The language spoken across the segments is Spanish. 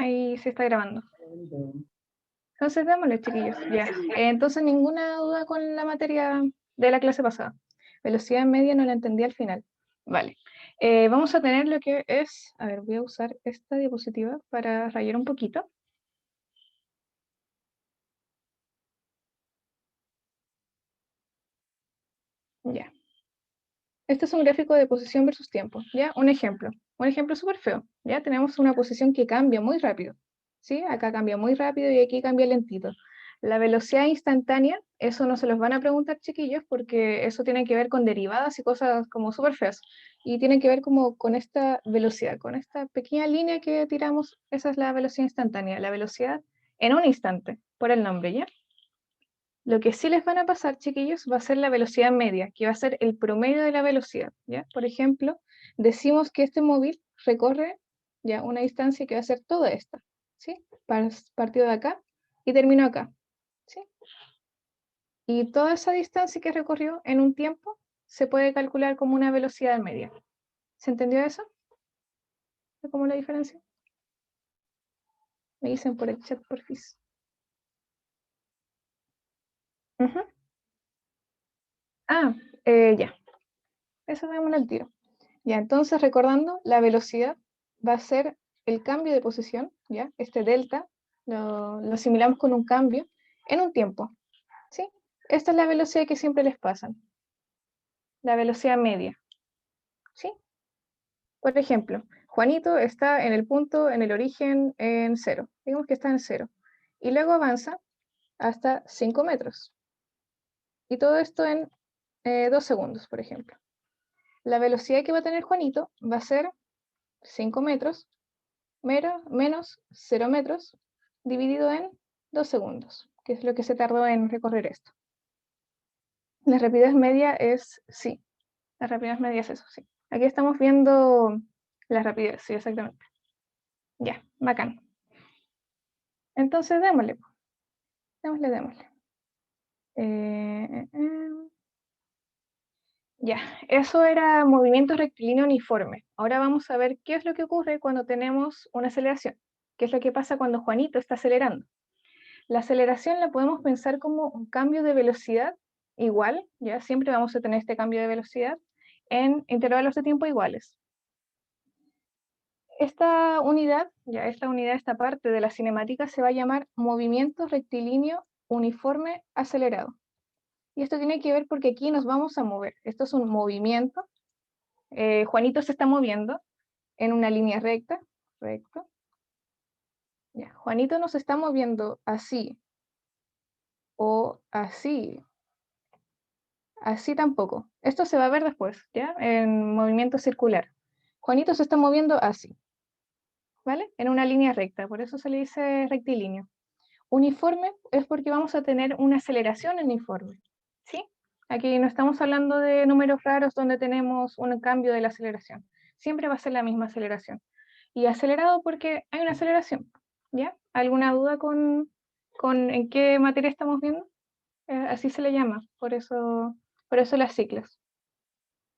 Ahí se está grabando. Entonces, démosle, chiquillos. Ya. Entonces, ninguna duda con la materia de la clase pasada. Velocidad media no la entendí al final. Vale. Vamos a tener lo que es... A ver, voy a usar esta diapositiva para rayar un poquito. Ya. Este es un gráfico de posición versus tiempo, ¿ya? Un ejemplo súper feo, ¿ya? Tenemos una posición que cambia muy rápido, ¿sí? Acá cambia muy rápido y aquí cambia lentito. La velocidad instantánea, eso no se los van a preguntar, chiquillos, porque eso tiene que ver con derivadas y cosas como súper feas. Y tiene que ver como con esta velocidad, con esta pequeña línea que tiramos, esa es la velocidad instantánea, la velocidad en un instante, por el nombre, ¿ya? Lo que sí les van a pasar, chiquillos, va a ser la velocidad media, que va a ser el promedio de la velocidad, ¿ya? Por ejemplo, decimos que este móvil recorre ya una distancia que va a ser toda esta, ¿sí? Partido de acá y terminó acá, ¿sí? Y toda esa distancia que recorrió en un tiempo se puede calcular como una velocidad media. ¿Se entendió eso? ¿Cómo la diferencia? Me dicen por el chat, porfis. Ujú. Ah, ya. Eso vemos al tiro. Ya, entonces recordando, la velocidad va a ser el cambio de posición, ¿ya? Este delta lo asimilamos con un cambio en un tiempo, ¿sí? Esta es la velocidad que siempre les pasan, la velocidad media, ¿sí? Por ejemplo, Juanito está en el punto, en el origen, en 0, digamos que está en 0, y luego avanza hasta 5 metros, y todo esto en 2 segundos, por ejemplo. La velocidad que va a tener Juanito va a ser 5 metros menos 0 metros dividido en 2 segundos, que es lo que se tardó en recorrer esto. La rapidez media es, sí, la rapidez media es eso, sí. Aquí estamos viendo la rapidez, sí, exactamente. Ya, bacán. Entonces démosle, démosle. Ya, eso era movimiento rectilíneo uniforme. Ahora vamos a ver qué es lo que ocurre cuando tenemos una aceleración. ¿Qué es lo que pasa cuando Juanito está acelerando? La aceleración la podemos pensar como un cambio de velocidad igual, ya siempre vamos a tener este cambio de velocidad en intervalos de tiempo iguales. Esta unidad, esta parte de la cinemática se va a llamar movimiento rectilíneo uniforme acelerado. Y esto tiene que ver porque aquí nos vamos a mover. Esto es un movimiento. Juanito se está moviendo en una línea recta, recto. Ya, Juanito nos está moviendo así o así. Así tampoco. Esto se va a ver después, ¿ya? En movimiento circular. Juanito se está moviendo así, ¿vale? En una línea recta, por eso se le dice rectilíneo. Uniforme es porque vamos a tener una aceleración uniforme, ¿sí? Aquí no estamos hablando de números raros donde tenemos un cambio de la aceleración. Siempre va a ser la misma aceleración. Y acelerado porque hay una aceleración, ¿ya? ¿Alguna duda con en qué materia estamos viendo? Así se le llama, por eso las siglas.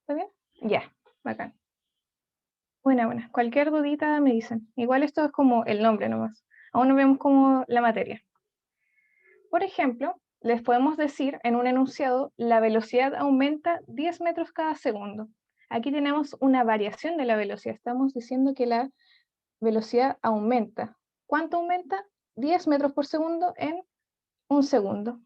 ¿Está bien? Ya, bacán. Buena. Cualquier dudita me dicen. Igual esto es como el nombre nomás. Aún no vemos como la materia. Por ejemplo, les podemos decir en un enunciado, la velocidad aumenta 10 metros cada segundo. Aquí tenemos una variación de la velocidad. Estamos diciendo que la velocidad aumenta. ¿Cuánto aumenta? 10 metros por segundo en un segundo.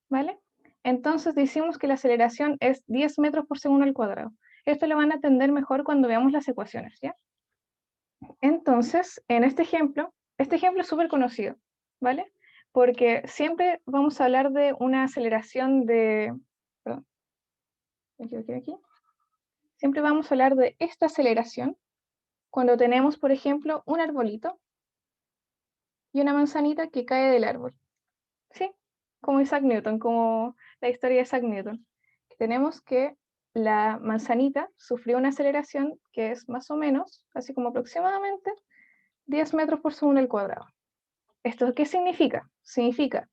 ¿Vale? Entonces decimos que la aceleración es 10 metros por segundo al cuadrado. Esto lo van a entender mejor cuando veamos las ecuaciones, ¿ya? Entonces, en este ejemplo es súper conocido, ¿vale? Porque siempre vamos a hablar de una aceleración de... Perdón, me equivoqué aquí. Siempre vamos a hablar de esta aceleración cuando tenemos, por ejemplo, un arbolito y una manzanita que cae del árbol, ¿sí? Como Isaac Newton, como la historia de Isaac Newton. Tenemos que la manzanita sufrió una aceleración que es más o menos, así como aproximadamente, 10 metros por segundo al cuadrado. ¿Esto qué significa? Significa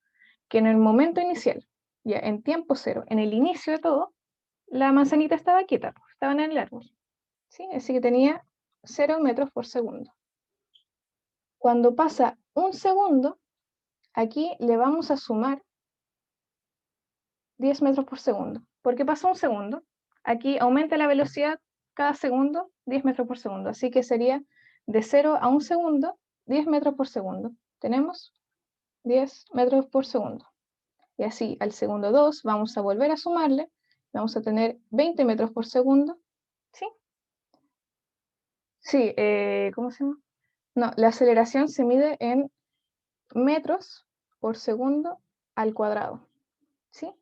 que en el momento inicial, ya en tiempo cero, en el inicio de todo, la manzanita estaba quieta, estaba en el árbol, ¿sí? Así que tenía 0 metros por segundo. Cuando pasa un segundo, aquí le vamos a sumar 10 metros por segundo. ¿Por qué pasa un segundo? Aquí aumenta la velocidad cada segundo, 10 metros por segundo. Así que sería de 0 a 1 segundo, 10 metros por segundo. Tenemos 10 metros por segundo. Y así al segundo 2 vamos a volver a sumarle. Vamos a tener 20 metros por segundo. ¿Sí? Sí, ¿cómo se llama? No, la aceleración se mide en metros por segundo al cuadrado. ¿Sí?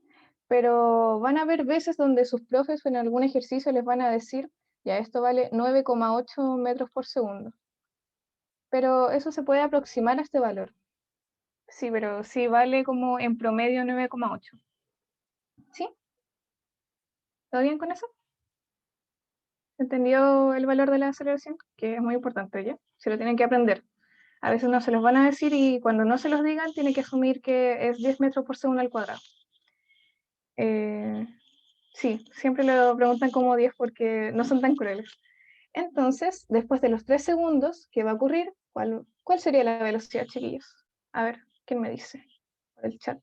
Pero van a haber veces donde sus profes en algún ejercicio les van a decir, ya esto vale 9,8 metros por segundo. Pero eso se puede aproximar a este valor. Sí, pero sí vale como en promedio 9,8. ¿Sí? ¿Todo bien con eso? ¿Entendió el valor de la aceleración? Que es muy importante, ¿ya? Se lo tienen que aprender. A veces no se los van a decir y cuando no se los digan tienen que asumir que es 10 metros por segundo al cuadrado. Sí, siempre lo preguntan como 10 porque no son tan crueles. Entonces, después de los 3 segundos, ¿qué va a ocurrir? ¿Cuál sería la velocidad, chiquillos? A ver, ¿quién me dice? Por el chat.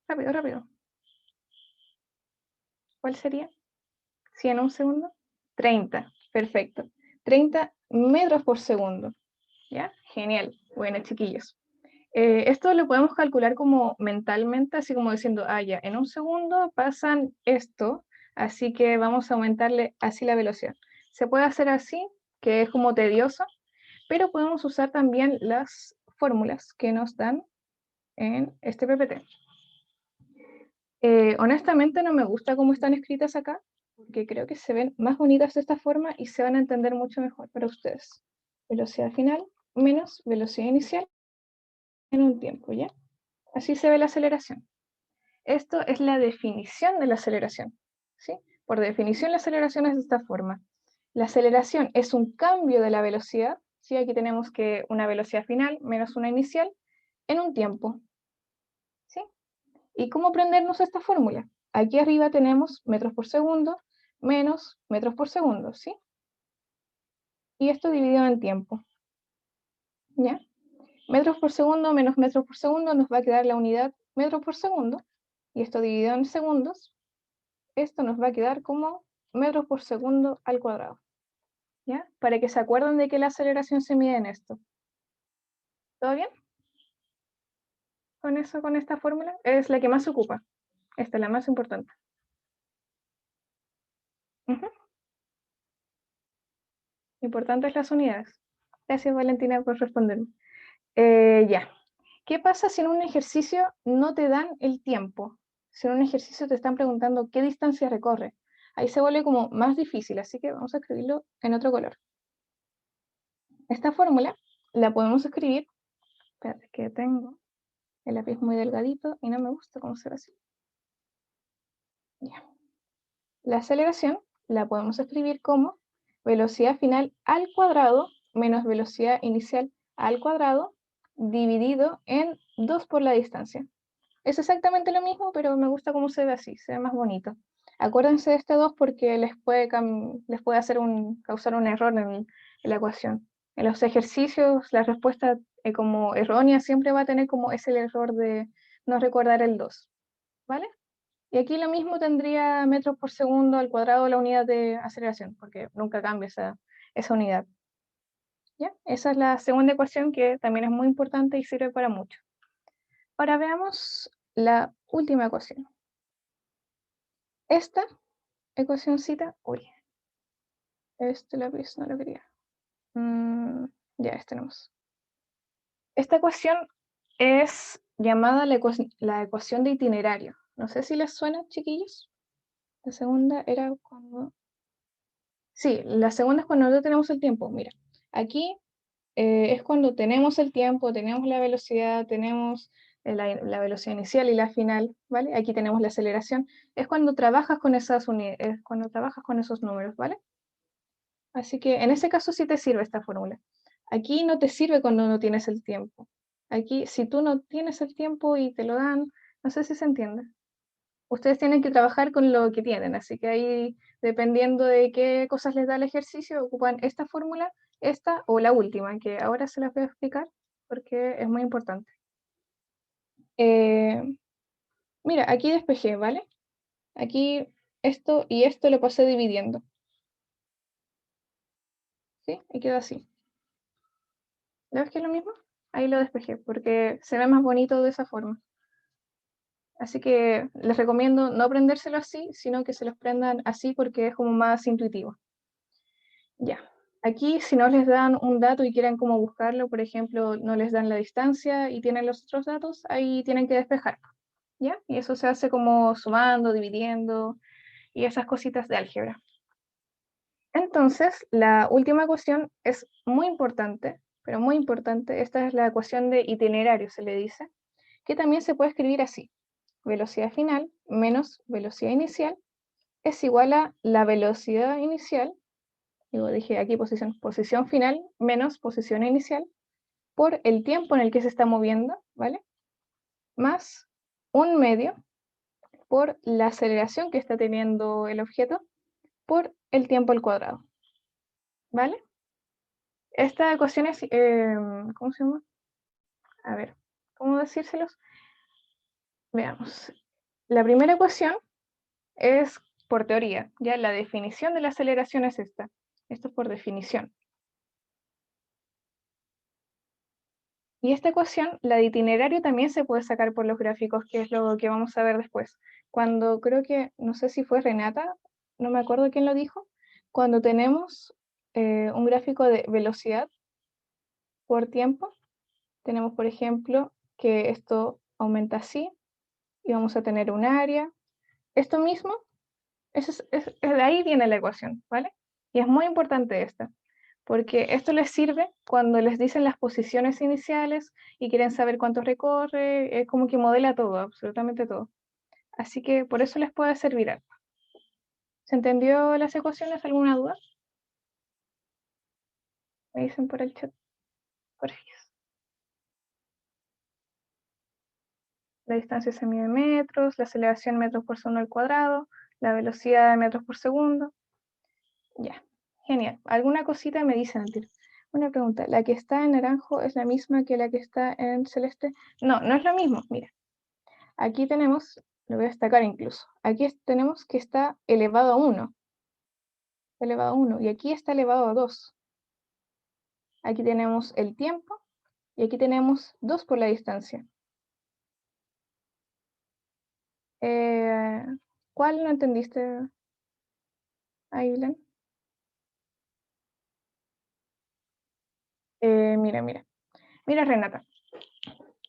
Rápido, rápido. ¿Cuál sería? ¿100 en un segundo? 30, perfecto. 30 metros por segundo. ¿Ya? Genial. Bueno, chiquillos. Esto lo podemos calcular como mentalmente, así como diciendo, ya, en un segundo pasan esto, así que vamos a aumentarle así la velocidad. Se puede hacer así, que es como tedioso, pero podemos usar también las fórmulas que nos dan en este PPT. Honestamente no me gusta cómo están escritas acá, porque creo que se ven más bonitas de esta forma y se van a entender mucho mejor para ustedes. Velocidad final menos velocidad inicial en un tiempo, ¿ya? Así se ve la aceleración. Esto es la definición de la aceleración, ¿sí? Por definición la aceleración es de esta forma. La aceleración es un cambio de la velocidad, ¿sí? Aquí tenemos que una velocidad final menos una inicial en un tiempo, ¿sí? ¿Y cómo aprendernos esta fórmula? Aquí arriba tenemos metros por segundo menos metros por segundo, ¿sí? Y esto dividido en tiempo, ¿ya? Metros por segundo menos metros por segundo nos va a quedar la unidad metro por segundo, y esto dividido en segundos, esto nos va a quedar como metros por segundo al cuadrado, ¿ya? Para que se acuerden de que la aceleración se mide en esto. ¿Todo bien? Con eso, con esta fórmula, es la que más se ocupa. Esta es la más importante. Ujú. Importantes las unidades. Gracias, Valentina, por responderme. Ya. ¿Qué pasa si en un ejercicio no te dan el tiempo? Si en un ejercicio te están preguntando qué distancia recorre. Ahí se vuelve como más difícil, así que vamos a escribirlo en otro color. Esta fórmula la podemos escribir, espérate que tengo el lápiz muy delgadito y no me gusta cómo se ve así. Ya. La aceleración la podemos escribir como velocidad final al cuadrado menos velocidad inicial al cuadrado dividido en 2 por la distancia. Es exactamente lo mismo, pero me gusta cómo se ve así, se ve más bonito. Acuérdense de este 2 porque les puede hacer causar un error en la ecuación. En los ejercicios, la respuesta como errónea siempre va a tener como ese error de no recordar el 2, ¿vale? Y aquí lo mismo tendría metros por segundo al cuadrado la unidad de aceleración, porque nunca cambia esa unidad. ¿Ya? Esa es la segunda ecuación que también es muy importante y sirve para mucho. Ahora veamos la última ecuación. Esta ecuacióncita, uy, este lápiz no lo quería. Ya, este tenemos. Esta ecuación es llamada la ecuación de itinerario. No sé si les suena, chiquillos. La segunda era cuando... Sí, la segunda es cuando no tenemos el tiempo. Mira, aquí es cuando tenemos el tiempo, tenemos la velocidad, tenemos la velocidad inicial y la final, ¿vale? Aquí tenemos la aceleración. Es cuando trabajas con esas unidades, cuando trabajas con esos números, ¿vale? Así que en ese caso sí te sirve esta fórmula. Aquí no te sirve cuando no tienes el tiempo. Aquí, si tú no tienes el tiempo y te lo dan, no sé si se entiende. Ustedes tienen que trabajar con lo que tienen, así que ahí, dependiendo de qué cosas les da el ejercicio, ocupan esta fórmula esta o la última, que ahora se las voy a explicar porque es muy importante. Mira, aquí despejé, ¿vale? Aquí esto y esto lo pasé dividiendo, ¿sí? Y quedó así. ¿Ya ves que es lo mismo? Ahí lo despejé porque se ve más bonito de esa forma. Así que les recomiendo no aprendérselo así, sino que se los prendan así porque es como más intuitivo. Ya. Aquí, si no les dan un dato y quieren como buscarlo, por ejemplo, no les dan la distancia y tienen los otros datos, ahí tienen que despejar, ¿ya? Y eso se hace como sumando, dividiendo y esas cositas de álgebra. Entonces, la última ecuación es muy importante, pero muy importante. Esta es la ecuación de itinerario, se le dice, que también se puede escribir así. Velocidad final menos velocidad inicial es igual a la velocidad inicial, digo, dije aquí posición final menos posición inicial, por el tiempo en el que se está moviendo, ¿vale? Más un medio por la aceleración que está teniendo el objeto por el tiempo al cuadrado, ¿vale? Esta ecuación es, ¿cómo se llama? A ver, ¿cómo decírselos? Veamos. La primera ecuación es por teoría, ya la definición de la aceleración es esta. Esto es por definición. Y esta ecuación, la de itinerario, también se puede sacar por los gráficos, que es lo que vamos a ver después. Cuando creo que, no sé si fue Renata, no me acuerdo quién lo dijo, cuando tenemos un gráfico de velocidad por tiempo, tenemos, por ejemplo, que esto aumenta así, y vamos a tener un área. Esto mismo, de ahí viene la ecuación, ¿vale? Y es muy importante esta, porque esto les sirve cuando les dicen las posiciones iniciales y quieren saber cuánto recorre, es como que modela todo, absolutamente todo. Así que por eso les puede servir algo. ¿Se entendió las ecuaciones? ¿Alguna duda? Me dicen por el chat, por favor. La distancia se mide en metros, la aceleración en metros por segundo al cuadrado, la velocidad en metros por segundo. Ya, genial. ¿Alguna cosita me dicen al tiro? Una pregunta, ¿la que está en naranjo es la misma que la que está en celeste? No, no es lo mismo. Mira, aquí tenemos, lo voy a destacar incluso, aquí tenemos que está elevado a 1, elevado a 1, y aquí está elevado a 2. Aquí tenemos el tiempo, y aquí tenemos 2 por la distancia. Eh, ¿Cuál no entendiste, Aylan? Mira, mira. Mira, Renata.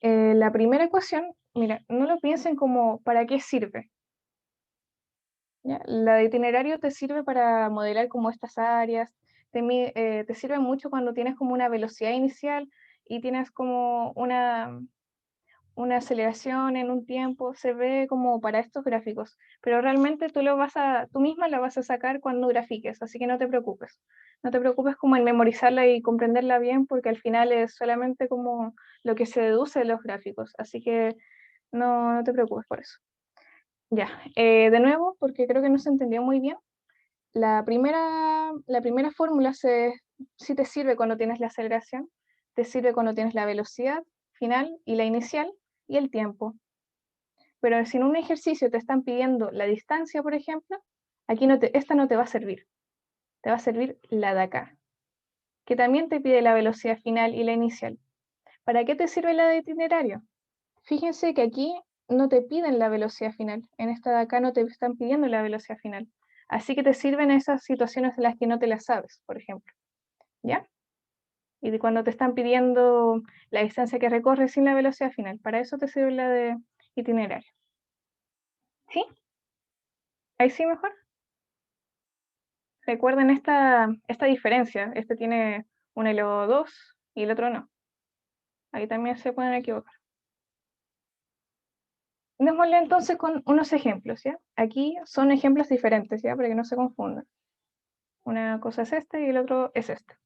La primera ecuación, mira, no lo piensen como ¿para qué sirve? ¿Ya? La de itinerario te sirve para modelar como estas áreas, te sirve mucho cuando tienes como una velocidad inicial y tienes como una aceleración en un tiempo, se ve como para estos gráficos, pero realmente tú misma la vas a sacar cuando grafiques, así que no te preocupes. No te preocupes como en memorizarla y comprenderla bien, porque al final es solamente como lo que se deduce de los gráficos, así que no te preocupes por eso. Ya, de nuevo, porque creo que no se entendió muy bien, la primera fórmula sí te sirve cuando tienes la aceleración, te sirve cuando tienes la velocidad final y la inicial y el tiempo. Pero si en un ejercicio te están pidiendo la distancia, por ejemplo, aquí esta no te va a servir, te va a servir la de acá, que también te pide la velocidad final y la inicial. ¿Para qué te sirve la de itinerario? Fíjense que aquí no te piden la velocidad final, en esta de acá no te están pidiendo la velocidad final. Así que te sirven esas situaciones en las que no te las sabes, por ejemplo. ¿Ya? Y de cuando te están pidiendo la distancia que recorres sin la velocidad final. Para eso te sirve la de itinerario. ¿Sí? Ahí sí mejor. Recuerden esta diferencia. Este tiene un elevado 2 y el otro no. Ahí también se pueden equivocar. Démosle entonces con unos ejemplos, ¿ya? Aquí son ejemplos diferentes, ¿ya? Para que no se confundan. Una cosa es esta y el otro es esta.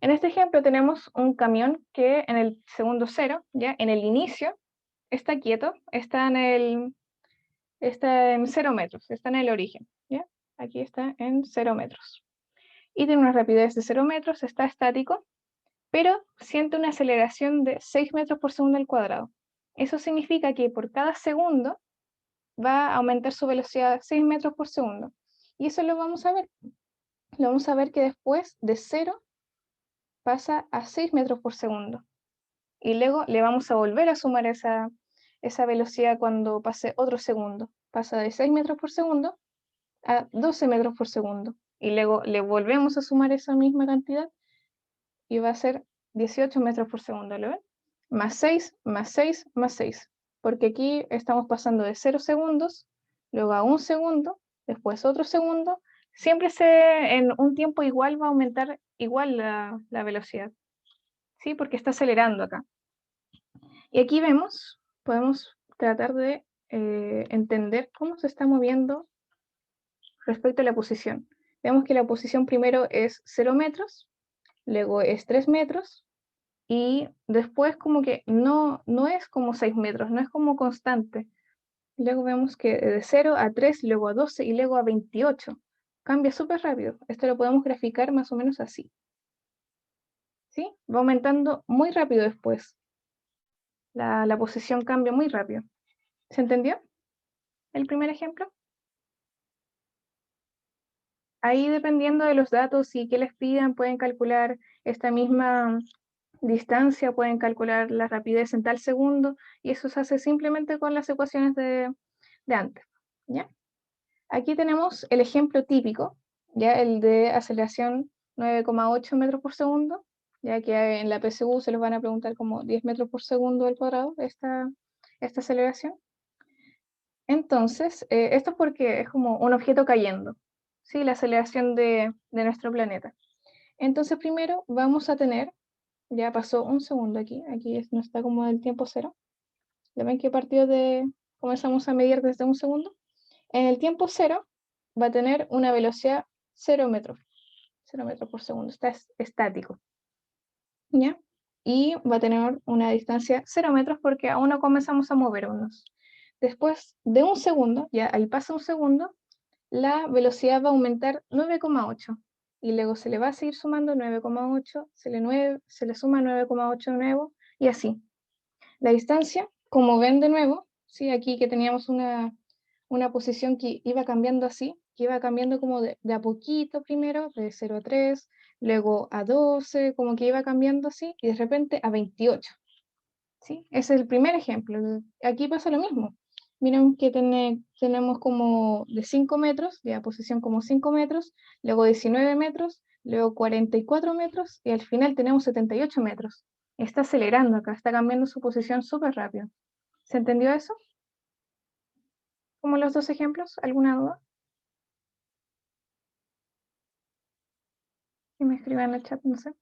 En este ejemplo tenemos un camión que en el segundo cero, ¿ya? En el inicio, está quieto, está en 0 metros, está en el origen, ¿ya? Aquí está en 0 metros. y tiene una rapidez de 0 metros, está estático, pero siente una aceleración de 6 metros por segundo al cuadrado. Eso significa que por cada segundo va a aumentar su velocidad 6 metros por segundo. Y eso lo vamos a ver. Lo vamos a ver que después de 0 pasa a 6 metros por segundo. Y luego le vamos a volver a sumar esa velocidad cuando pase otro segundo. Pasa de 6 metros por segundo a 12 metros por segundo. Y luego le volvemos a sumar esa misma cantidad y va a ser 18 metros por segundo, ¿lo ven? Más 6, más 6, más 6. Porque aquí estamos pasando de 0 segundos, luego a 1 segundo, después otro segundo. Siempre en un tiempo igual va a aumentar igual la velocidad. ¿Sí? Porque está acelerando acá. Y aquí podemos tratar de entender cómo se está moviendo respecto a la posición. Vemos que la posición primero es 0 metros, luego es 3 metros, y después como que no es como 6 metros, no es como constante. Luego vemos que de 0 a 3, luego a 12 y luego a 28. Cambia súper rápido. Esto lo podemos graficar más o menos así. ¿Sí? Va aumentando muy rápido después. La posición cambia muy rápido. ¿Se entendió el primer ejemplo? Ahí, dependiendo de los datos y que les pidan, pueden calcular esta misma distancia, pueden calcular la rapidez en tal segundo, y eso se hace simplemente con las ecuaciones de antes, ¿ya? Aquí tenemos el ejemplo típico, ya el de aceleración 9,8 metros por segundo, ya que en la PSU se les van a preguntar como 10 metros por segundo al cuadrado esta aceleración. Entonces, esto es porque es como un objeto cayendo, ¿sí? La aceleración de nuestro planeta. Entonces, primero vamos a tener, ya pasó un segundo aquí no está como el tiempo cero. ¿Ya ven que comenzamos a medir desde un segundo? En el tiempo cero va a tener una velocidad 0 metros, 0 metros por segundo, está estático, ¿ya? Y va a tener una distancia 0 metros porque aún no comenzamos a movernos. Después de un segundo, ya ahí pasa un segundo, la velocidad va a aumentar 9,8 y luego se le va a seguir sumando 9,8, se le suma 9,8 de nuevo y así. La distancia, como ven de nuevo, ¿sí? Aquí que teníamos una posición que iba cambiando así, que iba cambiando como de a poquito primero, de 0 a 3, luego a 12, como que iba cambiando así, y de repente a 28. ¿Sí? Ese es el primer ejemplo. Aquí pasa lo mismo. Miren que tenemos como de 5 metros, de posición como 5 metros, luego 19 metros, luego 44 metros, y al final tenemos 78 metros. Está acelerando acá, está cambiando su posición súper rápido. ¿Se entendió eso? ¿Como los dos ejemplos? ¿Alguna duda? Que me escriban en el chat, no sé.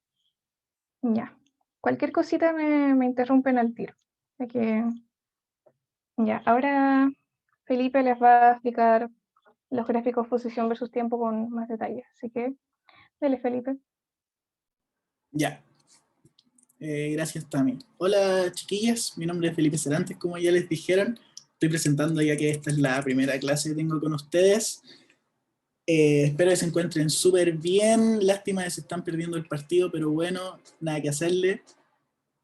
Ya. Cualquier cosita me interrumpen al tiro. Así que, ya. Ahora Felipe les va a explicar los gráficos posición versus tiempo con más detalle. Así que, dale, Felipe. Ya. Gracias, Tami. Hola, chiquillas. Mi nombre es Felipe Cerantes, como ya les dijeron. Estoy presentando ya que esta es la primera clase que tengo con ustedes. Espero que se encuentren súper bien. Lástima que se están perdiendo el partido, pero bueno, nada que hacerle.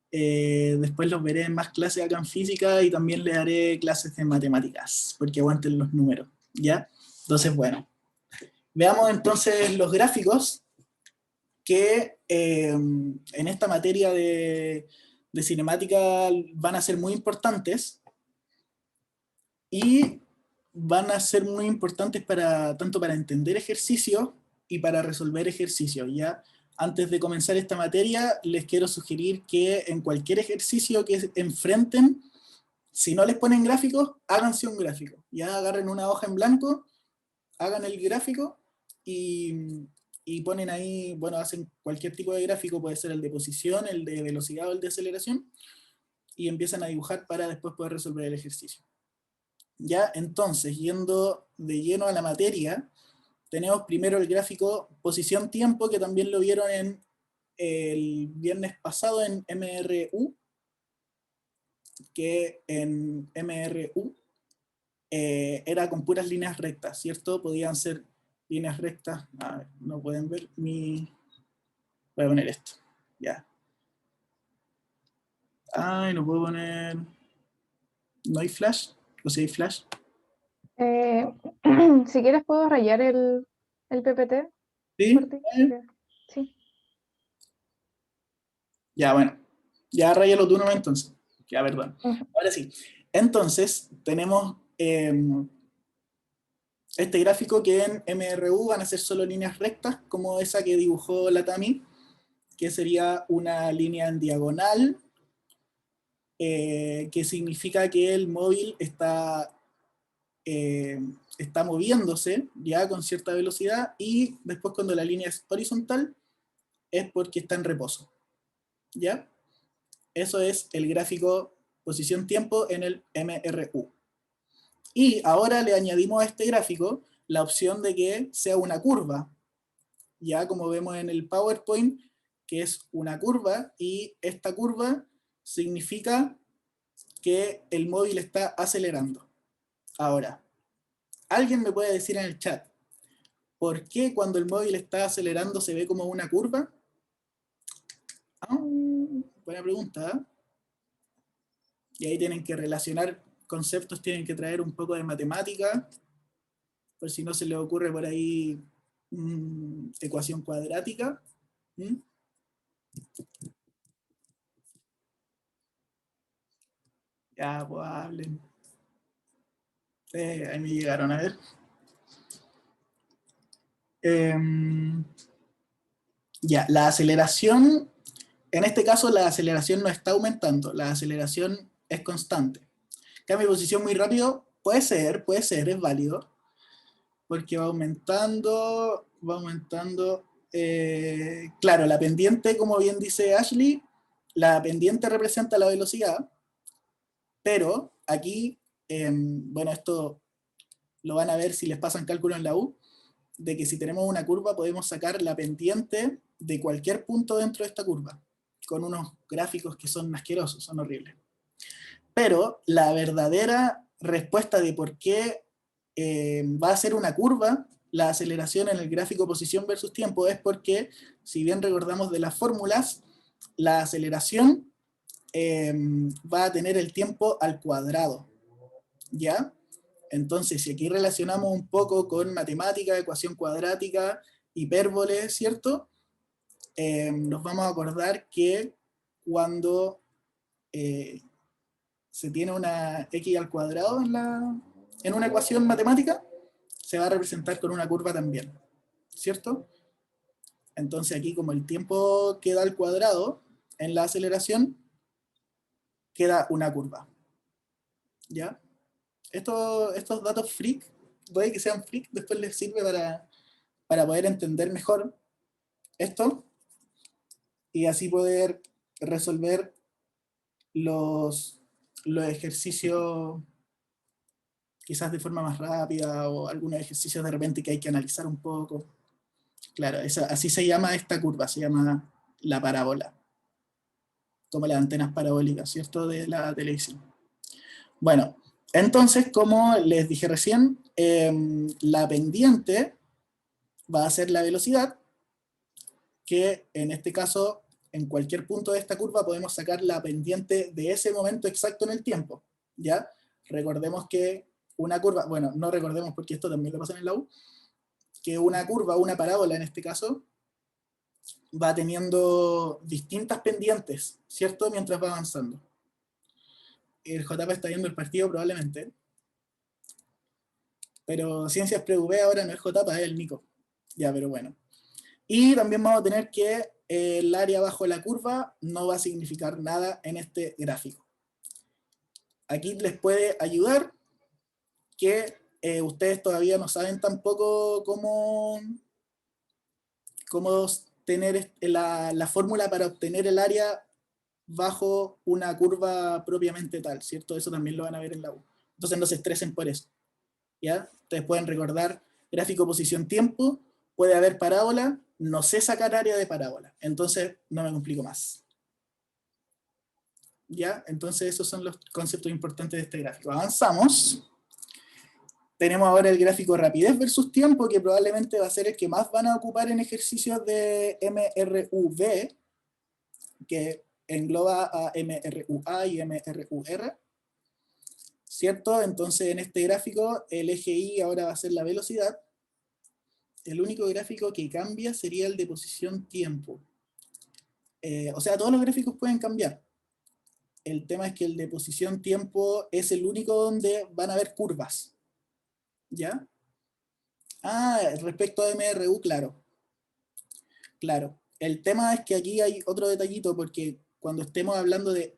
Después los veré en más clases acá en física y también les haré clases de matemáticas, porque aguanten los números, ¿ya? Entonces, bueno. Veamos entonces los gráficos que en esta materia de cinemática van a ser muy importantes y van a ser muy importantes tanto para entender ejercicios y para resolver ejercicios, ¿ya? Antes de comenzar esta materia, les quiero sugerir que en cualquier ejercicio que enfrenten, si no les ponen gráficos, háganse un gráfico. Ya agarren una hoja en blanco, hagan el gráfico y ponen ahí, bueno, hacen cualquier tipo de gráfico, puede ser el de posición, el de velocidad o el de aceleración, y empiezan a dibujar para después poder resolver el ejercicio. Ya, entonces, yendo de lleno a la materia, tenemos primero el gráfico posición-tiempo, que también lo vieron el viernes pasado en MRU, que en MRU era con puras líneas rectas, ¿cierto? Podían ser líneas rectas. A ver, no pueden ver mi... Voy a poner esto. Ya. Ay, no puedo poner... ¿No hay flash? ¿O si hay flash? Si quieres puedo rayar el PPT por ¿Sí? ti. Sí. Ya, bueno. Ya rayalo tú nomás entonces. Ya, perdón. Ujú. Ahora sí. Entonces, tenemos este gráfico que en MRU van a ser solo líneas rectas, como esa que dibujó la Tami, que sería una línea en diagonal, que significa que el móvil está moviéndose ya con cierta velocidad, y después cuando la línea es horizontal es porque está en reposo. ¿Ya? Eso es el gráfico posición-tiempo en el MRU. Y ahora le añadimos a este gráfico la opción de que sea una curva, ya como vemos en el PowerPoint, que es una curva, y esta curva significa que el móvil está acelerando. Ahora, ¿alguien me puede decir en el chat por qué cuando el móvil está acelerando se ve como una curva? Ah, buena pregunta, ¿eh? Y ahí tienen que relacionar conceptos, tienen que traer un poco de matemática, por si no se les ocurre por ahí ecuación cuadrática. ¿Mm? Ya, pues hablen. Ahí me llegaron a ver. Ya, la aceleración, en este caso la aceleración no está aumentando, la aceleración es constante. Cambio de posición muy rápido, puede ser, es válido, porque va aumentando, va aumentando. Claro, la pendiente, como bien dice Ashley, la pendiente representa la velocidad, pero aquí, bueno, esto lo van a ver si les pasan cálculo en la U, de que si tenemos una curva podemos sacar la pendiente de cualquier punto dentro de esta curva, con unos gráficos que son asquerosos, son horribles. Pero la verdadera respuesta de por qué va a ser una curva la aceleración en el gráfico posición versus tiempo es porque, si bien recordamos de las fórmulas, la aceleración va a tener el tiempo al cuadrado, ¿ya? Entonces, si aquí relacionamos un poco con matemática, ecuación cuadrática, hipérbole, ¿cierto? Nos vamos a acordar que cuando se tiene una x al cuadrado en una ecuación matemática, se va a representar con una curva también, ¿cierto? Entonces aquí, como el tiempo queda al cuadrado en la aceleración, queda una curva, ¿ya? Estos datos freak, puede que sean freak, después les sirve para poder entender mejor esto y así poder resolver los ejercicios quizás de forma más rápida, o algunos ejercicios de repente que hay que analizar un poco. Claro, así se llama esta curva, se llama la parábola, como las antenas parabólicas, ¿cierto? De la televisión. Bueno, entonces, como les dije recién, la pendiente va a ser la velocidad, que en este caso, en cualquier punto de esta curva podemos sacar la pendiente de ese momento exacto en el tiempo, ¿ya? Recordemos que una curva, bueno, no recordemos porque esto también lo pasa en la U, que una curva, una parábola en este caso, va teniendo distintas pendientes, ¿cierto? Mientras va avanzando. El JP está viendo el partido probablemente, pero Ciencias PreV ahora no es JP, es el Nico. Ya, pero bueno. Y también vamos a tener que el área bajo la curva no va a significar nada en este gráfico. Aquí les puede ayudar que ustedes todavía no saben tampoco cómo tener la fórmula para obtener el área bajo una curva propiamente tal, ¿cierto? Eso también lo van a ver en la U. Entonces no se estresen por eso, ¿ya? Ustedes pueden recordar gráfico posición-tiempo, puede haber parábola, no sé sacar área de parábola, entonces no me complico más. ¿Ya? Entonces esos son los conceptos importantes de este gráfico. Avanzamos. Tenemos ahora el gráfico rapidez versus tiempo, que probablemente va a ser el que más van a ocupar en ejercicios de MRUV, que engloba a MRUA y MRUR, ¿cierto? Entonces en este gráfico el eje Y ahora va a ser la velocidad. El único gráfico que cambia sería el de posición tiempo. O sea, todos los gráficos pueden cambiar. El tema es que el de posición tiempo es el único donde van a haber curvas. ¿Ya? Ah, respecto a MRU, claro. Claro. El tema es que aquí hay otro detallito, porque cuando estemos hablando de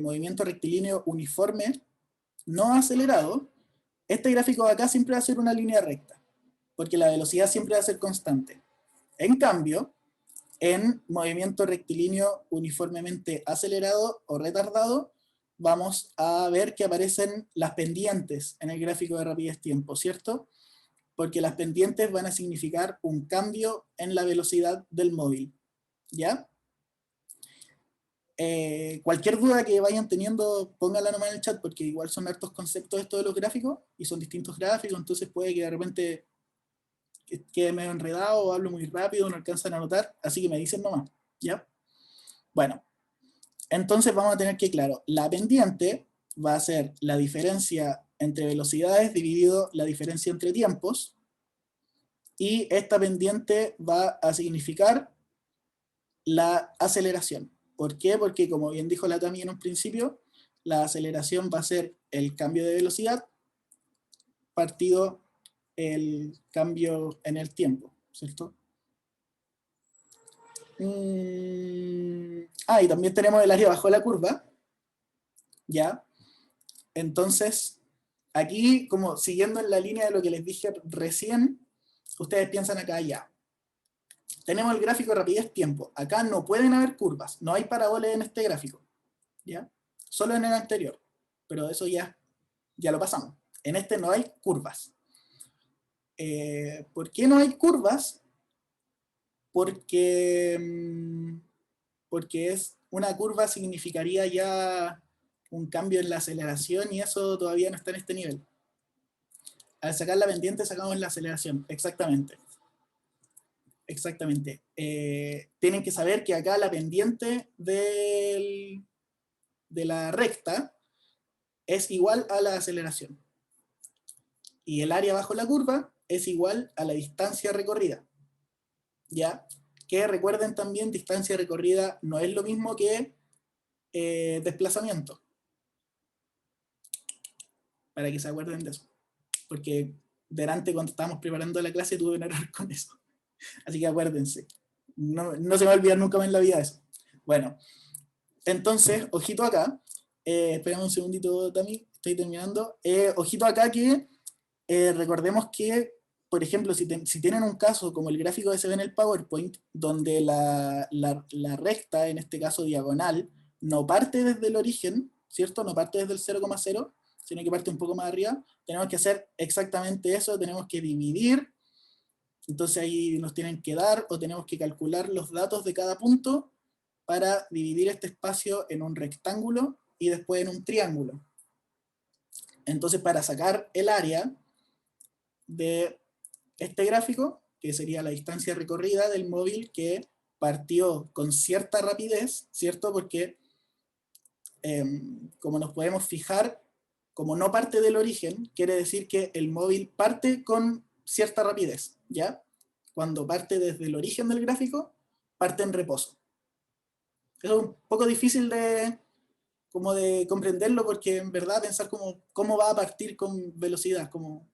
movimiento rectilíneo uniforme, no acelerado, este gráfico de acá siempre va a ser una línea recta, porque la velocidad siempre va a ser constante. En cambio, en movimiento rectilíneo uniformemente acelerado o retardado, vamos a ver que aparecen las pendientes en el gráfico de rapidez-tiempo, ¿cierto? Porque las pendientes van a significar un cambio en la velocidad del móvil, ¿ya? Cualquier duda que vayan teniendo, pónganla nomás en el chat, porque igual son hartos conceptos estos de los gráficos, y son distintos gráficos, entonces puede que de repente quede medio enredado, o hablo muy rápido, no alcanzan a notar, así que me dicen nomás, ¿ya? Bueno, entonces vamos a tener que, claro, la pendiente va a ser la diferencia entre velocidades dividido la diferencia entre tiempos, y esta pendiente va a significar la aceleración. ¿Por qué? Porque como bien dijo la Tami en un principio, la aceleración va a ser el cambio de velocidad partido el cambio en el tiempo, ¿cierto? Y también tenemos el área bajo la curva, ¿ya? Entonces, aquí, como siguiendo en la línea de lo que les dije recién, ustedes piensan acá ya. Tenemos el gráfico rapidez-tiempo. Acá no pueden haber curvas, no hay parabolas en este gráfico, ¿ya? Solo en el anterior, pero eso ya lo pasamos. En este no hay curvas. ¿Por qué no hay curvas? Porque es una curva significaría ya un cambio en la aceleración y eso todavía no está en este nivel. Al sacar la pendiente sacamos la aceleración, exactamente. Exactamente. Tienen que saber que acá la pendiente de la recta es igual a la aceleración. Y el área bajo la curva es igual a la distancia recorrida. ¿Ya? Que recuerden también, distancia recorrida no es lo mismo que desplazamiento. Para que se acuerden de eso. Porque delante cuando estábamos preparando la clase tuve un error con eso. Así que acuérdense. No se me va a olvidar nunca más en la vida eso. Bueno, entonces, ojito acá. Esperamos un segundito, Tami, estoy terminando. Ojito acá que recordemos que, por ejemplo, si tienen un caso como el gráfico que se ve en el PowerPoint, donde la recta, en este caso diagonal, no parte desde el origen, ¿cierto? No parte desde el 0,0, sino que parte un poco más arriba. Tenemos que hacer exactamente eso, tenemos que dividir. Entonces ahí nos tienen que dar o tenemos que calcular los datos de cada punto para dividir este espacio en un rectángulo y después en un triángulo. Entonces para sacar el área de este gráfico, que sería la distancia recorrida del móvil que partió con cierta rapidez, ¿cierto? Porque como nos podemos fijar, como no parte del origen, quiere decir que el móvil parte con cierta rapidez, ¿ya? Cuando parte desde el origen del gráfico, parte en reposo. Eso es un poco difícil de comprenderlo porque en verdad pensar cómo va a partir con velocidad, como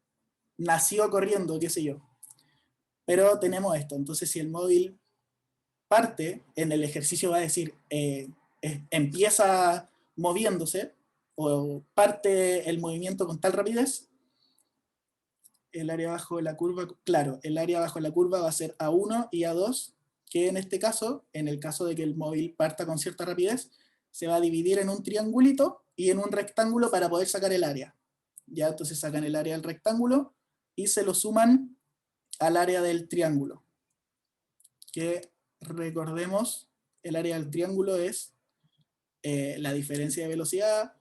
nació corriendo, qué sé yo. Pero tenemos esto, entonces si el móvil parte, en el ejercicio va a decir, empieza moviéndose, o parte el movimiento con tal rapidez, el área bajo la curva, claro, el área bajo la curva va a ser A1 y A2, que en este caso, en el caso de que el móvil parta con cierta rapidez, se va a dividir en un triangulito y en un rectángulo para poder sacar el área. Ya, entonces sacan el área del rectángulo y se lo suman al área del triángulo. Que recordemos, el área del triángulo es la diferencia de velocidad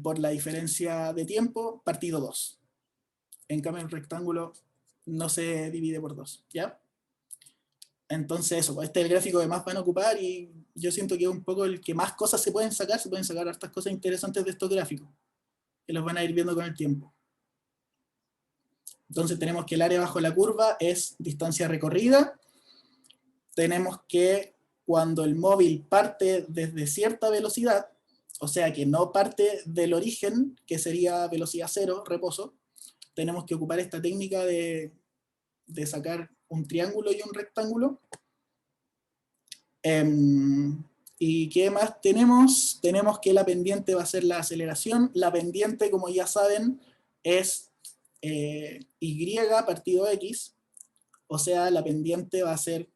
por la diferencia de tiempo partido 2. En cambio, el rectángulo no se divide por 2, ¿ya? Entonces eso, pues, este es el gráfico que más van a ocupar y yo siento que es un poco el que más cosas se pueden sacar hartas cosas interesantes de estos gráficos, que los van a ir viendo con el tiempo. Entonces tenemos que el área bajo la curva es distancia recorrida, tenemos que cuando el móvil parte desde cierta velocidad, o sea que no parte del origen, que sería velocidad cero, reposo, tenemos que ocupar esta técnica de sacar un triángulo y un rectángulo. ¿Y qué más tenemos? Tenemos que la pendiente va a ser la aceleración. La pendiente, como ya saben, es Y partido X, o sea, la pendiente va a ser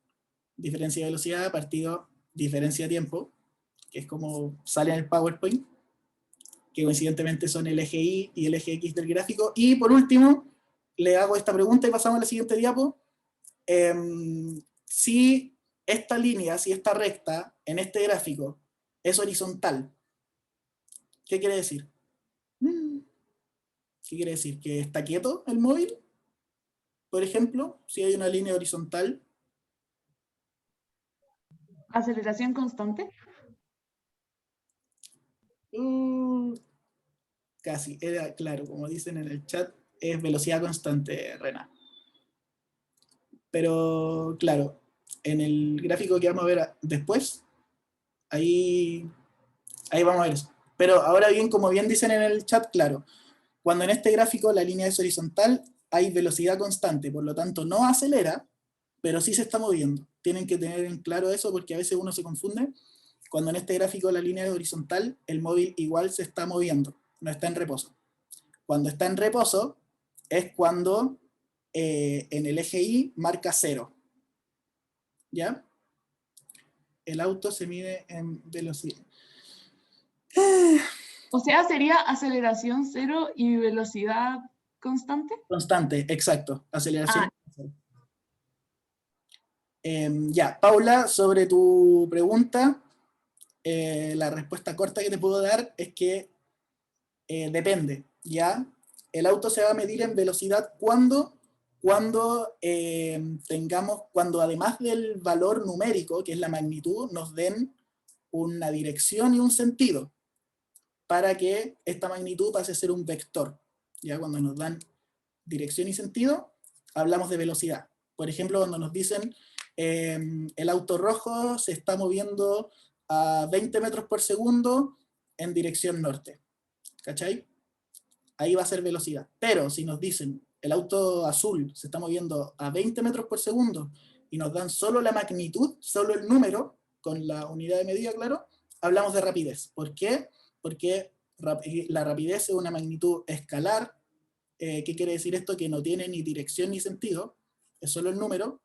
diferencia de velocidad partido diferencia de tiempo, que es como sale en el PowerPoint, que coincidentemente son el eje Y y el eje X del gráfico. Y por último, le hago esta pregunta y pasamos a la siguiente diapo. Si esta línea, si esta recta en este gráfico es horizontal, ¿qué quiere decir? ¿Qué quiere decir? ¿Que está quieto el móvil? Por ejemplo, si hay una línea horizontal. ¿Aceleración constante? Casi, era claro, como dicen en el chat, es velocidad constante, Rena. Pero claro, en el gráfico que vamos a ver después, ahí vamos a ver eso. Pero ahora bien, como bien dicen en el chat, claro, cuando en este gráfico la línea es horizontal, hay velocidad constante, por lo tanto no acelera, pero sí se está moviendo. Tienen que tener en claro eso porque a veces uno se confunde. Cuando en este gráfico la línea es horizontal, el móvil igual se está moviendo, no está en reposo. Cuando está en reposo es cuando en el eje Y marca 0. ¿Ya? El auto se mide en velocidad. O sea, sería aceleración cero y velocidad constante. Constante, exacto. Aceleración. Ah, Ya, Paula, sobre tu pregunta, la respuesta corta que te puedo dar es que depende, ¿ya? El auto se va a medir en velocidad cuando cuando además del valor numérico, que es la magnitud, nos den una dirección y un sentido, para que esta magnitud pase a ser un vector. ¿Ya? Cuando nos dan dirección y sentido, hablamos de velocidad. Por ejemplo, cuando nos dicen el auto rojo se está moviendo a 20 metros por segundo en dirección norte. ¿Cachai? Ahí va a ser velocidad. Pero si nos dicen el auto azul se está moviendo a 20 metros por segundo y nos dan solo la magnitud, solo el número, con la unidad de medida, claro, hablamos de rapidez. ¿Por qué? Porque la rapidez es una magnitud escalar. ¿Qué quiere decir esto? Que no tiene ni dirección ni sentido, es solo el número,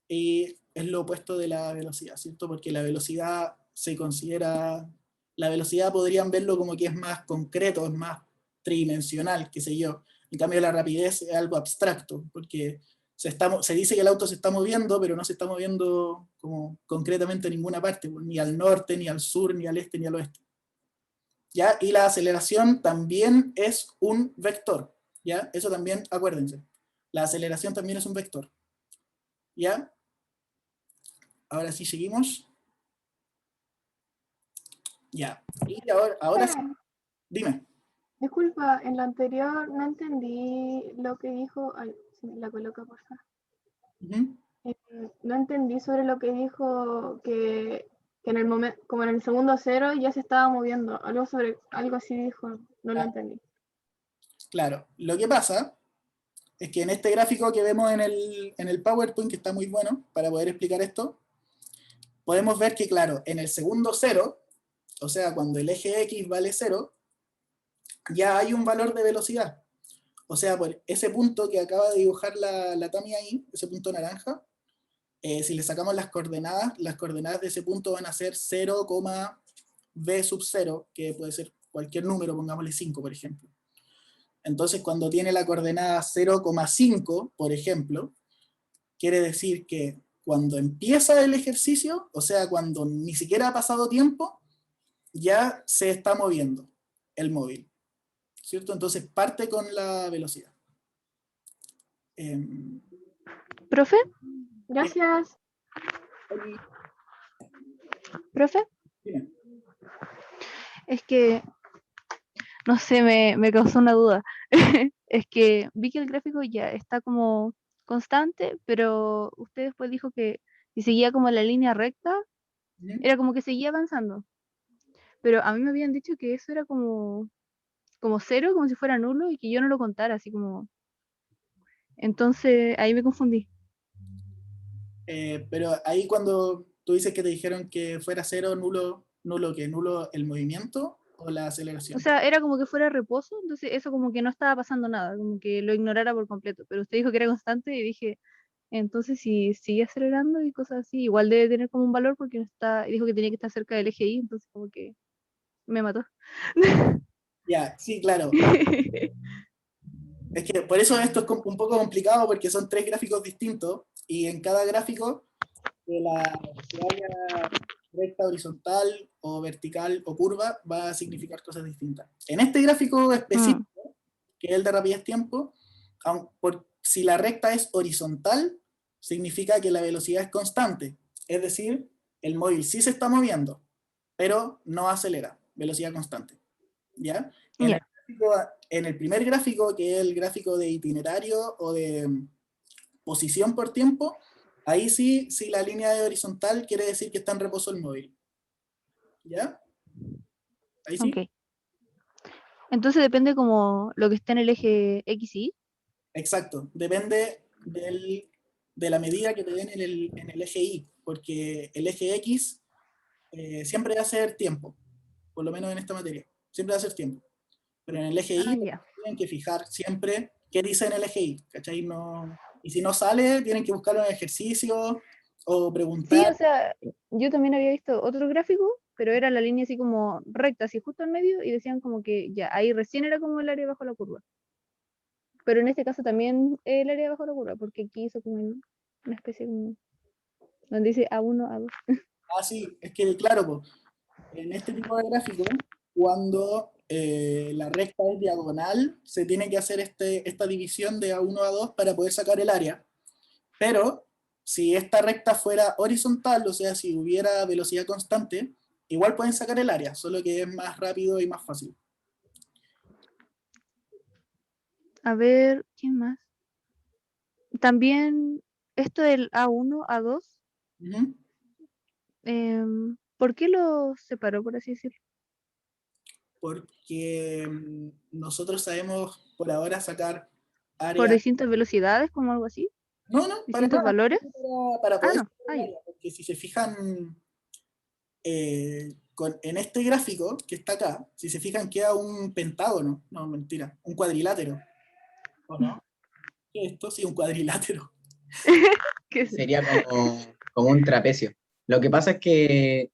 y es lo opuesto de la velocidad, ¿cierto? Porque la velocidad se considera, la velocidad podrían verlo como que es más concreto, es más tridimensional, qué sé yo. En cambio la rapidez es algo abstracto, porque se dice que el auto se está moviendo, pero no se está moviendo como concretamente en ninguna parte, ni al norte, ni al sur, ni al este, ni al oeste. ¿Ya? Y la aceleración también es un vector, ¿ya? Eso también, acuérdense. La aceleración también es un vector, ¿ya? Ahora sí seguimos. Ya. Y ahora sí, dime. Disculpa, en lo anterior no entendí lo que dijo. Ay, si me la coloca, por favor. Ujú. No entendí sobre lo que dijo que en el momento, como en el segundo cero, ya se estaba moviendo. Algo así dijo, no lo Ah, entendí. claro. Lo que pasa es que en este gráfico que vemos en el PowerPoint, que está muy bueno para poder explicar esto, podemos ver que, claro, en el segundo cero, o sea, cuando el eje X vale 0, ya hay un valor de velocidad. O sea, por ese punto que acaba de dibujar la Tami ahí, ese punto naranja, si le sacamos las coordenadas de ese punto van a ser 0, v sub 0, que puede ser cualquier número, pongámosle 5, por ejemplo. Entonces, cuando tiene la coordenada 0,5, por ejemplo, quiere decir que cuando empieza el ejercicio, o sea, cuando ni siquiera ha pasado tiempo, ya se está moviendo el móvil, ¿cierto? Entonces parte con la velocidad. ¿Profe? Gracias. ¿Profe? Dime. Es que, no sé, me causó una duda. Es que vi que el gráfico ya está como constante, pero usted después dijo que si seguía como la línea recta, Ujú. era como que seguía avanzando. Pero a mí me habían dicho que eso era como cero, como si fuera nulo, y que yo no lo contara, así como... Entonces, ahí me confundí. Pero ahí cuando tú dices que te dijeron que fuera cero, nulo, nulo el movimiento o la O aceleración. sea, era como que fuera reposo, entonces eso como que no estaba pasando nada, como que lo ignorara por completo. Pero usted dijo que era constante y dije, entonces si sigue acelerando y cosas así, igual debe tener como un valor porque no está, dijo que tenía que estar cerca del eje Y, entonces como que me mató. Ya, sí, claro. Es que por eso esto es un poco complicado porque son 3 gráficos distintos y en cada gráfico que haya recta horizontal o vertical o curva va a significar cosas distintas. En este gráfico Mm, específico, que es el de rapidez tiempo, si la recta es horizontal, significa que la velocidad es constante. Es decir, el móvil sí se está moviendo, pero no acelera, velocidad constante. ¿Ya? ya. En el primer gráfico, que es el gráfico de itinerario o de posición por tiempo, ahí sí, si la línea es horizontal, quiere decir que está en reposo el móvil. ¿Ya? Ahí sí. Ok. Entonces depende como lo que esté en el eje X y Y. Exacto. Depende de la medida que te den en el eje Y, porque el eje X siempre va a ser tiempo, por lo menos en esta materia. Siempre va a ser tiempo. Pero en el eje Ah, Y ya. tienen que fijar siempre qué dice en el eje Y, ¿cachai? No, y si no sale, tienen que buscarlo en ejercicio o Sí, preguntar. o sea, yo también había visto otro gráfico, pero era la línea así como recta, así justo en medio, y decían como que ya, ahí recién era como el área bajo la curva. Pero en este caso también el área bajo la curva, porque aquí hizo como una especie como, donde dice A1, A2. Ah, sí, es que claro, po, en este tipo de gráfico, cuando la recta es diagonal, se tiene que hacer esta división de A1 a 2 para poder sacar el área. Pero si esta recta fuera horizontal, o sea, si hubiera velocidad constante, igual pueden sacar el área, solo que es más rápido y más fácil. A ver, ¿quién más? También esto del A1, A2, Ujú. ¿por qué lo separó, por así decirlo? Porque nosotros sabemos por ahora sacar ¿Por área. distintas velocidades, como algo así? No, no, para ¿Distintos nada, valores? para Ah, poder no, sacar ah, el ya. área, porque si se fijan en este gráfico que está acá, si se fijan queda un pentágono, no, mentira, un cuadrilátero, ¿o no? ¿Qué es esto? Sí, un cuadrilátero. ¿Qué es eso? Sería como un trapecio. Lo que pasa es que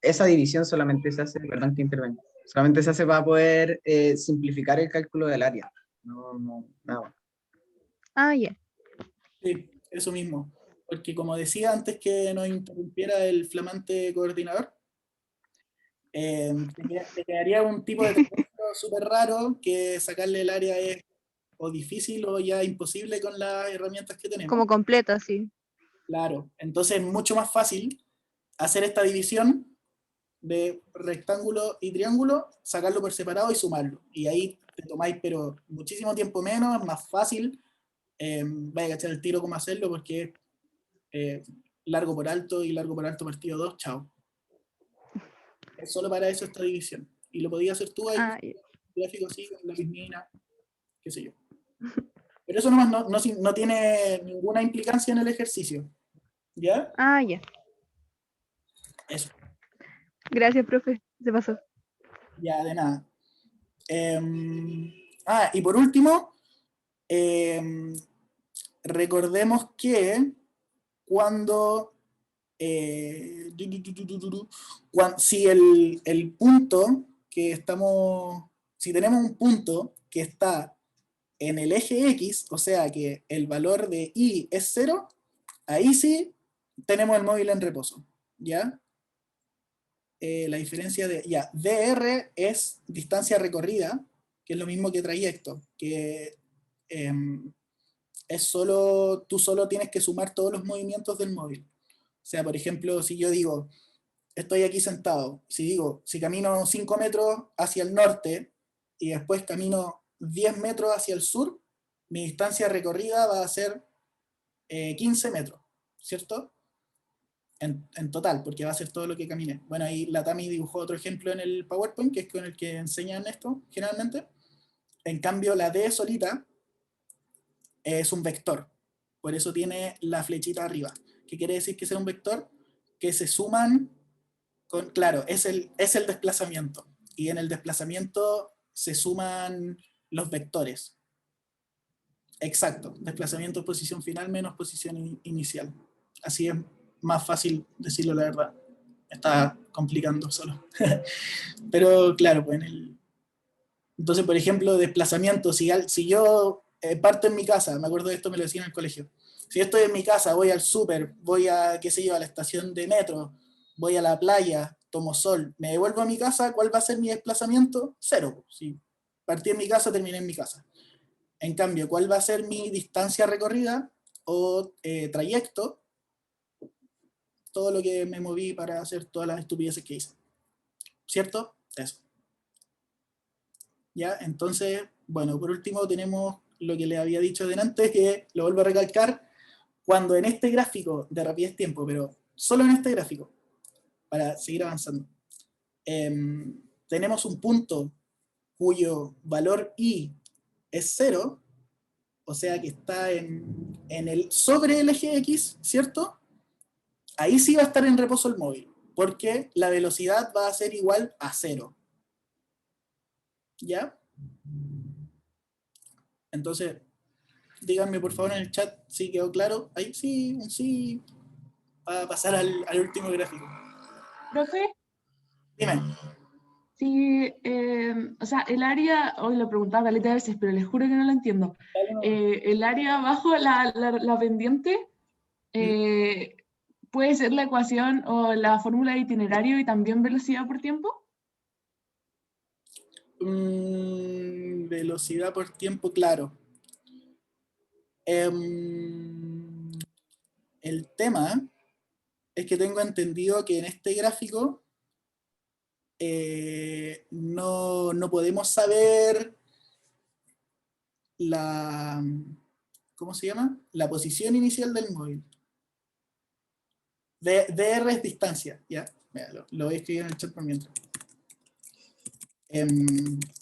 esa división solamente se hace, perdón que intervenga, solamente se hace para poder simplificar el cálculo del área. No, no, nada más. Ah, ya. Sí, eso mismo. Porque como decía antes que nos interrumpiera el flamante coordinador, te quedaría un tipo de trapecio súper raro que sacarle el área es o difícil o ya imposible con las herramientas que tenemos. Como completa, sí. Claro, entonces es mucho más fácil hacer esta división de rectángulo y triángulo, sacarlo por separado y sumarlo. Y ahí te tomáis, pero muchísimo tiempo menos, es más fácil. Vaya a cachar el tiro cómo hacerlo porque largo por alto y largo por alto partido 2 chao. Es solo para eso esta división. Y lo podías hacer tú ahí, Ah, ya. gráfico así, con la pismina, qué sé yo. Pero eso nomás no tiene ninguna implicancia en el ejercicio. ¿Ya? Ah, ya. Eso. Gracias, profe. Se pasó. Ya, de nada. Y por último, em, recordemos que cuando, si el punto que estamos, si tenemos un punto que está en el eje X, o sea que el valor de Y es 0, ahí sí tenemos el móvil en reposo, ¿ya? La diferencia de, ya, dr es distancia recorrida, que es lo mismo que trayecto, que tú solo tienes que sumar todos los movimientos del móvil. O sea, por ejemplo, si yo digo, estoy aquí sentado, si camino 5 metros hacia el norte y después camino 10 metros hacia el sur, mi distancia recorrida va a ser 15 metros, ¿cierto? En total, porque va a ser todo lo que camine. Bueno, ahí la Tami dibujó otro ejemplo en el PowerPoint, que es con el que enseñan esto, generalmente. En cambio, la D solita es un vector. Por eso tiene la flechita arriba. ¿Qué quiere decir que sea un vector? Que se suman con, claro, es el desplazamiento. Y en el desplazamiento se suman los vectores. Exacto. Desplazamiento, posición final menos posición inicial. Así es más fácil decirlo, la verdad. Me está complicando solo. Pero claro, pues entonces, por ejemplo, desplazamiento, si yo parto en mi casa, me acuerdo de esto, me lo decían en el colegio. Si yo estoy en mi casa, voy al súper, voy a, qué sé yo, a la estación de metro, voy a la playa, tomo sol, me devuelvo a mi casa, ¿cuál va a ser mi desplazamiento? 0. Si partí en mi casa, terminé en mi casa. En cambio, ¿cuál va a ser mi distancia recorrida o trayecto? Todo lo que me moví para hacer todas las estupideces que hice. ¿Cierto? Eso. ¿Ya? Entonces, bueno, por último tenemos lo que les había dicho delante, que lo vuelvo a recalcar, cuando en este gráfico de rapidez tiempo, pero solo en este gráfico, para seguir avanzando, tenemos un punto cuyo valor i es 0, o sea que está sobre el eje X, ¿cierto? Ahí sí va a estar en reposo el móvil, porque la velocidad va a ser igual a 0. ¿Ya? Entonces, díganme por favor en el chat si quedó claro. Ahí sí, un sí. Va a pasar al último gráfico. Profe, Dime. sí, o sea, el área, hoy lo preguntaba caleta de veces, pero les juro que no lo entiendo. El área bajo la pendiente puede ser la ecuación o la fórmula de itinerario y también velocidad por tiempo. Velocidad por tiempo, claro. El tema es que tengo entendido que en este gráfico no podemos saber ¿cómo se llama? La posición inicial del móvil. DR es distancia, ¿ya? Mira, lo voy a escribir en el chat por mientras.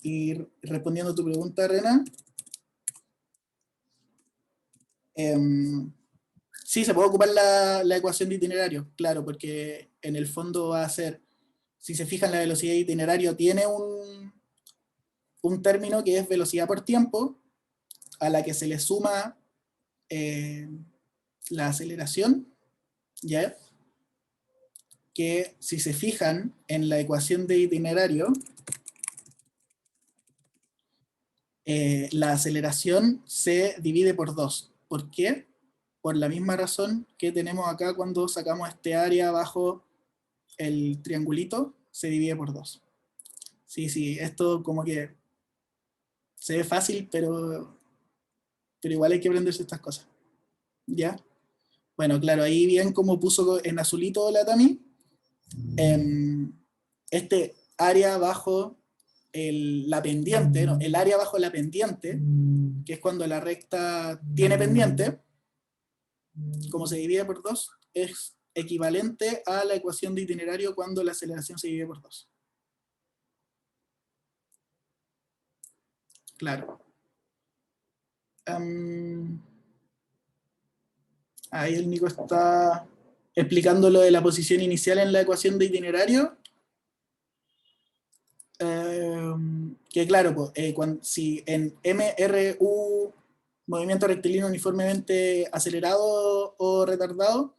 Y respondiendo a tu pregunta, Rena, sí, se puede ocupar la ecuación de itinerario, claro, porque en el fondo va a ser, si se fijan, la velocidad de itinerario tiene un término que es velocidad por tiempo, a la que se le suma la aceleración, ¿ya? Que si se fijan en la ecuación de itinerario, la aceleración se divide por 2. ¿Por qué? Por la misma razón que tenemos acá cuando sacamos este área bajo el triangulito, se divide por 2. Sí, esto como que se ve fácil, pero igual hay que aprenderse estas cosas. ¿Ya? Bueno, claro, ahí bien como puso en azulito la Tami, este área bajo la pendiente, no, el área bajo la pendiente, que es cuando la recta tiene pendiente, como se divide por 2, es equivalente a la ecuación de itinerario cuando la aceleración se divide por 2. Claro. Ahí el Nico está explicando lo de la posición inicial en la ecuación de itinerario. Que claro, si en MRU, movimiento rectilíneo uniformemente acelerado o retardado,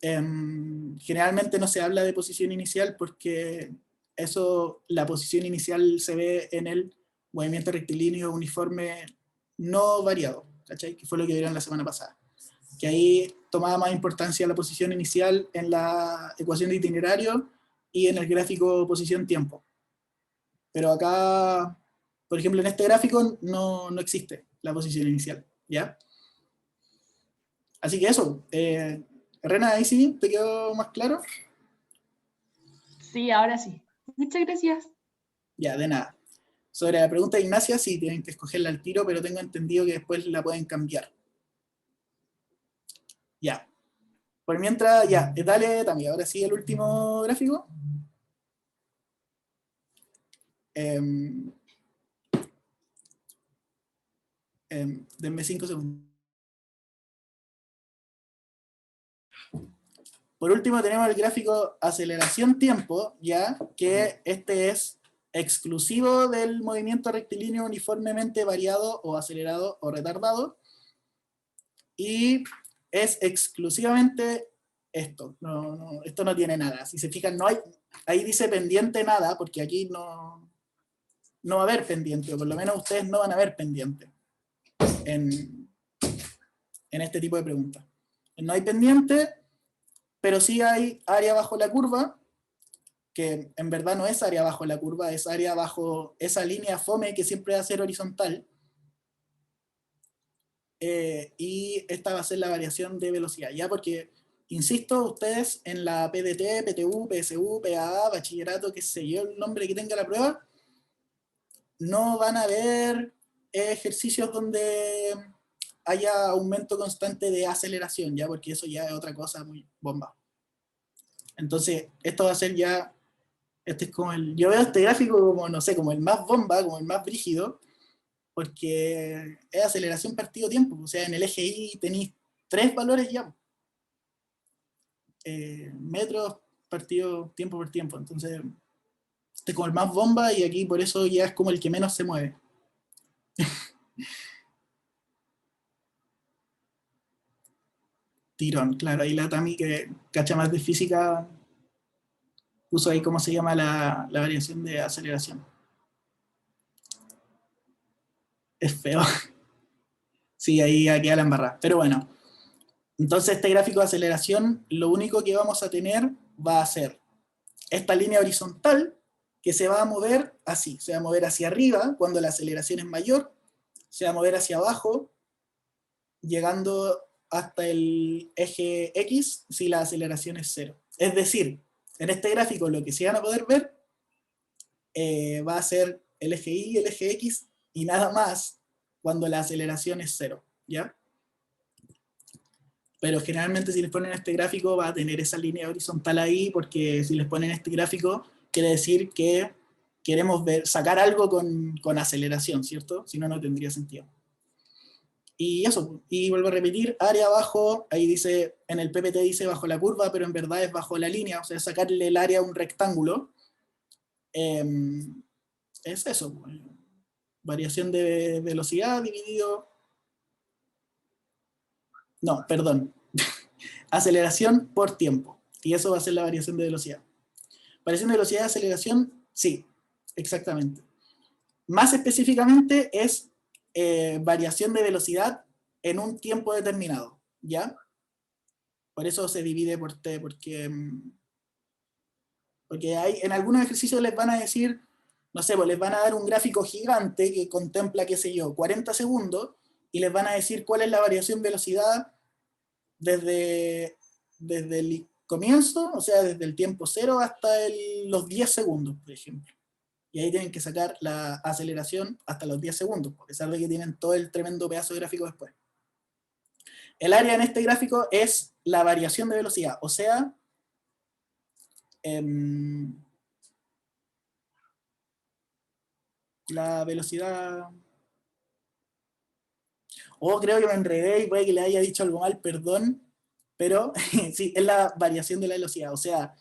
generalmente no se habla de posición inicial porque la posición inicial se ve en el movimiento rectilíneo uniforme no variado, ¿cachai? Que fue lo que vieron la semana pasada. Que ahí tomaba más importancia la posición inicial en la ecuación de itinerario y en el gráfico posición-tiempo. Pero acá, por ejemplo, en este gráfico no existe la posición inicial. ¿Ya? Así que eso. Rena, ahí sí, ¿te quedó más claro? Sí, ahora sí. Muchas gracias. Ya, de nada. Sobre la pregunta de Ignacia, sí, tienen que escogerla al tiro, pero tengo entendido que después la pueden cambiar. Ya. Por mientras, ya, dale también. Ahora sí, el último gráfico. Denme 5 segundos. Por último tenemos el gráfico aceleración-tiempo, ya que este es exclusivo del movimiento rectilíneo uniformemente variado o acelerado o retardado, y es exclusivamente esto. Esto no tiene nada. Si se fijan, no hay, ahí dice pendiente nada, porque aquí no va a haber pendiente, o por lo menos ustedes no van a ver pendiente en este tipo de preguntas. No hay pendiente, pero sí hay área bajo la curva, que en verdad no es área bajo la curva, es área bajo esa línea fome que siempre va a ser horizontal. Y esta va a ser la variación de velocidad, ¿ya? Porque, insisto, ustedes en la PDT, PTU, PSU, PAA, bachillerato, qué sé yo, el nombre que tenga la prueba, no van a ver ejercicios donde haya aumento constante de aceleración, ¿ya? Porque eso ya es otra cosa muy bomba. Entonces, esto va a ser ya, este es como yo veo este gráfico como, no sé, como el más bomba, como el más brígido, porque es aceleración partido tiempo. O sea, en el eje Y tenéis 3 valores ya. Metros partido tiempo por tiempo. Entonces, este es como el más bomba y aquí por eso ya es como el que menos se mueve. Tirón, claro, ahí la Tami que cacha más de física puso ahí cómo se llama la variación de aceleración. Es feo. Sí, ahí queda la embarrada. Pero bueno, entonces este gráfico de aceleración, lo único que vamos a tener va a ser esta línea horizontal que se va a mover así, se va a mover hacia arriba cuando la aceleración es mayor, se va a mover hacia abajo, llegando hasta el eje X si la aceleración es 0. Es decir, en este gráfico lo que se van a poder ver va a ser el eje Y, el eje X y nada más cuando la aceleración es 0, ¿ya? Pero generalmente si les ponen este gráfico va a tener esa línea horizontal ahí, porque si les ponen este gráfico quiere decir que queremos sacar algo con aceleración, ¿cierto? Si no, no tendría sentido. Y eso, y vuelvo a repetir, área abajo, ahí dice, en el PPT dice bajo la curva, pero en verdad es bajo la línea, o sea, sacarle el área a un rectángulo. Es eso, variación de velocidad dividido... No, perdón. Aceleración por tiempo. Y eso va a ser la variación de velocidad. Variación de velocidad y aceleración, sí, exactamente. Más específicamente es variación de velocidad en un tiempo determinado, ¿ya? Por eso se divide por T, porque hay, en algunos ejercicios les van a decir, no sé, pues les van a dar un gráfico gigante que contempla, qué sé yo, 40 segundos, y les van a decir cuál es la variación de velocidad desde el comienzo, o sea, desde el tiempo 0 hasta los 10 segundos, por ejemplo. Y ahí tienen que sacar la aceleración hasta los 10 segundos, a pesar de que tienen todo el tremendo pedazo de gráfico después. El área en este gráfico es la variación de velocidad, o sea, la velocidad... creo que me enredé y puede que le haya dicho algo mal, perdón, pero sí, es la variación de la velocidad, o sea,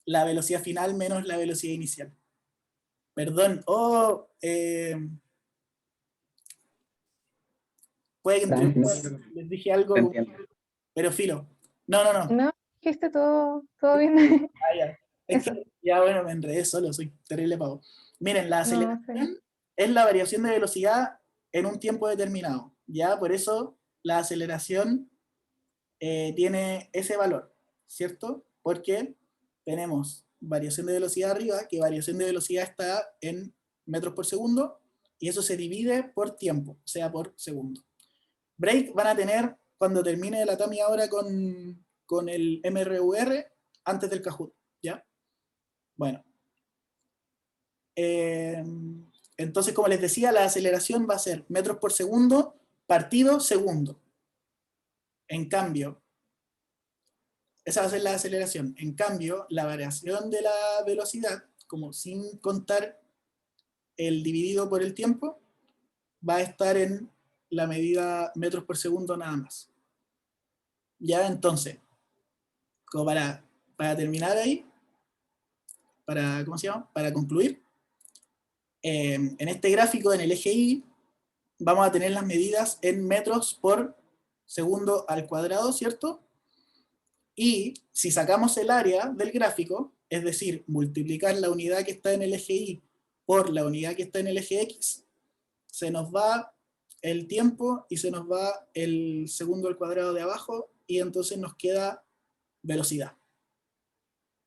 la velocidad final menos la velocidad inicial. Perdón, puede que entre les dije algo, pero filo. No. No, dijiste todo bien. Ya. Eso. Ya bueno, me enredé solo, soy terrible pavo. Miren, la No, aceleración es la variación de velocidad en un tiempo determinado. Ya, por eso la aceleración tiene ese valor, ¿cierto? Porque tenemos variación de velocidad arriba, que variación de velocidad está en metros por segundo, y eso se divide por tiempo, o sea, por segundo. break van a tener cuando termine la TAMI ahora con el MRUR antes del Kahoot, ¿ya? Bueno. Entonces, como les decía, la aceleración va a ser metros por segundo partido segundo. En cambio, esa va a ser la aceleración. En cambio, la variación de la velocidad, como sin contar el dividido por el tiempo, va a estar en la medida metros por segundo nada más. Ya, entonces, como para terminar ahí, ¿cómo se llama? Para concluir, en este gráfico, en el eje Y, vamos a tener las medidas en metros por segundo al cuadrado, ¿cierto? Y si sacamos el área del gráfico, es decir, multiplicar la unidad que está en el eje Y por la unidad que está en el eje X, se nos va el tiempo y se nos va el segundo al cuadrado de abajo y entonces nos queda velocidad,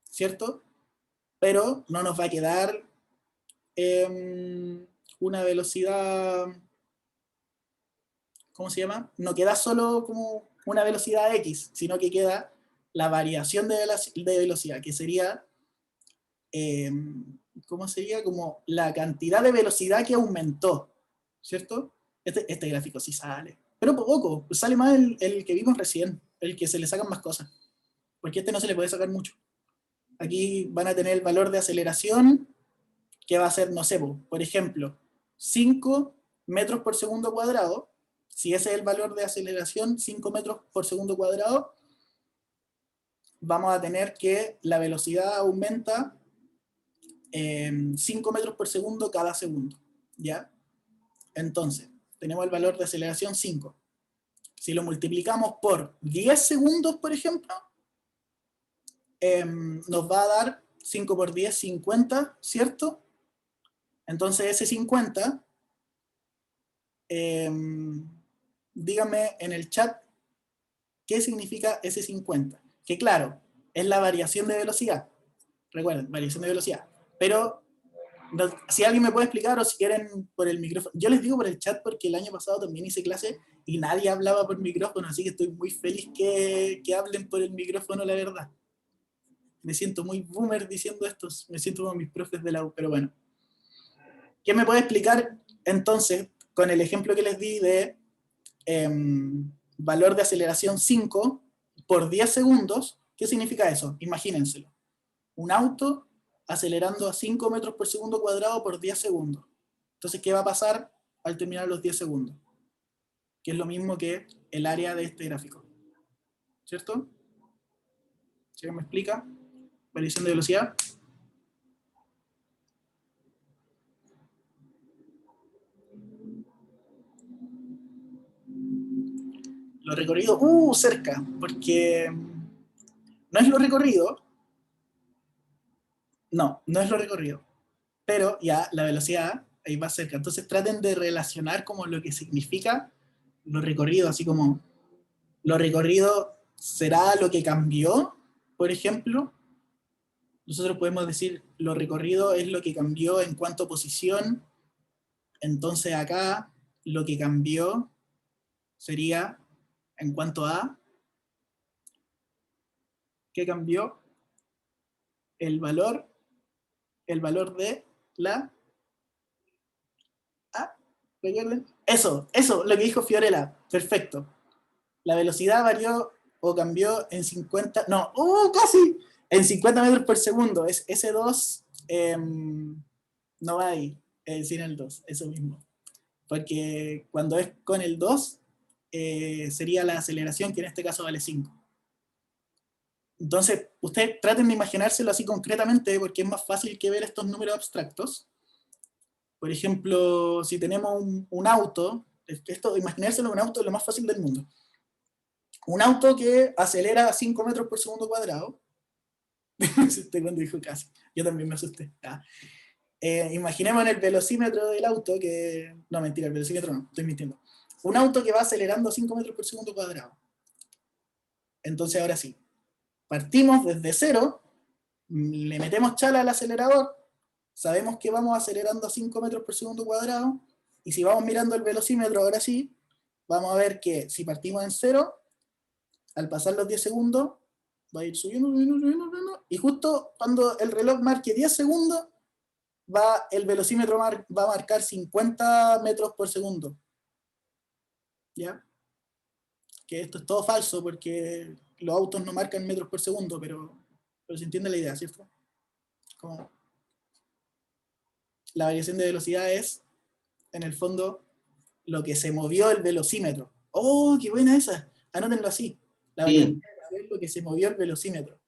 ¿cierto? Pero no nos va a quedar una velocidad, ¿cómo se llama? No queda solo como una velocidad X, sino que queda la variación de velocidad, que sería, ¿cómo sería? Como la cantidad de velocidad que aumentó, ¿cierto? Este gráfico sí sale, pero poco, pues sale más el que vimos recién, el que se le sacan más cosas, porque este no se le puede sacar mucho. Aquí van a tener el valor de aceleración, que va a ser, no sé, por ejemplo, 5 metros por segundo cuadrado. Si ese es el valor de aceleración, 5 metros por segundo cuadrado, vamos a tener que la velocidad aumenta 5 metros por segundo cada segundo, ¿ya? Entonces, tenemos el valor de aceleración 5. Si lo multiplicamos por 10 segundos, por ejemplo, nos va a dar 5 por 10, 50, ¿cierto? Entonces ese 50, díganme en el chat qué significa ese 50. Que claro, es la variación de velocidad. Recuerden, variación de velocidad. Pero si alguien me puede explicar o si quieren por el micrófono. Yo les digo por el chat porque el año pasado también hice clase y nadie hablaba por micrófono, así que estoy muy feliz que hablen por el micrófono, la verdad. Me siento muy boomer diciendo esto, me siento como mis profes de la U, pero bueno. ¿Qué me puede explicar entonces con el ejemplo que les di de valor de aceleración 5 por 10 segundos? ¿Qué significa eso? Imagínenselo. Un auto acelerando a 5 metros por segundo cuadrado por 10 segundos. Entonces, ¿qué va a pasar al terminar los 10 segundos? Que es lo mismo que el área de este gráfico. ¿Cierto? ¿Sí me explica? Variación de velocidad. Lo recorrido, cerca, porque no es lo recorrido. No es lo recorrido. Pero ya la velocidad ahí va cerca. Entonces traten de relacionar como lo que significa lo recorrido, así como lo recorrido será lo que cambió, por ejemplo. Nosotros podemos decir lo recorrido es lo que cambió en cuanto a posición. Entonces acá lo que cambió sería en cuanto a ¿qué cambió? El valor de la ¿recuerden? Eso, lo que dijo Fiorella, perfecto. La velocidad varió o cambió en 50, no, casi, en 50 metros por segundo. Ese 2 no va ahí, sin el 2, eso mismo. Porque cuando es con el 2, sería la aceleración, que en este caso vale 5. Entonces, ustedes traten de imaginárselo así concretamente, porque es más fácil que ver estos números abstractos. Por ejemplo, si tenemos un auto, imaginárselo un auto es lo más fácil del mundo. Un auto que acelera a 5 metros por segundo cuadrado. Me asusté cuando dijo casi. Yo también me asusté. Imaginemos en el velocímetro del auto que... No, mentira, el velocímetro no, estoy mintiendo. Un auto que va acelerando a 5 metros por segundo cuadrado. Entonces ahora sí. Partimos desde cero, le metemos chala al acelerador, sabemos que vamos acelerando a 5 metros por segundo cuadrado, y si vamos mirando el velocímetro ahora sí, vamos a ver que si partimos en 0, al pasar los 10 segundos, va a ir subiendo, y justo cuando el reloj marque 10 segundos, el velocímetro va a marcar 50 metros por segundo. ¿Ya? Que esto es todo falso porque los autos no marcan metros por segundo, pero se entiende la idea, ¿cierto? Como la variación de velocidad es, en el fondo, lo que se movió el velocímetro. ¡Oh, qué buena esa! Anótenlo así. La variación de velocidad es lo que se movió el velocímetro.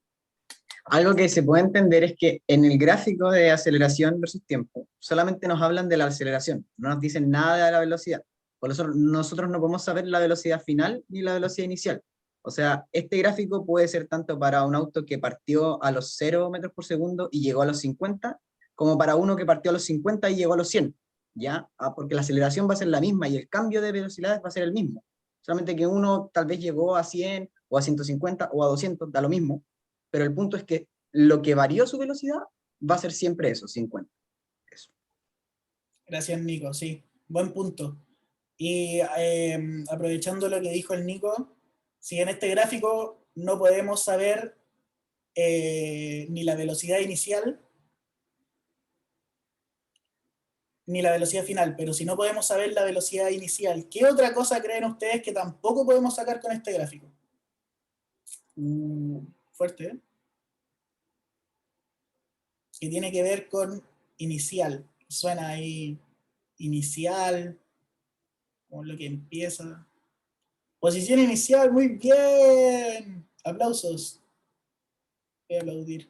Algo que se puede entender es que en el gráfico de aceleración versus tiempo, solamente nos hablan de la aceleración, no nos dicen nada de la velocidad. Por eso nosotros no podemos saber la velocidad final ni la velocidad inicial. O sea, este gráfico puede ser tanto para un auto que partió a los 0 metros por segundo y llegó a los 50, como para uno que partió a los 50 y llegó a los 100, ¿ya? Porque la aceleración va a ser la misma y el cambio de velocidades va a ser el mismo. Solamente que uno tal vez llegó a 100 o a 150 o a 200, da lo mismo, pero el punto es que lo que varió su velocidad va a ser siempre eso, 50. Eso. Gracias, Nico, sí, buen punto. Y aprovechando lo que dijo el Nico, si en este gráfico no podemos saber ni la velocidad inicial ni la velocidad final, pero si no podemos saber la velocidad inicial, ¿qué otra cosa creen ustedes que tampoco podemos sacar con este gráfico? Fuerte, ¿eh? Que tiene que ver con inicial. Suena ahí inicial, como lo que empieza. Posición inicial, muy bien. Aplausos. Voy a aplaudir.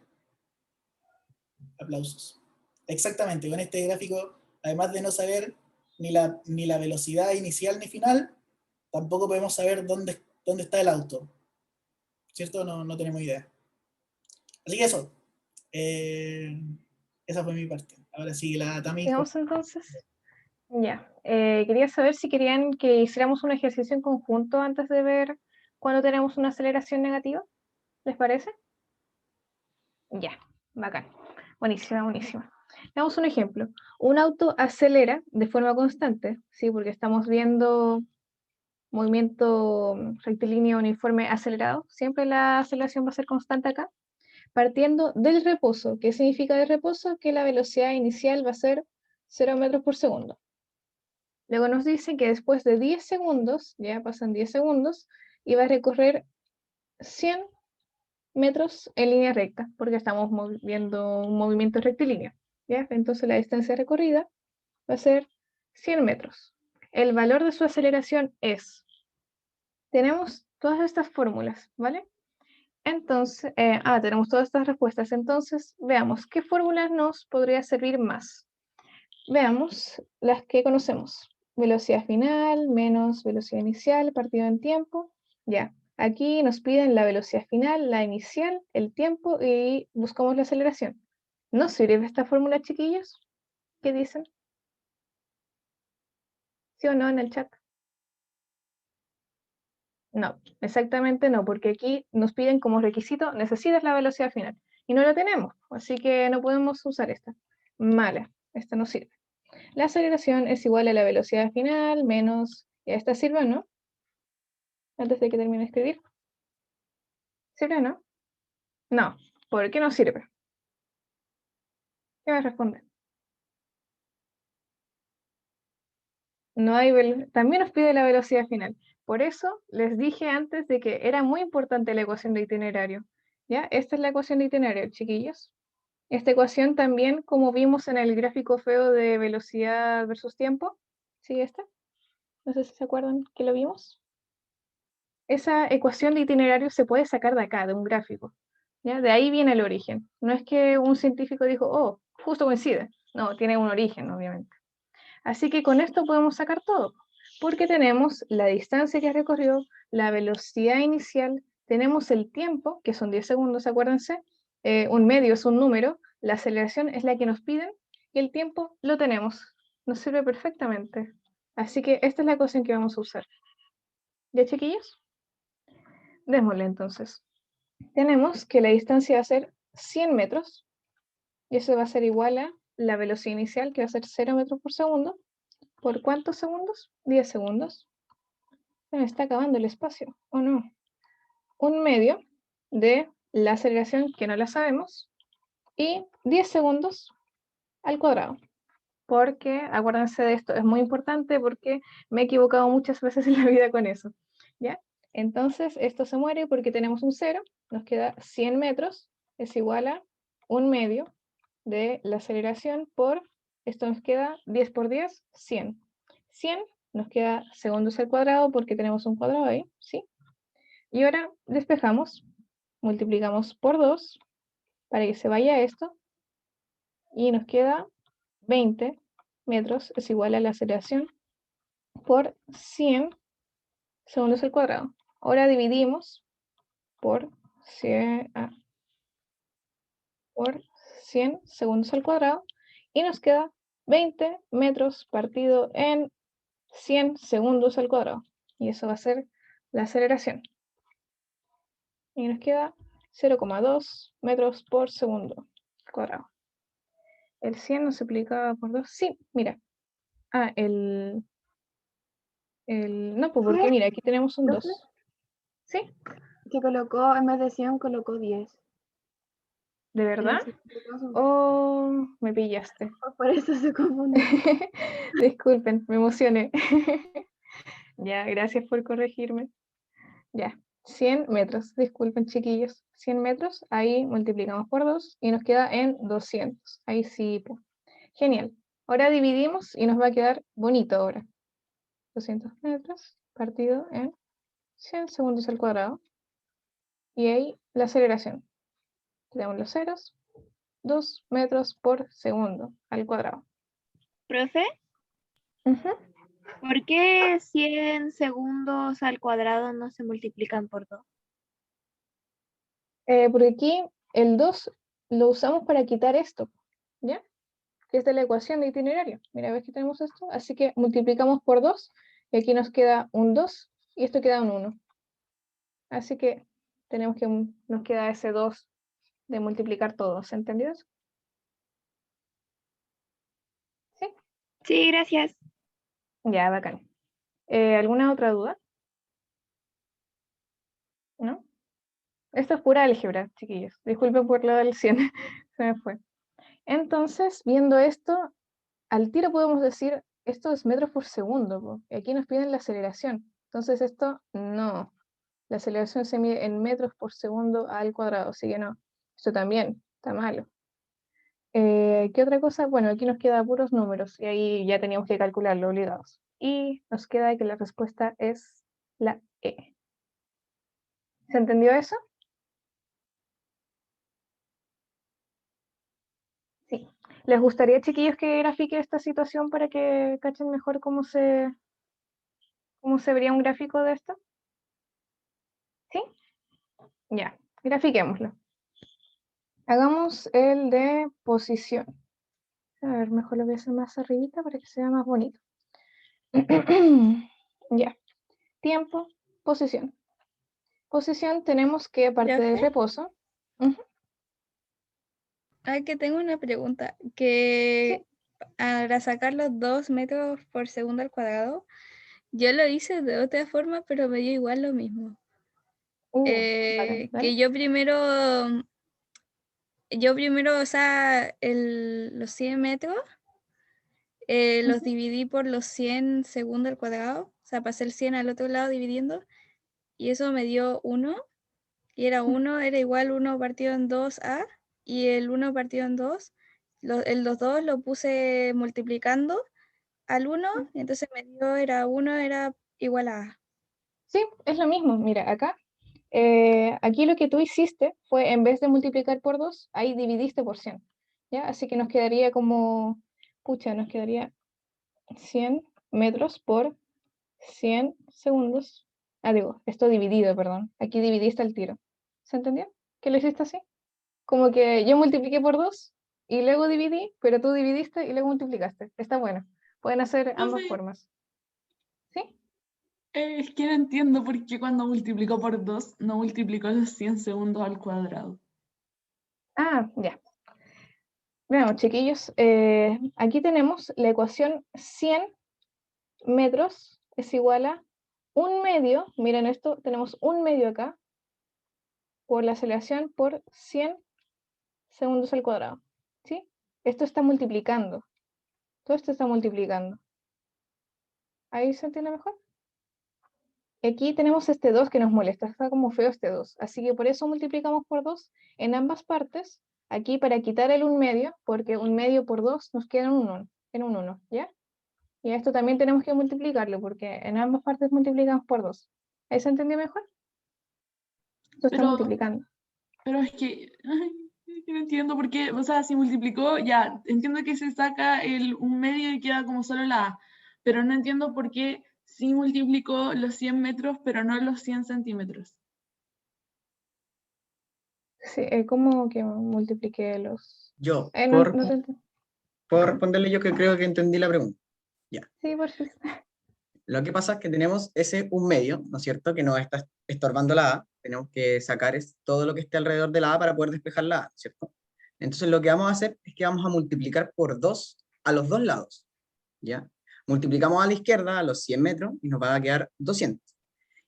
Aplausos. Exactamente, con este gráfico, además de no saber ni la velocidad inicial ni final, tampoco podemos saber dónde está el auto. ¿Cierto? No tenemos idea. Así que eso. Esa fue mi parte. Ahora sí, la Tami. Sigamos entonces. Ya. Quería saber si querían que hiciéramos un ejercicio en conjunto antes de ver cuando tenemos una aceleración negativa. ¿Les parece? Ya, bacán. Buenísima, buenísima. Veamos un ejemplo. Un auto acelera de forma constante, ¿sí? Porque estamos viendo movimiento rectilíneo uniforme acelerado. Siempre la aceleración va a ser constante acá. Partiendo del reposo. ¿Qué significa del reposo? Que la velocidad inicial va a ser 0 metros por segundo. Luego nos dicen que después de 10 segundos, ya pasan 10 segundos, y va a recorrer 100 metros en línea recta, porque estamos viendo un movimiento rectilíneo, ¿ya? Entonces la distancia recorrida va a ser 100 metros. El valor de su aceleración es, tenemos todas estas fórmulas, ¿vale? Entonces, tenemos todas estas respuestas, entonces veamos qué fórmula nos podría servir más. Veamos las que conocemos. Velocidad final menos velocidad inicial partido en tiempo. Ya, aquí nos piden la velocidad final, la inicial, el tiempo y buscamos la aceleración. ¿Nos sirve esta fórmula, chiquillos? ¿Qué dicen? ¿Sí o no en el chat? No, exactamente no, porque aquí nos piden como requisito, necesitas la velocidad final. Y no la tenemos, así que no podemos usar esta. Mala, esta no sirve. La aceleración es igual a la velocidad final menos, ya esta sirve, ¿no? Antes de que termine de escribir. ¿Sirve o no? No. ¿Por qué no sirve? ¿Qué me responde? No hay también nos pide la velocidad final. Por eso les dije antes de que era muy importante la ecuación de itinerario. ¿Ya? Esta es la ecuación de itinerario, chiquillos. Esta ecuación también, como vimos en el gráfico feo de velocidad versus tiempo. ¿Sí, esta? No sé si se acuerdan que lo vimos. Esa ecuación de itinerario se puede sacar de acá, de un gráfico. ¿Ya? De ahí viene el origen. No es que un científico dijo, oh, justo coincide. No, tiene un origen, obviamente. Así que con esto podemos sacar todo, porque tenemos la distancia que recorrió, la velocidad inicial, tenemos el tiempo, que son 10 segundos, acuérdense, un medio es un número, la aceleración es la que nos piden, y el tiempo lo tenemos. Nos sirve perfectamente. Así que esta es la ecuación que vamos a usar. ¿Ya, chiquillos? Démosle entonces. Tenemos que la distancia va a ser 100 metros, y eso va a ser igual a la velocidad inicial, que va a ser 0 metros por segundo. ¿Por cuántos segundos? 10 segundos. Se me está acabando el espacio, ¿o no? 1/2 de la aceleración, que no la sabemos, y 10 segundos al cuadrado. Porque, acuérdense de esto, es muy importante porque me he equivocado muchas veces en la vida con eso, ¿ya? Entonces, esto se muere porque tenemos un 0, nos queda 100 metros, es igual a 1/2 de la aceleración por, esto nos queda 10 por 10, 100. 100 nos queda segundos al cuadrado porque tenemos un cuadrado ahí, ¿sí? Y ahora despejamos, multiplicamos por 2 para que se vaya esto, y nos queda 20 metros es igual a la aceleración por 100 segundos al cuadrado. Ahora dividimos por 100, por 100 segundos al cuadrado y nos queda 20 metros partido en 100 segundos al cuadrado. Y eso va a ser la aceleración. Y nos queda 0,2 metros por segundo al cuadrado. El 100 nos multiplica por 2. Sí, mira. No, pues porque mira, aquí tenemos un 2. ¿Sí? Que colocó, en vez de 100, colocó 10. ¿De verdad? Por Oh, me pillaste. eso se confunde. Disculpen, me emocioné. Ya, gracias por corregirme. Ya, 100 metros, disculpen chiquillos. 100 metros, ahí multiplicamos por 2 y nos queda en 200. Ahí sí, po. Genial. Ahora dividimos y nos va a quedar bonito ahora. 200 metros partido en 100 segundos al cuadrado. Y ahí la aceleración. Tenemos los ceros. 2 metros por segundo al cuadrado. Profe, Ujú. ¿por qué 100 segundos al cuadrado no se multiplican por 2? Porque aquí el 2 lo usamos para quitar esto, ¿ya? Que es de la ecuación de itinerario. Mira, ¿ves que tenemos esto? Así que multiplicamos por 2 y aquí nos queda un 2 y esto queda un 1. Así que tenemos que nos queda ese 2 de multiplicar todos, ¿entendido? ¿Sí? Sí, gracias. Ya, bacán. ¿Alguna otra duda? ¿No? Esto es pura álgebra, chiquillos. Disculpen por lo del 100, se me fue. Entonces, viendo esto, al tiro podemos decir, esto es metros por segundo, po, y aquí nos piden la aceleración. Entonces esto, no. La aceleración se mide en metros por segundo al cuadrado, así que no. Esto también está malo. ¿Qué otra cosa? Bueno, aquí nos queda puros números, y ahí ya teníamos que calcularlo obligados. Y nos queda que la respuesta es la E. ¿Se entendió eso? Sí. ¿Les gustaría, chiquillos, que grafique esta situación para que cachen mejor cómo se vería un gráfico de esto? ¿Sí? Ya, grafiquémoslo. Hagamos el de posición. A ver, mejor lo voy a hacer más arribita para que sea más bonito. Ya. Tiempo, posición. Posición tenemos que parte del ¿Profe? reposo. Ujú. Ah, que tengo una pregunta. Que para sacar los 2 metros por segundo al cuadrado, yo lo hice de otra forma, pero me dio igual lo mismo. Bacán, dale. Que yo primero, o sea, los 100 metros los Ujú. dividí por los 100 segundos al cuadrado, o sea, pasé el 100 al otro lado dividiendo, y eso me dio 1, y era igual 1 partido en 2a, y el 1 partido en 2, los dos lo puse multiplicando al 1, y entonces me dio, 1 era igual a a. Sí, es lo mismo. Mira, acá. Aquí lo que tú hiciste fue, en vez de multiplicar por 2, ahí dividiste por 100. ¿Ya? Así que nos quedaría como, pucha, nos quedaría 100 metros por 100 segundos. Digo, esto dividido, perdón. Aquí dividiste el tiro. ¿Se entendió? ¿Que lo hiciste así? Como que yo multipliqué por 2 y luego dividí, pero tú dividiste y luego multiplicaste. Está bueno. Pueden hacer ambas Profe, formas. ¿Sí? es que no entiendo por qué cuando multiplicó por 2 no multiplicó los 100 segundos al cuadrado. Ya. Veamos, chiquillos. Aquí tenemos la ecuación 100 metros es igual a un medio, miren esto, tenemos un medio acá, por la aceleración por 100 segundos al cuadrado, ¿sí? Esto está multiplicando, todo esto está multiplicando. ¿Ahí se entiende mejor? Aquí tenemos este 2 que nos molesta, está como feo este 2, así que por eso multiplicamos por 2 en ambas partes, aquí para quitar el 1 medio, porque 1 medio por 2 nos queda en un 1, ¿ya? Y a esto también tenemos que multiplicarlo, porque en ambas partes multiplicamos por 2. ¿Ahí se entendió mejor? Esto está Pero, multiplicando. pero es que, ay, no entiendo por qué, o sea, si multiplicó, ya, entiendo que se saca el 1 medio y queda como solo la A, pero no entiendo por qué sí multiplicó los 100 metros, pero no los 100 centímetros. Sí, ¿cómo que multipliqué los...? Yo, No, no te entiendo. puedo responderle yo que creo que entendí la pregunta. Sí, por favor. Lo que pasa es que tenemos ese un medio, ¿no es cierto?, que nos está estorbando la A. Tenemos que sacar todo lo que esté alrededor de la A para poder despejar la A, ¿cierto? Entonces lo que vamos a hacer es que vamos a multiplicar por 2 a los dos lados, ¿ya? Multiplicamos a la izquierda a los 100 metros y nos va a quedar 200.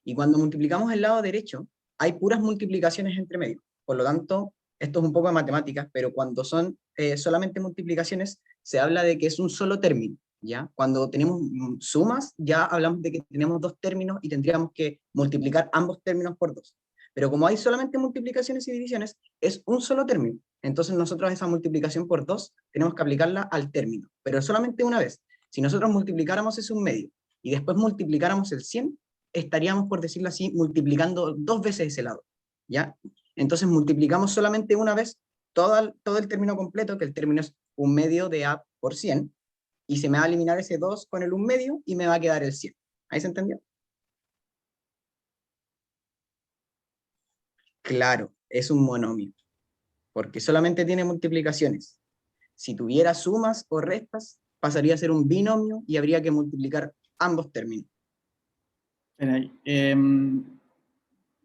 Y cuando multiplicamos el lado derecho, hay puras multiplicaciones entre medio. Por lo tanto, esto es un poco de matemáticas, pero cuando son solamente multiplicaciones, se habla de que es un solo término, ¿ya? Cuando tenemos sumas, ya hablamos de que tenemos dos términos y tendríamos que multiplicar ambos términos por 2. Pero como hay solamente multiplicaciones y divisiones, es un solo término. Entonces nosotros esa multiplicación por 2 tenemos que aplicarla al término, pero solamente una vez. Si nosotros multiplicáramos ese un medio y después multiplicáramos el 100, estaríamos, por decirlo así, multiplicando 2 veces ese lado, ¿ya? Entonces multiplicamos solamente una vez todo el término completo, que el término es un medio de A por 100, y se me va a eliminar ese 2 con el un medio y me va a quedar el 100. ¿Ahí se entendió? Claro, es un monomio, porque solamente tiene multiplicaciones. Si tuviera sumas o restas, pasaría a ser un binomio y habría que multiplicar ambos términos. Espera ahí.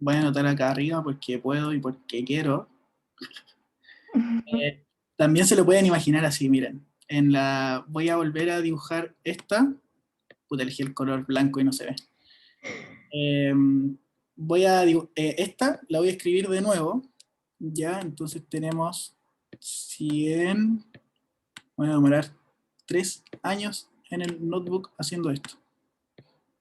Voy a anotar acá arriba porque puedo y porque quiero. También se lo pueden imaginar así, miren. Voy a volver a dibujar esta. Puta, elegí el color blanco y no se ve. Esta la voy a escribir de nuevo. Ya, entonces tenemos 100. Voy a demorar 3 años en el notebook haciendo esto.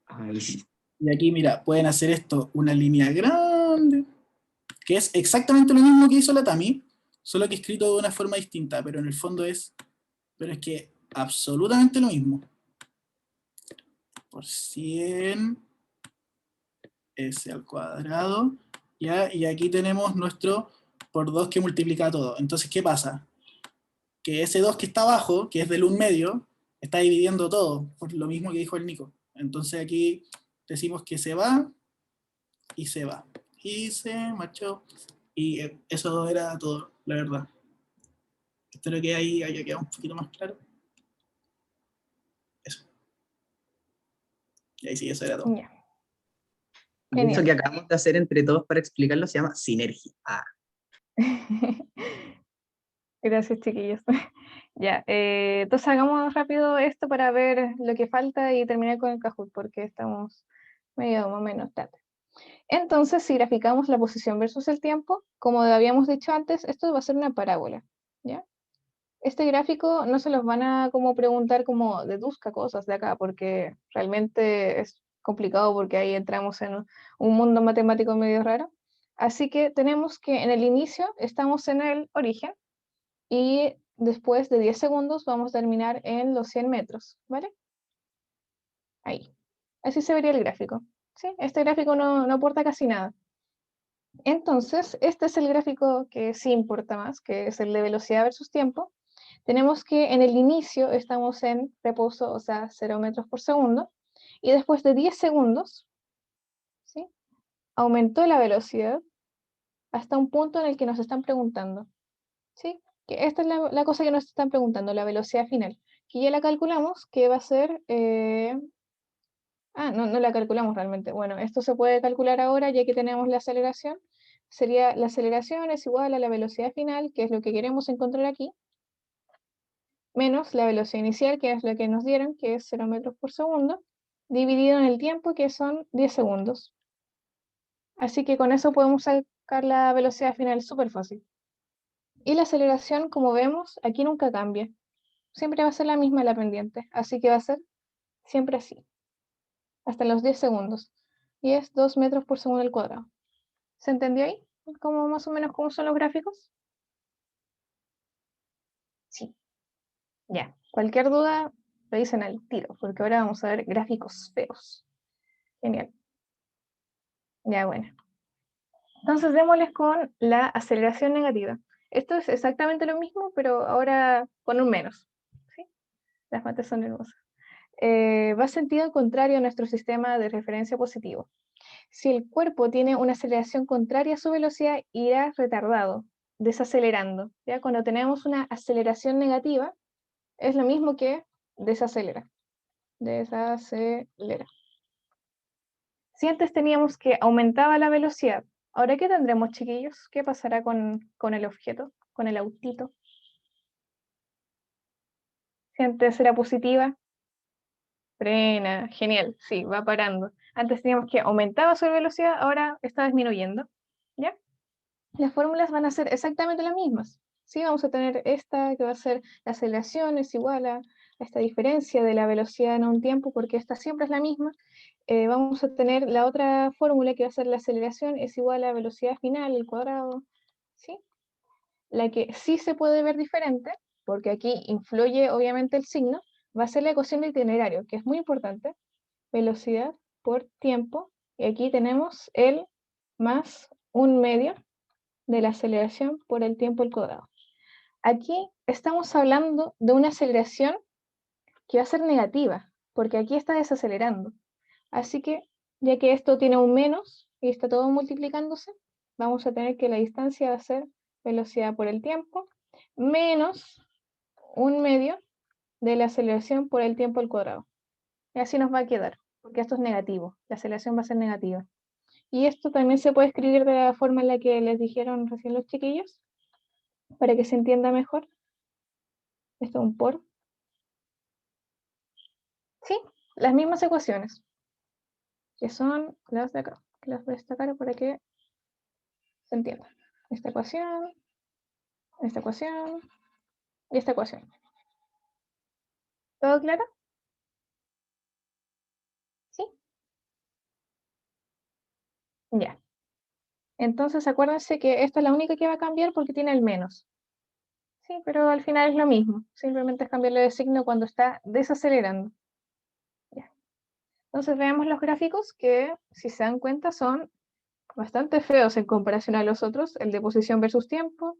Ay, sí. Y aquí, mira, pueden hacer esto una línea grande, que es exactamente lo mismo que hizo la Tami, solo que escrito de una forma distinta, pero en el fondo pero es que absolutamente lo mismo. Por 100 s al cuadrado, ¿ya? Y aquí tenemos nuestro por 2 que multiplica todo. Entonces, ¿qué pasa? Que ese 2 que está abajo, que es del 1 medio, está dividiendo todo, por lo mismo que dijo el Nico. Entonces aquí decimos que se va, y se va. Y se marchó. Y eso era todo, la verdad. Espero que ahí haya quedado un poquito más claro. Eso. Y ahí sí, eso era todo. Ya. Y eso Genial. que acabamos de hacer entre todos para explicarlo se llama sinergia. Ah, Gracias, chiquillos. Ya, entonces hagamos rápido esto para ver lo que falta y terminar con el Kahoot, porque estamos medio más o menos tarde. Entonces, si graficamos la posición versus el tiempo, como habíamos dicho antes, esto va a ser una parábola, ¿ya? Este gráfico no se los van a como preguntar como deduzca cosas de acá, porque realmente es complicado porque ahí entramos en un mundo matemático medio raro. Así que tenemos que en el inicio estamos en el origen y después de 10 segundos vamos a terminar en los 100 metros, ¿vale? Ahí. Así se vería el gráfico. ¿Sí? Este gráfico no aporta casi nada. Entonces, este es el gráfico que sí importa más, que es el de velocidad versus tiempo. Tenemos que en el inicio estamos en reposo, o sea, 0 metros por segundo, y después de 10 segundos, ¿sí? Aumentó la velocidad hasta un punto en el que nos están preguntando, ¿sí? Que esta es la cosa que nos están preguntando, la velocidad final, que ya la calculamos, que va a ser... no la calculamos realmente. Bueno, esto se puede calcular ahora ya que tenemos la aceleración. Sería la aceleración es igual a la velocidad final, que es lo que queremos encontrar aquí, menos la velocidad inicial, que es la que nos dieron, que es 0 metros por segundo, dividido en el tiempo, que son 10 segundos. Así que con eso podemos sacar la velocidad final súper fácil. Y la aceleración, como vemos, aquí nunca cambia. Siempre va a ser la misma la pendiente, así que va a ser siempre así, hasta los 10 segundos. Y es 2 metros por segundo al cuadrado. ¿Se entendió ahí? ¿Cómo más o menos cómo son los gráficos? Sí. Ya. Cualquier duda, lo dicen al tiro, porque ahora vamos a ver gráficos feos. Genial. Ya, bueno. Entonces démosles con la aceleración negativa. Esto es exactamente lo mismo, pero ahora con un menos. ¿Sí? Las mates son hermosas. Va sentido contrario a nuestro sistema de referencia positivo. Si el cuerpo tiene una aceleración contraria a su velocidad, irá retardado, desacelerando. ¿Ya? Cuando tenemos una aceleración negativa, es lo mismo que desacelera. Desacelera. Si antes teníamos que aumentaba la velocidad, ¿ahora qué tendremos, chiquillos? ¿Qué pasará con el objeto, con el autito? Si antes era positiva, frena, genial, sí, va parando. Antes teníamos que aumentaba su velocidad, ahora está disminuyendo, ¿ya? Las fórmulas van a ser exactamente las mismas, ¿sí? Vamos a tener esta que va a ser la aceleración es igual a esta diferencia de la velocidad en un tiempo, porque esta siempre es la misma. Vamos a tener la otra fórmula que va a ser la aceleración es igual a velocidad final al cuadrado, ¿sí? La que sí se puede ver diferente, porque aquí influye obviamente el signo, va a ser la ecuación de itinerario, que es muy importante, velocidad por tiempo, y aquí tenemos el más un medio de la aceleración por el tiempo al cuadrado. Aquí estamos hablando de una aceleración que va a ser negativa, porque aquí está desacelerando. Así que, ya que esto tiene un menos y está todo multiplicándose, vamos a tener que la distancia va a ser velocidad por el tiempo menos un medio de la aceleración por el tiempo al cuadrado. Y así nos va a quedar, porque esto es negativo, la aceleración va a ser negativa. Y esto también se puede escribir de la forma en la que les dijeron recién los chiquillos, para que se entienda mejor. Esto es un por. Sí, las mismas ecuaciones, que son las de acá, que las voy a destacar para que se entienda. Esta ecuación y esta ecuación. ¿Todo claro? ¿Sí? Ya. Entonces acuérdense que esta es la única que va a cambiar porque tiene el menos. Sí, pero al final es lo mismo. Simplemente es cambiarle de signo cuando está desacelerando. Ya. Entonces veamos los gráficos que, si se dan cuenta, son bastante feos en comparación a los otros. El de posición versus tiempo,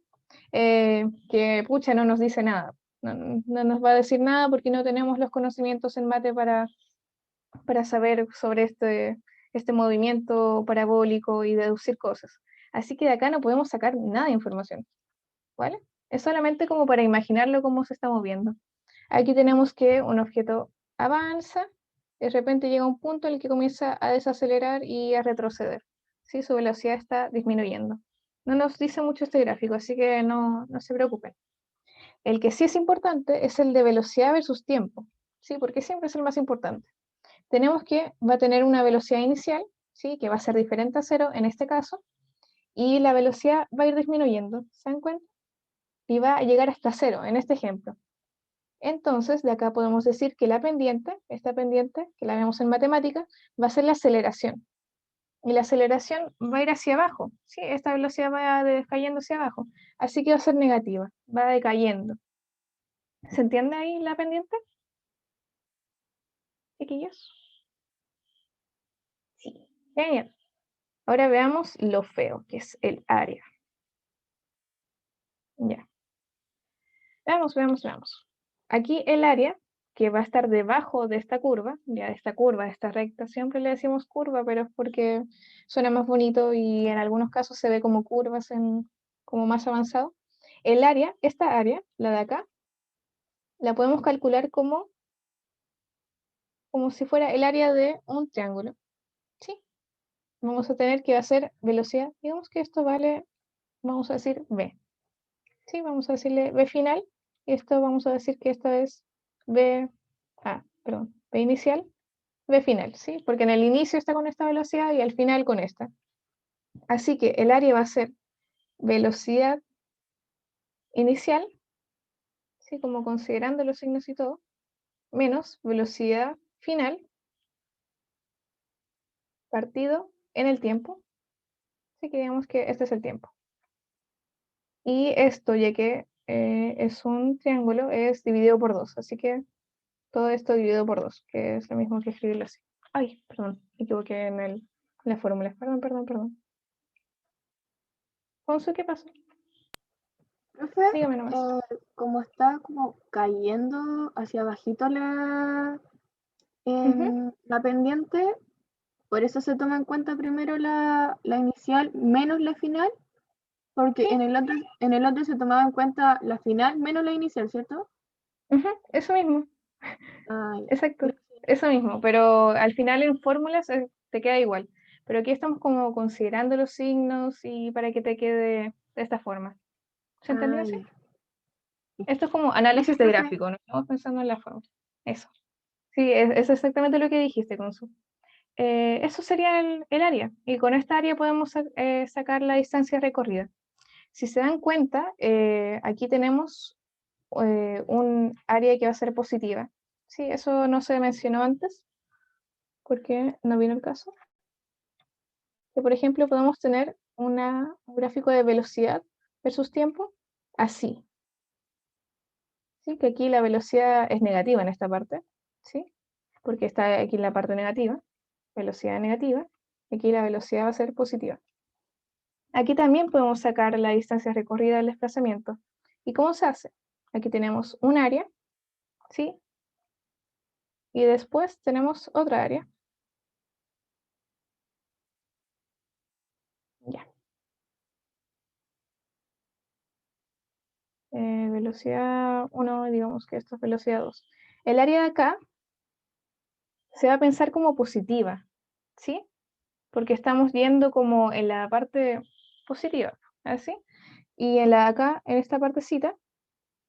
que pucha no nos dice nada. No nos va a decir nada porque no tenemos los conocimientos en mate para saber sobre este movimiento parabólico y deducir cosas. Así que de acá no podemos sacar nada de información, ¿vale? Es solamente como para imaginarlo cómo se está moviendo. Aquí tenemos que un objeto avanza, de repente llega a un punto en el que comienza a desacelerar y a retroceder. ¿Sí? Su velocidad está disminuyendo. No nos dice mucho este gráfico, así que no se preocupen. El que sí es importante es el de velocidad versus tiempo, ¿sí? Porque siempre es el más importante. Tenemos que va a tener una velocidad inicial, ¿sí? Que va a ser diferente a cero en este caso, y la velocidad va a ir disminuyendo, ¿se dan cuenta? Y va a llegar hasta cero en este ejemplo. Entonces, de acá podemos decir que la pendiente, esta pendiente, que la vemos en matemática, va a ser la aceleración. Y la aceleración va a ir hacia abajo, ¿sí? Esta velocidad va decayendo hacia abajo. Así que va a ser negativa, va decayendo. ¿Se entiende ahí la pendiente, chiquillos? Sí. Genial. Ahora veamos lo feo, que es el área. Ya. Veamos. Aquí el área que va a estar debajo de esta curva, ya de esta recta, siempre le decimos curva, pero es porque suena más bonito y en algunos casos se ve como curvas como más avanzado. El área, esta área, la de acá, la podemos calcular como si fuera el área de un triángulo. ¿Sí? Vamos a tener que hacer velocidad. Digamos que esto vale, vamos a decir b. ¿Sí? Vamos a decirle b final. Y esto vamos a decir que esto es b inicial. v final, ¿sí? Porque en el inicio está con esta velocidad y al final con esta. Así que el área va a ser velocidad inicial, ¿sí? Como considerando los signos y todo, menos velocidad final partido en el tiempo. Así que digamos que este es el tiempo. Y esto, ya que es un triángulo, es dividido por 2. Así que todo esto dividido por 2, que es lo mismo que escribirlo así. Ay, perdón, me equivoqué en la fórmula. Perdón. Ponzo, ¿qué pasó? Profe, Dígame nomás. como está como cayendo hacia abajito la pendiente, por eso se toma en cuenta primero la inicial menos la final, porque Sí. en el otro se tomaba en cuenta la final menos la inicial, ¿cierto? Eso mismo, Ah, ya. exacto, eso mismo, pero al final en fórmulas te queda igual. Pero aquí estamos como considerando los signos y para que te quede de esta forma. ¿Se entendió Ah, así? ya. Esto es como análisis de Profe. gráfico, no estamos pensando en la forma. Eso. Sí, es exactamente lo que dijiste, Consu. Eso sería el área, y con esta área podemos sacar la distancia recorrida. Si se dan cuenta, aquí tenemos un área que va a ser positiva. Sí, eso no se mencionó antes, porque no vino el caso. Que, por ejemplo, podemos tener un gráfico de velocidad versus tiempo, así. ¿Sí? Que aquí la velocidad es negativa en esta parte, ¿sí? Porque está aquí la parte negativa, velocidad negativa, aquí la velocidad va a ser positiva. Aquí también podemos sacar la distancia recorrida del desplazamiento. ¿Y cómo se hace? Aquí tenemos un área, ¿sí? Y después tenemos otra área. Ya. Velocidad 1, digamos que esto es velocidad 2. El área de acá se va a pensar como positiva, ¿sí? Porque estamos yendo como en la parte positiva, ¿así? Y en la de acá, en esta partecita,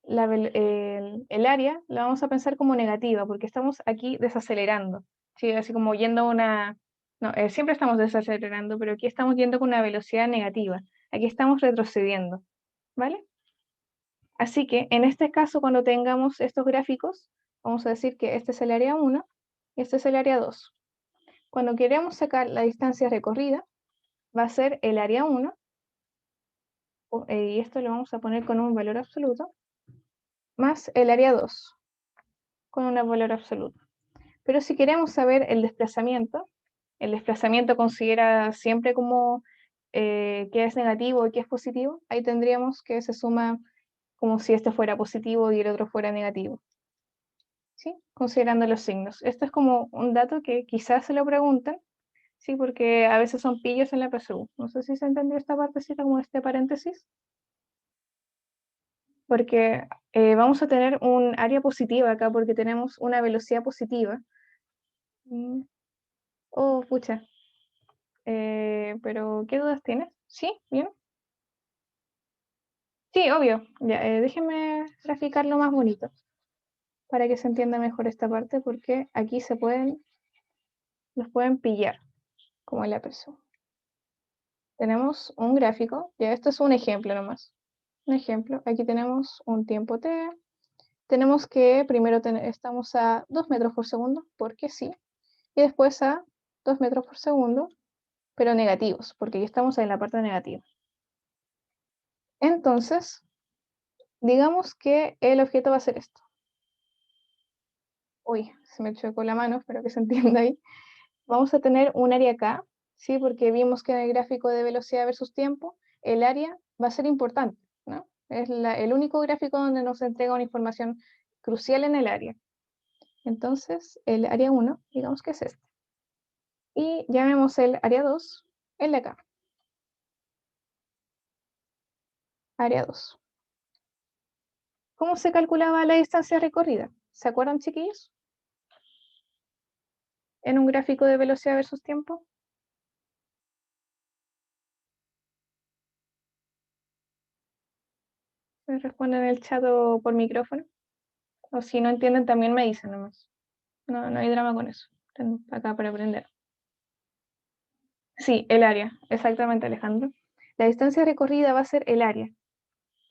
el área la vamos a pensar como negativa, porque estamos aquí desacelerando, ¿sí? Así como yendo a una... No, siempre estamos desacelerando, pero aquí estamos yendo con una velocidad negativa. Aquí estamos retrocediendo, ¿vale? Así que en este caso, cuando tengamos estos gráficos, vamos a decir que este es el área 1 y este es el área 2. Cuando queremos sacar la distancia recorrida, va a ser el área 1, y esto lo vamos a poner con un valor absoluto, más el área 2, con un valor absoluto. Pero si queremos saber el desplazamiento considera siempre como que es negativo y que es positivo, ahí tendríamos que se suma como si este fuera positivo y el otro fuera negativo. ¿Sí? Considerando los signos. Esto es como un dato que quizás se lo preguntan, ¿sí? Porque a veces son pillos en la PSU. No sé si se entendió esta partecita como este paréntesis. Porque vamos a tener un área positiva acá porque tenemos una velocidad positiva. Oh, pucha. Pero, ¿qué dudas tienes? ¿Sí? ¿Bien? Sí, obvio. Ya, déjenme graficarlo más bonito para que se entienda mejor esta parte porque aquí los pueden pillar como en la PSU. Tenemos un gráfico, ya esto es un ejemplo nomás. Un ejemplo, aquí tenemos un tiempo t. Tenemos que primero estamos a 2 metros por segundo, porque sí, y después a 2 metros por segundo, pero negativos, porque ya estamos en la parte negativa. Entonces, digamos que el objeto va a ser esto. Uy, se me chocó la mano, espero que se entienda ahí. Vamos a tener un área acá, ¿sí? Porque vimos que en el gráfico de velocidad versus tiempo, el área va a ser importante, ¿no? Es el único gráfico donde nos entrega una información crucial en el área. Entonces, el área 1, digamos que es este. Y llamemos el área 2, el de acá. Área 2. ¿Cómo se calculaba la distancia recorrida? ¿Se acuerdan, chiquillos? En un gráfico de velocidad versus tiempo. Me responden en el chat o por micrófono. O si no entienden, también me dicen nomás. No hay drama con eso. Están acá para aprender. Sí, el área, exactamente, Alejandro. La distancia recorrida va a ser el área.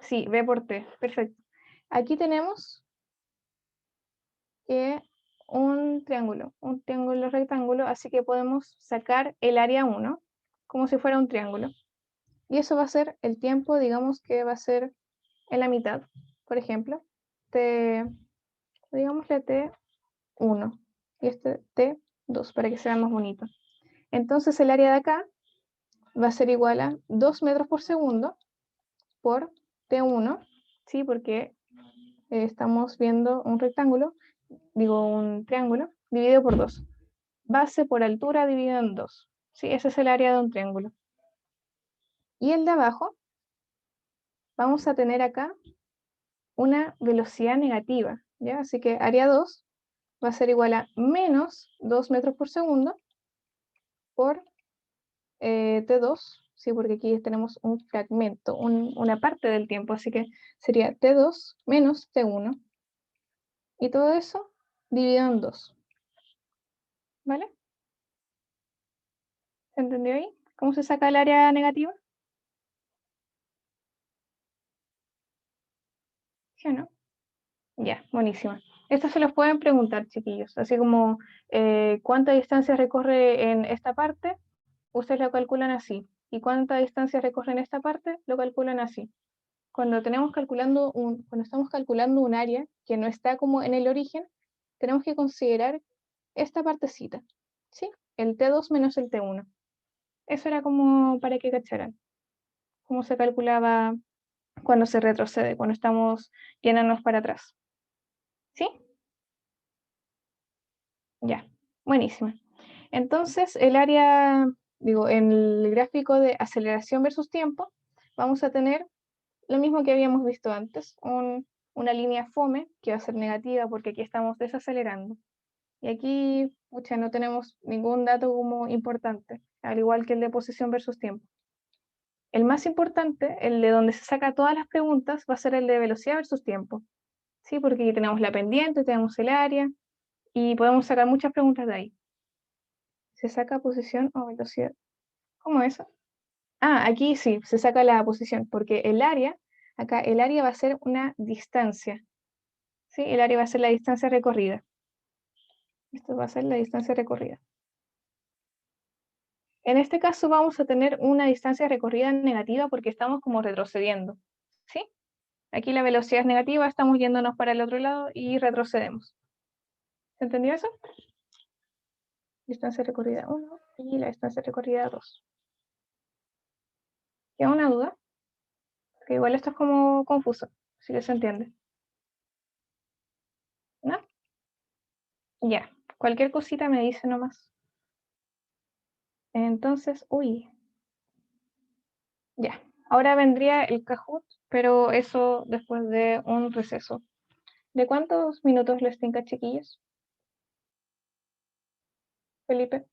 Sí, B por T, perfecto. Aquí tenemos que un triángulo rectángulo, así que podemos sacar el área 1 como si fuera un triángulo. Y eso va a ser el tiempo, digamos que va a ser en la mitad, por ejemplo, digámosle T1 y este T2 para que sea más bonito. Entonces el área de acá va a ser igual a 2 metros por segundo por T1, ¿sí? Porque estamos viendo un rectángulo, digo un triángulo, dividido por 2. Base por altura dividido en 2. ¿Sí? Ese es el área de un triángulo. Y el de abajo, vamos a tener acá una velocidad negativa, ¿ya? Así que área 2 va a ser igual a menos 2 metros por segundo por T2, ¿sí? Porque aquí tenemos un fragmento, una parte del tiempo, así que sería T2 menos T1. Y todo eso dividido en 2. ¿Vale? ¿Se entendió ahí? ¿Cómo se saca el área negativa? ¿Sí o no? Ya, buenísima. Esto se los pueden preguntar, chiquillos. Así como cuánta distancia recorre en esta parte, ustedes lo calculan así. Y cuánta distancia recorre en esta parte, lo calculan así. Cuando estamos calculando un área que no está como en el origen, tenemos que considerar esta partecita, ¿sí? El T2 menos el T1. Eso era como para que cacharan cómo se calculaba cuando se retrocede, cuando estamos yéndonos para atrás. ¿Sí? Ya, buenísimo. Entonces, el área, digo, en el gráfico de aceleración versus tiempo, vamos a tener lo mismo que habíamos visto antes, una línea fome que va a ser negativa porque aquí estamos desacelerando. Y aquí, pucha, no tenemos ningún dato como importante, al igual que el de posición versus tiempo. El más importante, el de donde se saca todas las preguntas, va a ser el de velocidad versus tiempo. ¿Sí? Porque aquí tenemos la pendiente, tenemos el área y podemos sacar muchas preguntas de ahí. Se saca posición o velocidad. ¿Cómo eso? Ah, aquí sí, se saca la posición, porque el área, acá el área va a ser una distancia. ¿Sí? El área va a ser la distancia recorrida. Esto va a ser la distancia recorrida. En este caso vamos a tener una distancia recorrida negativa porque estamos como retrocediendo. ¿Sí? Aquí la velocidad es negativa, estamos yéndonos para el otro lado y retrocedemos. ¿Se entendió eso? Distancia recorrida 1 y la distancia recorrida 2. ¿Queda una duda? Que igual esto es como confuso, si que se entiende. ¿No? Ya, cualquier cosita me dice nomás. Entonces, uy. Ya, ahora vendría el Kahoot, pero eso después de un receso. ¿De cuántos minutos les tinca, chiquillos? Felipe.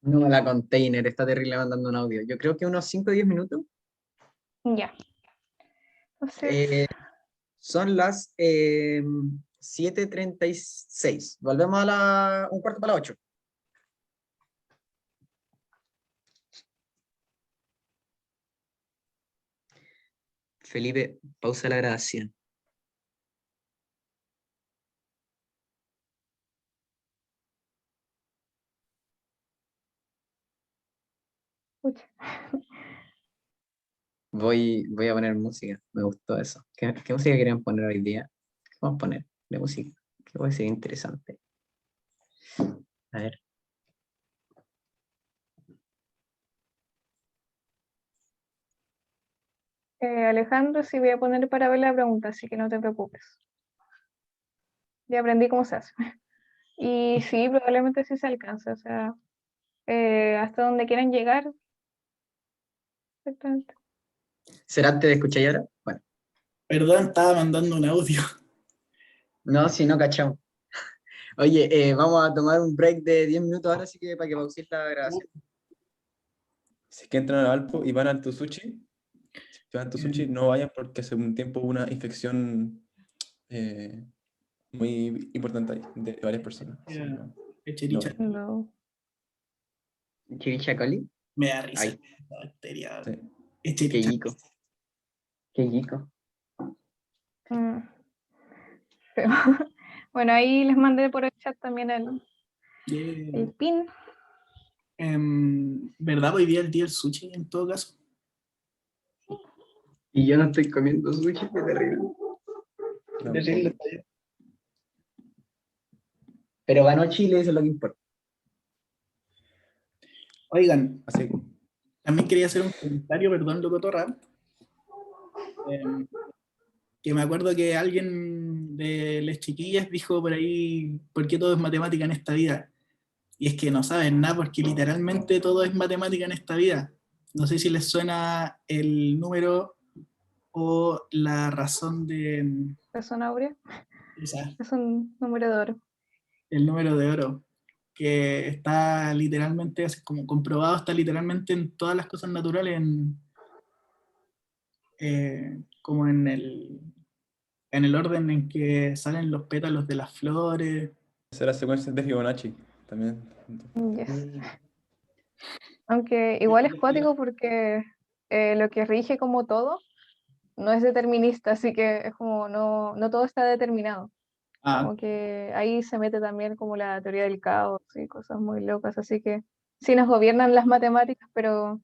No, la container está terrible mandando un audio. Yo creo que unos 5 o 10 minutos. Ya. Entonces, Son las 7:36. Volvemos a un cuarto para las 8. Felipe, pausa la grabación. pucha. Voy a poner música. Me gustó eso. ¿Qué música querían poner hoy día? ¿Qué vamos a poner de música? ¿Qué puede ser interesante? A ver. Alejandro, sí voy a poner para ver la pregunta, así que no te preocupes. Ya aprendí cómo se hace. Y sí, probablemente sí se alcanza, o sea, hasta donde quieran llegar. Exactamente. ¿Será antes de escuchar ahora? Bueno, Perdón, estaba mandando un audio. no, si no cachamos. Oye, vamos a tomar un break de 10 minutos ahora, así que para que pauses la grabación. Si es que entran al Alpo y van al Tusuchi, si van al Tusuchi, no vayan porque hace un tiempo hubo una infección muy importante ahí, de varias personas. Ya. Sí, no. Echericha. No. Chirichacoli. Me da risa Ay. esta bacteria. Sí. Qué Echericha. chico. Qué chico. Mm. Pero, bueno, ahí les mandé por el chat también el Yeah. pin. ¿Verdad? Hoy día el día del sushi en todo caso. Y yo no estoy comiendo sushi, qué terrible. No, Terrible. Pero ganó Chile, eso es lo que importa. Oigan, así que, también quería hacer un comentario, perdón, locotorra. Que me acuerdo que alguien de las chiquillas dijo por ahí, ¿por qué todo es matemática en esta vida? Y es que no saben nada, porque literalmente todo es matemática en esta vida. No sé si les suena el número o la razón de Persona áurea. esa, Es un número de oro. el número de oro, que está literalmente, así como comprobado, está literalmente en todas las cosas naturales, como en el orden en que salen los pétalos de las flores. esa era la secuencia de Fibonacci también. Yes. Aunque igual es cuático porque lo que rige como todo no es determinista, así que es como no todo está determinado. Ah, Como que ahí se mete también como la teoría del caos y cosas muy locas, así que sí nos gobiernan las matemáticas, pero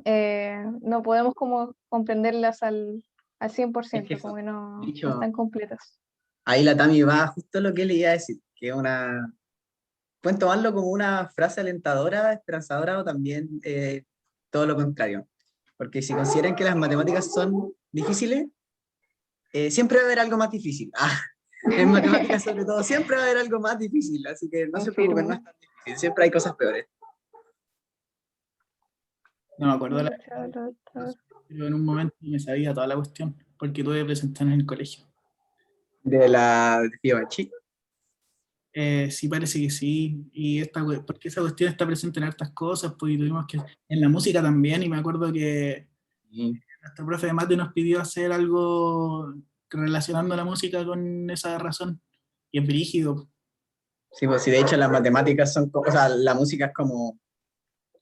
no podemos como comprenderlas al Es que 100%, eso, como que no dicho, están completas. ahí la Tami va justo lo que le iba a decir, que es una... Pueden tomarlo como una frase alentadora, esperanzadora o también todo lo contrario. Porque si consideran que las matemáticas son difíciles, siempre va a haber algo más difícil. En matemáticas sobre todo, siempre va a haber algo más difícil, así que no se preocupen, no Confirmo. es tan difícil, siempre hay cosas peores. no me acuerdo, Muchas pero en un momento me sabía toda la cuestión, porque tuve que presentar en el colegio. De la de Fibonacci. Sí, parece que sí, y porque esa cuestión está presente en hartas cosas, pues y tuvimos que, en la música también, y me acuerdo que nuestro profe de mate nos pidió hacer algo relacionando la música con esa razón, y es brígido. Sí, pues sí, de hecho las matemáticas son, o sea, la música es como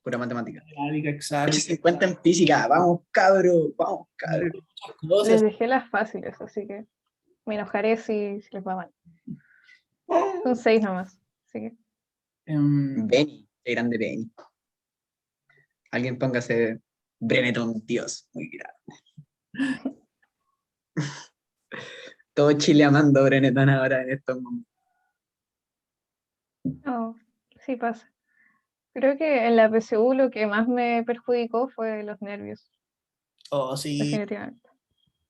pura matemática. Matemática, De exacto, hecho, 50 en física, vamos cabro, vamos cabro. muchas cosas. Les dejé las fáciles, así que me enojaré si les va mal. Son 6 nomás, así que Benny, qué grande Benny. Alguien póngase Benetton, Dios, muy grande. Todo Chile amando a Benetton ahora en estos momentos. no, sí pasa. Creo que en la PSU lo que más me perjudicó fue los nervios, Oh, sí, definitivamente.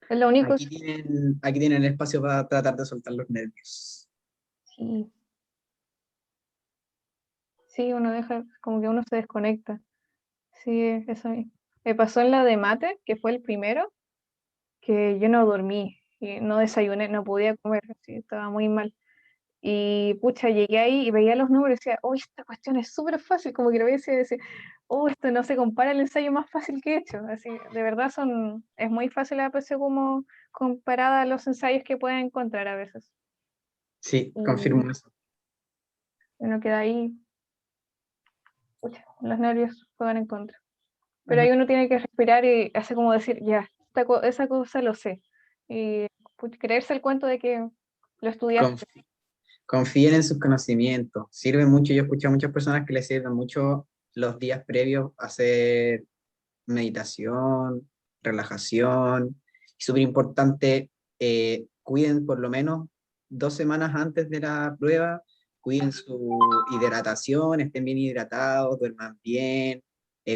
Es lo único. Aquí tienen espacio para tratar de soltar los nervios. Sí, sí, uno deja, como que uno se desconecta. Sí, eso mismo. Me pasó en la de mate, que fue el primero, que yo no dormí, y no desayuné, no podía comer, sí, estaba muy mal. Y pucha, llegué ahí y veía los números y decía, oh, esta cuestión es súper fácil, como que lo veía y decía, oh, esto no se compara al ensayo más fácil que he hecho. Así, de verdad es muy fácil la PC como comparada a los ensayos que pueden encontrar a veces. Sí, Y confirmo eso. uno queda ahí, pucha, los nervios juegan en contra. Pero ahí uno tiene que respirar y hace como decir, ya, esa cosa lo sé. Y creerse el cuento de que lo estudiaste. Confíen en sus conocimientos. Sirve mucho. Yo he escuchado a muchas personas que les sirven mucho los días previos a hacer meditación, relajación. Súper importante, cuiden por lo menos 2 semanas antes de la prueba, cuiden su hidratación, estén bien hidratados, duerman bien,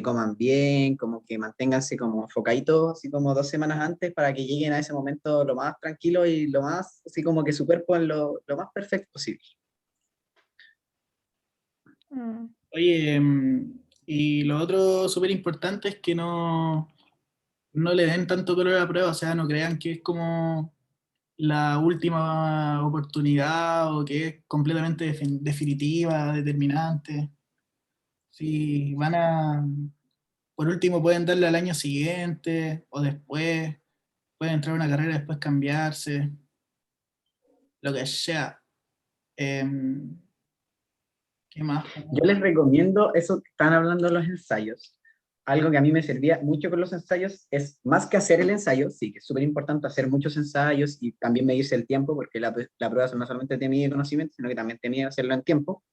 coman bien, como que manténganse como enfocaditos, así como 2 semanas antes para que lleguen a ese momento lo más tranquilo y lo más, así como que su cuerpo en lo más perfecto posible. Mm. oye, y lo otro súper importante es que no le den tanto color a la prueba, o sea, no crean que es como la última oportunidad o que es completamente definitiva, determinante. Si por último pueden darle al año siguiente o después, pueden entrar a una carrera y después cambiarse. lo que sea. ¿Qué más? Yo les recomiendo eso que están hablando de los ensayos. Algo que a mí me servía mucho con los ensayos es, más que hacer el ensayo, sí, que es súper importante hacer muchos ensayos y también medirse el tiempo, porque la prueba no solamente te mide conocimiento, sino que también te mide hacerlo en tiempo.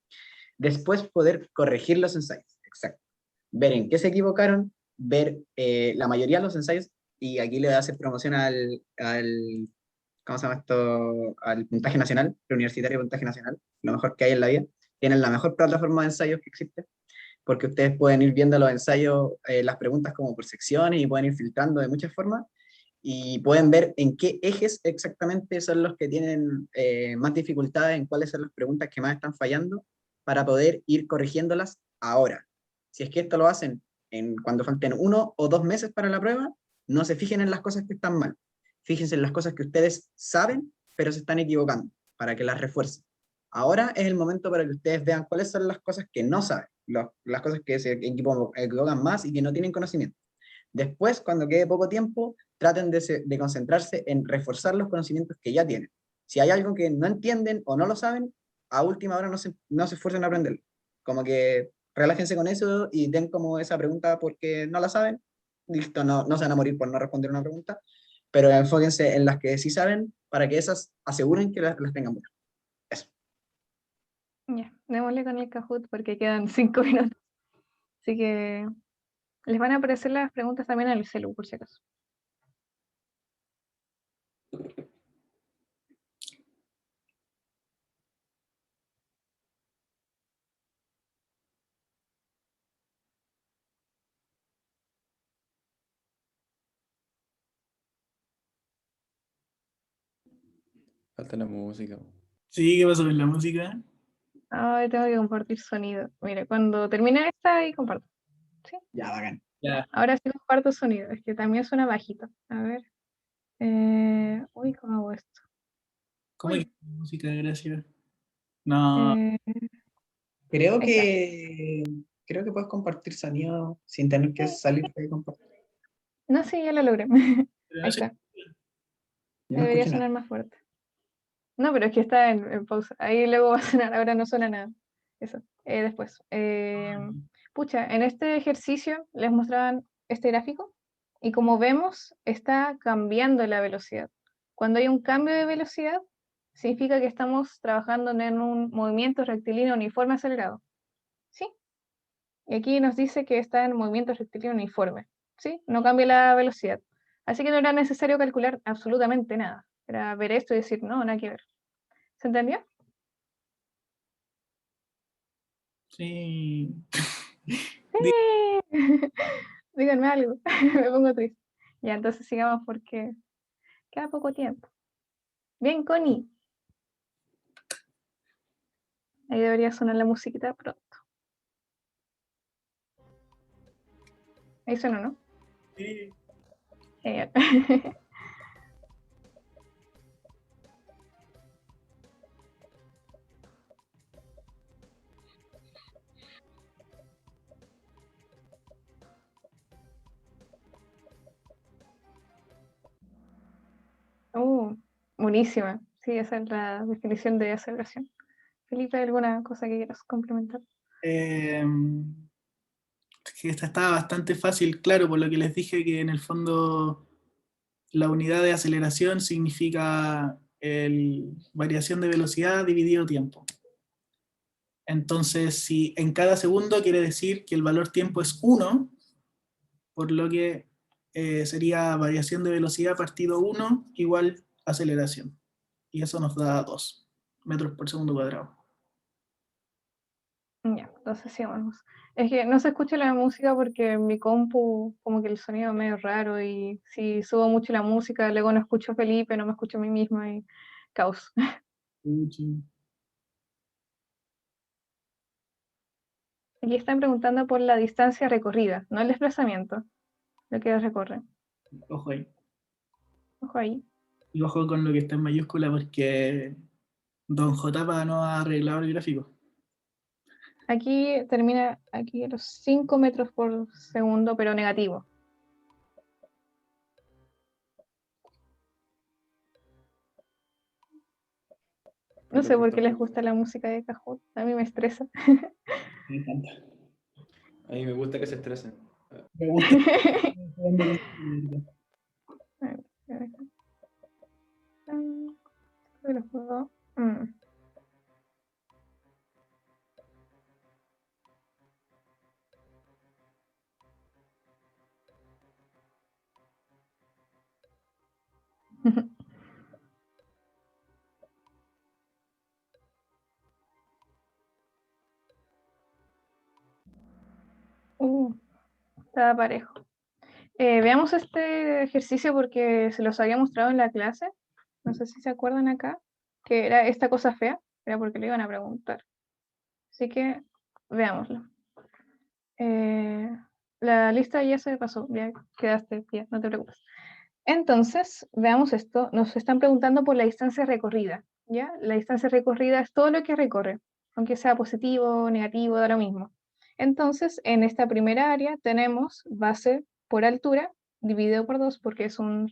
Después poder corregir los ensayos, exacto. Ver en qué se equivocaron, ver la mayoría de los ensayos, y aquí le hace promoción ¿cómo se llama esto? Al puntaje nacional, preuniversitario puntaje nacional, lo mejor que hay en la vida. Tienen la mejor plataforma de ensayos que existe, porque ustedes pueden ir viendo los ensayos, las preguntas como por secciones, y pueden ir filtrando de muchas formas, y pueden ver en qué ejes exactamente son los que tienen más dificultades, en cuáles son las preguntas que más están fallando, para poder ir corrigiéndolas ahora. Si es que esto lo hacen cuando falten 1 o 2 meses para la prueba, no se fijen en las cosas que están mal. Fíjense en las cosas que ustedes saben, pero se están equivocando, para que las refuercen. Ahora es el momento para que ustedes vean cuáles son las cosas que no saben, las cosas que se equivocan más y que no tienen conocimiento. Después, cuando quede poco tiempo, traten de concentrarse en reforzar los conocimientos que ya tienen. Si hay algo que no entienden o no lo saben, a última hora no se esfuercen a aprenderlo. Como que relájense con eso y den como esa pregunta porque no la saben. Listo, no se van a morir por no responder una pregunta, pero enfóquense en las que sí saben para que esas aseguren que las tengan buenas. Eso. Ya, démosle con el Kahoot porque quedan 5 minutos. Así que les van a aparecer las preguntas también en el celu, por si acaso. Falta la música. Sí, ¿qué pasó con la música? Ay, tengo que compartir sonido. Mire, cuando termine esta, ahí comparto. ¿Sí? Ya, bacán. Ya. Ahora sí comparto sonido. Es que también suena bajito. A ver. Uy, ¿cómo hago esto? ¿Cómo Uy, que música, gracias? No, eh, Creo ahí está. creo que puedes compartir sonido sin tener que Sí. salir de compartir. No, sí, ya lo logré. pero Ahí no sé. está. Yo no Debería escucho nada. sonar más fuerte. No, pero es que está en pausa. Ahí luego va a sonar, ahora no suena nada. Eso. Después. Pucha, en este ejercicio les mostraban este gráfico y como vemos, está cambiando la velocidad. Cuando hay un cambio de velocidad, significa que estamos trabajando en un movimiento rectilíneo uniforme acelerado. ¿Sí? Y aquí nos dice que está en movimiento rectilíneo uniforme. ¿Sí? No cambia la velocidad. Así que no era necesario calcular absolutamente nada. Era ver esto y decir, no, nada que ver. ¿Se entendió? Sí. Di- Sí. Díganme algo. Me pongo triste. Ya, entonces sigamos porque queda poco tiempo. Bien, Connie. Ahí debería sonar la musiquita pronto. Ahí suena, ¿no? Sí. Genial. Buenísima. Sí, esa es la definición de aceleración. Felipe, ¿alguna cosa que quieras complementar? Eh, que esta estaba bastante fácil, claro, por lo que les dije que en el fondo la unidad de aceleración significa variación de velocidad dividido tiempo. Entonces, si en cada segundo quiere decir que el valor tiempo es 1, por lo que sería variación de velocidad partido 1 igual aceleración. Y eso nos da 2 metros por segundo cuadrado. Ya, entonces sigamos. Es que no se escucha la música porque en mi compu como que el sonido es medio raro y si subo mucho la música, luego no escucho a Felipe, no me escucho a mí misma y caos. Aquí están preguntando por la distancia recorrida, no el desplazamiento, lo que recorren. Ojo ahí. Ojo ahí. Y ojo con lo que está en mayúscula porque Don J no ha arreglado el gráfico. Aquí termina aquí a los 5 metros por segundo, pero negativo. No sé por qué les gusta la música de Kahoot. A mí me estresa. Me encanta. A mí me gusta que se estresen. Me gusta. Pero juego. Estaba parejo. Veamos este ejercicio porque se los había mostrado en la clase. No sé si se acuerdan acá, que era esta cosa fea, era porque le iban a preguntar. Así que veámoslo. La lista ya se pasó, ya quedaste, ya, no te preocupes. Entonces, veamos esto. Nos están preguntando por la distancia recorrida, ¿ya? La distancia recorrida es todo lo que recorre, aunque sea positivo, negativo, da lo mismo. Entonces, en esta primera área tenemos base por altura, dividido por 2, porque es un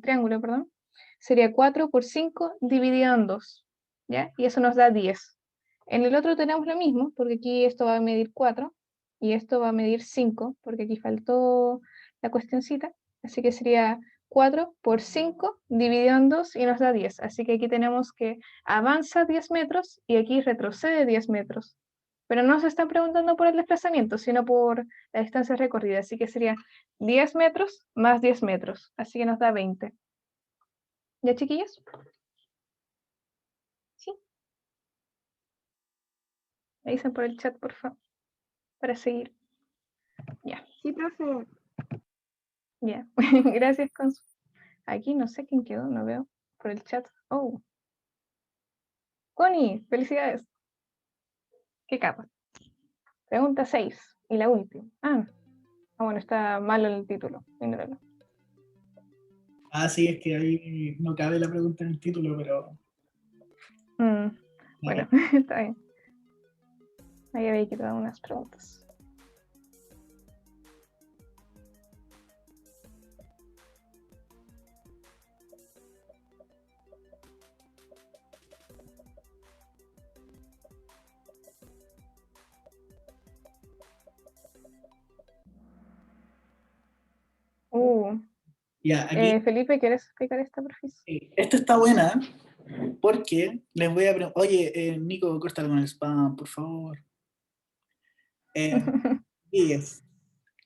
triángulo, perdón. Sería 4 por 5 dividido en 2, ¿ya? Y eso nos da 10. En el otro tenemos lo mismo, porque aquí esto va a medir 4, y esto va a medir 5, porque aquí faltó la cuestioncita. Así que sería 4 por 5 dividido en 2 y nos da 10. Así que aquí tenemos que avanza 10 metros y aquí retrocede 10 metros. Pero no se están preguntando por el desplazamiento, sino por la distancia recorrida. Así que sería 10 metros más 10 metros. Así que nos da 20. ¿Ya, chiquillos? Sí. Me dicen por el chat, por favor, para seguir. Ya. Sí, profe. Ya. Gracias, Consu. Aquí no sé quién quedó, no veo por el chat. Oh. Connie, felicidades. ¿Qué capa? Pregunta 6 y la última. Bueno, está mal el título. Ignóralo. Sí, es que ahí no cabe la pregunta en el título, pero... Bueno, está bien. Ahí había quitado unas preguntas. Ya, aquí, Felipe, ¿quieres explicar esta, profesor? esta está buena porque les voy a preguntar... Oye, Nico, córtalo con el spam, por favor. En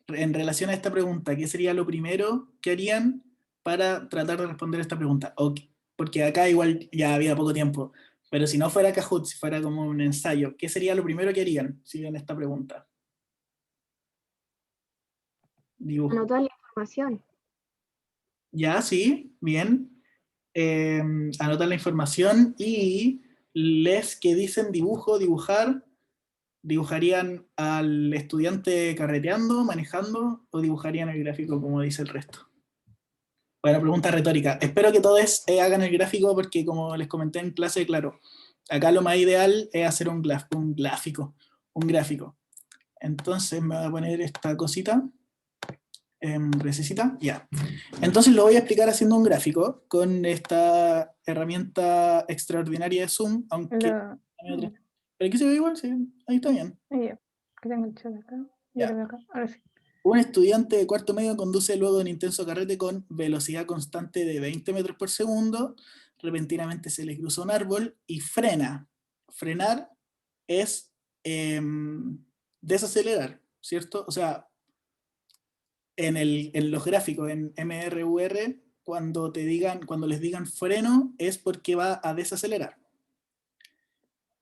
relación a esta pregunta, ¿qué sería lo primero que harían para tratar de responder esta pregunta? Porque acá igual ya había poco tiempo, pero si no fuera Kahoot, si fuera como un ensayo, ¿qué sería lo primero que harían si ven esta pregunta? Dibujo. Anotar la información. Ya, sí, bien. Anotar la información y les que dicen dibujo, dibujar, ¿dibujarían al estudiante carreteando, manejando o dibujarían el gráfico como dice el resto? Bueno, pregunta retórica. Espero que todos hagan el gráfico porque como les comenté en clase, claro, acá lo más ideal es hacer un gráfico. Entonces me voy a poner esta cosita. ¿Necesita? Ya. Entonces lo voy a explicar haciendo un gráfico con esta herramienta extraordinaria de Zoom, aunque... Pero aquí se ve igual, sí, ahí está bien. Ya, que tengo el chat acá. Ya. Yo lo veo acá. Ahora sí. Un estudiante de cuarto medio conduce luego de un intenso carrete con velocidad constante de 20 metros por segundo. Repentinamente se le cruza un árbol y frena. Frenar es desacelerar, ¿cierto? O sea, en los gráficos, en MRUR, cuando les digan freno, es porque va a desacelerar.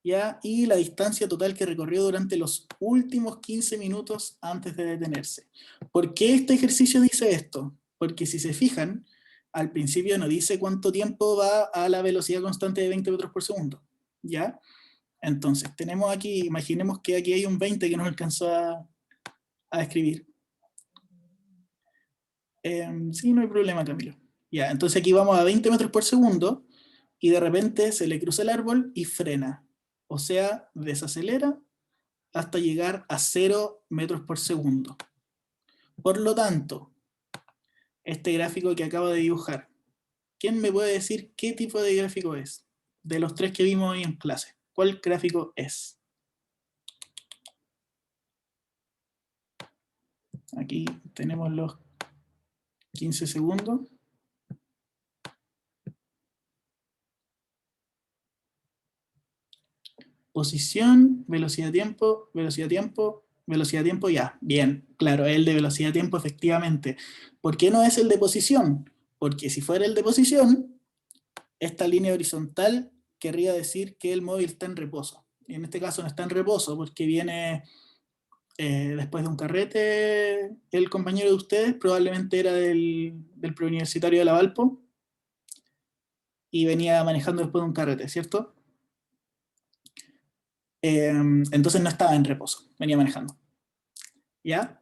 ¿Ya? Y la distancia total que recorrió durante los últimos 15 minutos antes de detenerse. ¿Por qué este ejercicio dice esto? Porque si se fijan, al principio no dice cuánto tiempo va a la velocidad constante de 20 metros por segundo. ¿Ya? Entonces, tenemos aquí, imaginemos que aquí hay un 20 que nos alcanzó a escribir. Sí, no hay problema, Camilo. Ya, entonces aquí vamos a 20 metros por segundo y de repente se le cruza el árbol y frena. O sea, desacelera hasta llegar a 0 metros por segundo. Por lo tanto, este gráfico que acabo de dibujar, ¿quién me puede decir qué tipo de gráfico es? de los tres que vimos hoy en clase. ¿Cuál gráfico es? Aquí tenemos los 15 segundos. Posición, velocidad tiempo, velocidad tiempo, velocidad tiempo, ya. Bien, claro, el de velocidad tiempo efectivamente. ¿Por qué no es el de posición? Porque si fuera el de posición, esta línea horizontal querría decir que el móvil está en reposo. Y en este caso no está en reposo porque viene después de un carrete. El compañero de ustedes probablemente era del preuniversitario de la Valpo y venía manejando después de un carrete, ¿cierto? Entonces no estaba en reposo, venía manejando. ¿Ya?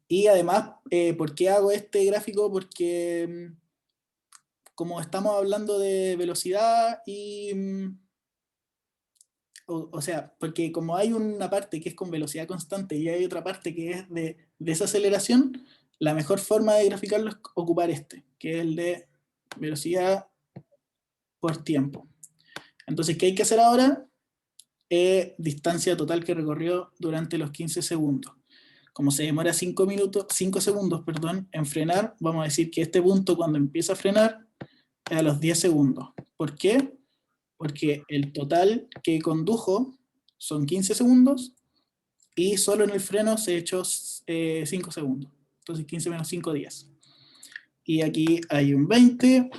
Y además, ¿por qué hago este gráfico? Porque como estamos hablando de velocidad y... o sea, porque como hay una parte que es con velocidad constante y hay otra parte que es de desaceleración, la mejor forma de graficarlo es ocupar este, que es el de velocidad por tiempo. Entonces, ¿qué hay que hacer ahora? Distancia total que recorrió durante los 15 segundos. Como se demora 5 segundos, en frenar, vamos a decir que este punto cuando empieza a frenar es a los 10 segundos. ¿Por qué? Porque el total que condujo son 15 segundos y solo en el freno se echó 5 segundos. Entonces 15 menos 5, 10. Y aquí hay un 20,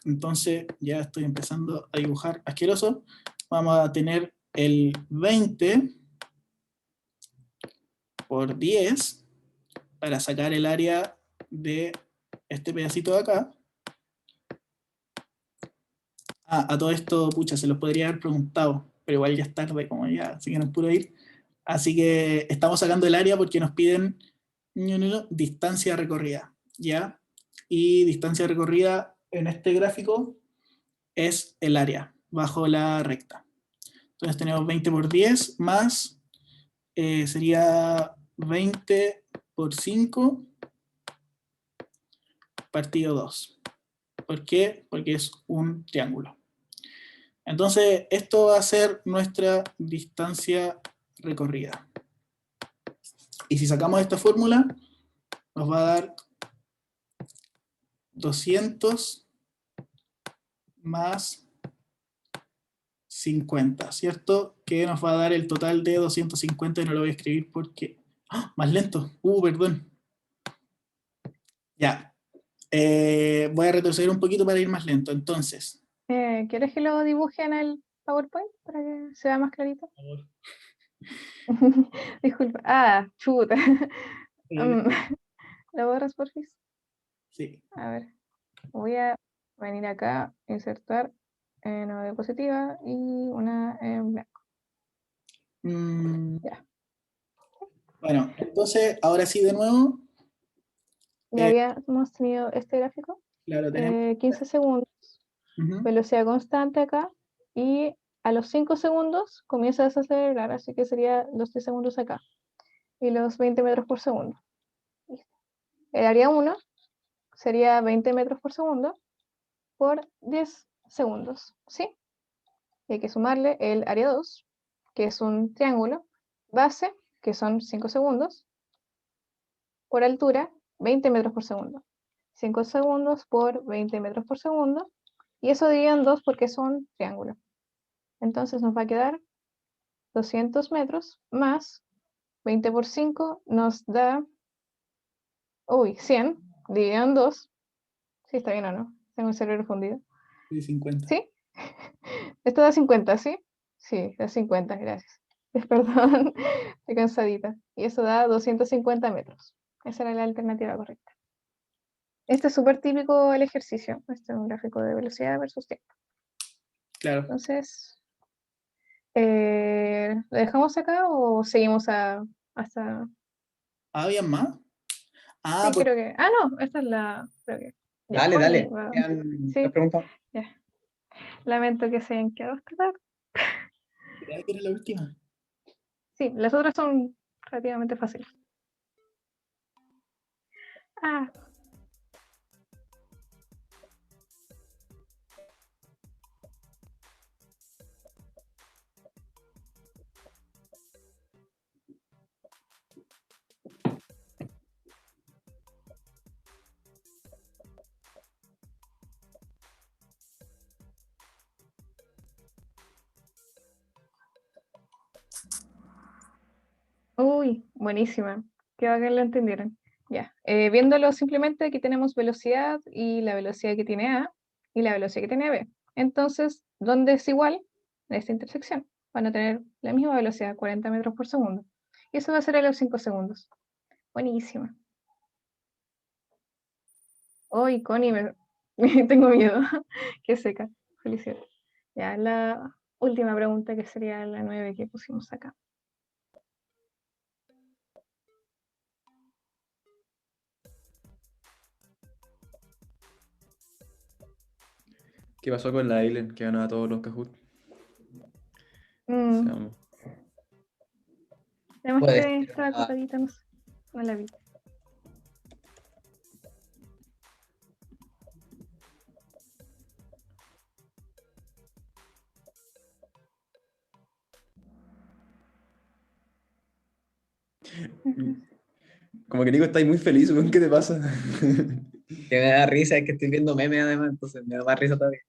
entonces ya estoy empezando a dibujar asqueroso. Vamos a tener el 20 por 10 para sacar el área de este pedacito de acá. A todo esto, pucha, se los podría haber preguntado, pero igual ya es tarde, como ya, así que no puedo ir. Así que estamos sacando el área porque nos piden distancia recorrida, ¿ya? Y distancia recorrida en este gráfico es el área bajo la recta. Entonces tenemos 20 por 10 más, sería 20 por 5 partido 2. ¿Por qué? Porque es un triángulo. Entonces, esto va a ser nuestra distancia recorrida. Y si sacamos esta fórmula, nos va a dar 200 más 50, ¿cierto? Que nos va a dar el total de 250 y no lo voy a escribir porque... ¡Ah! Más lento. Perdón. Ya. Voy a retroceder un poquito para ir más lento. Entonces, ¿Quieres que lo dibuje en el PowerPoint para que se vea más clarito? por favor. Disculpa. Chuta. ¿Lo borras, porfis? Sí. A ver, voy a venir acá, insertar nueva diapositiva y una en blanco. Ya. Bueno, entonces, ahora sí de nuevo. Ya habíamos tenido este gráfico, Claro, tenemos. 15 segundos, Ujú. velocidad constante acá, y a los 5 segundos comienza a desacelerar, así que sería los 10 segundos acá, y los 20 metros por segundo. Listo. El área 1 sería 20 metros por segundo por 10 segundos, ¿sí? Y hay que sumarle el área 2, que es un triángulo, base, que son 5 segundos, por altura, 20 metros por segundo. 5 segundos por 20 metros por segundo, y eso dividido en 2 porque es un triángulo. Entonces nos va a quedar 200 metros más 20 por 5 nos da 100, dividido en 2. ¿Sí está bien o no? Tengo el cerebro fundido. Sí, 50. ¿Sí? Esto da 50, ¿sí? Sí, da 50, gracias. Perdón, estoy cansadita. Y eso da 250 metros. Esa era la alternativa correcta. Este es súper típico el ejercicio. Este es un gráfico de velocidad versus tiempo. Claro. Entonces, ¿lo dejamos acá o seguimos hasta...? ¿Había más? Sí, Pues, creo que... no, esta es la... Creo que... ya, Dale, Juani, dale. va. ¿Quedan Sí, las preguntas? ya. Lamento que se hayan quedado hasta tarde. ¿crees que era la última? Sí, las otras son relativamente fáciles. Uy, buenísima. Qué bacán lo entendieron. Ya. Viéndolo simplemente, aquí tenemos velocidad y la velocidad que tiene A y la velocidad que tiene B. Entonces, ¿dónde es igual? En esta intersección. Van a tener la misma velocidad, 40 metros por segundo. Y eso va a ser a los 5 segundos. Buenísima. Uy, Connie, tengo miedo. Qué seca. Felicidades. Ya, la última pregunta que sería la 9 que pusimos acá. ¿Qué pasó con la Aileen que ganó a todos los Kahoot? Mm, Seamos- Además Puede que ser estaba una- acotadita, no sé. No la vi. Como que Nico, estáis muy feliz, weón, ¿qué te pasa? Que me da risa, es que estoy viendo memes además, entonces me da más risa todavía.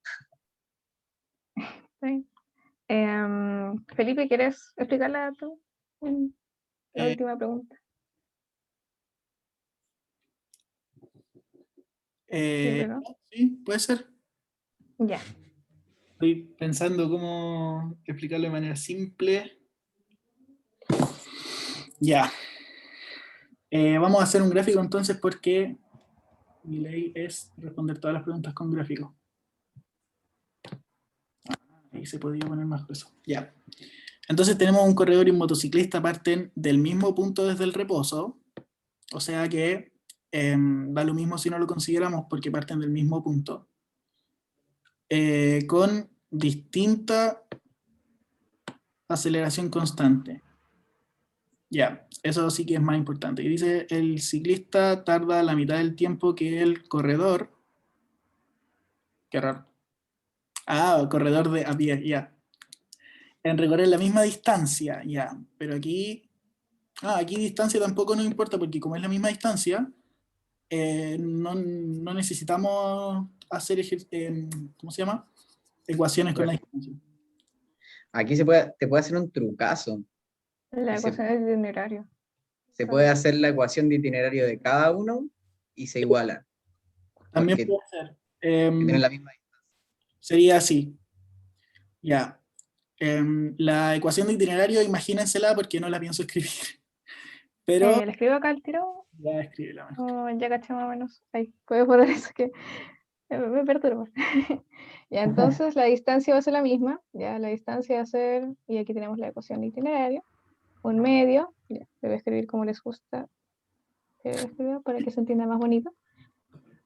Sí. Felipe, ¿quieres explicarla tú? La Eh, última pregunta. Yo creo, ¿no? sí, puede ser. Ya. Estoy pensando cómo explicarlo de manera simple. Ya. Vamos a hacer un gráfico entonces porque mi ley es responder todas las preguntas con gráfico. Ahí se podría poner más grueso. Ya. Entonces tenemos un corredor y un motociclista parten del mismo punto desde el reposo. O sea que da lo mismo si no lo consideramos porque parten del mismo punto. Con distinta aceleración constante. Ya, eso sí que es más importante. Y dice, el ciclista tarda la mitad del tiempo que el corredor. Qué raro. Ah, corredor de a pie, ya. En recorrer la misma distancia, ya. Pero aquí, aquí distancia tampoco nos importa porque como es la misma distancia, no necesitamos hacer, ¿cómo se llama? Ecuaciones con la distancia. Aquí te puede hacer un trucazo. La Y se, ecuación del itinerario. se puede hacer la ecuación de itinerario de cada uno y se iguala, También porque puede ser. tienen la misma. Sería así. Ya. La ecuación de itinerario, imagínensela porque no la pienso escribir. Pero ¿La escribo acá al tiro? ya escríbela mejor. Oh, ya caché más o menos. Ahí, puedo poner eso que me perturba. Ya, entonces la distancia va a ser la misma. Ya, la distancia va a ser, y aquí tenemos la ecuación de itinerario, un medio, ya, lo voy a escribir como les gusta que lo escriba para que se entienda más bonito.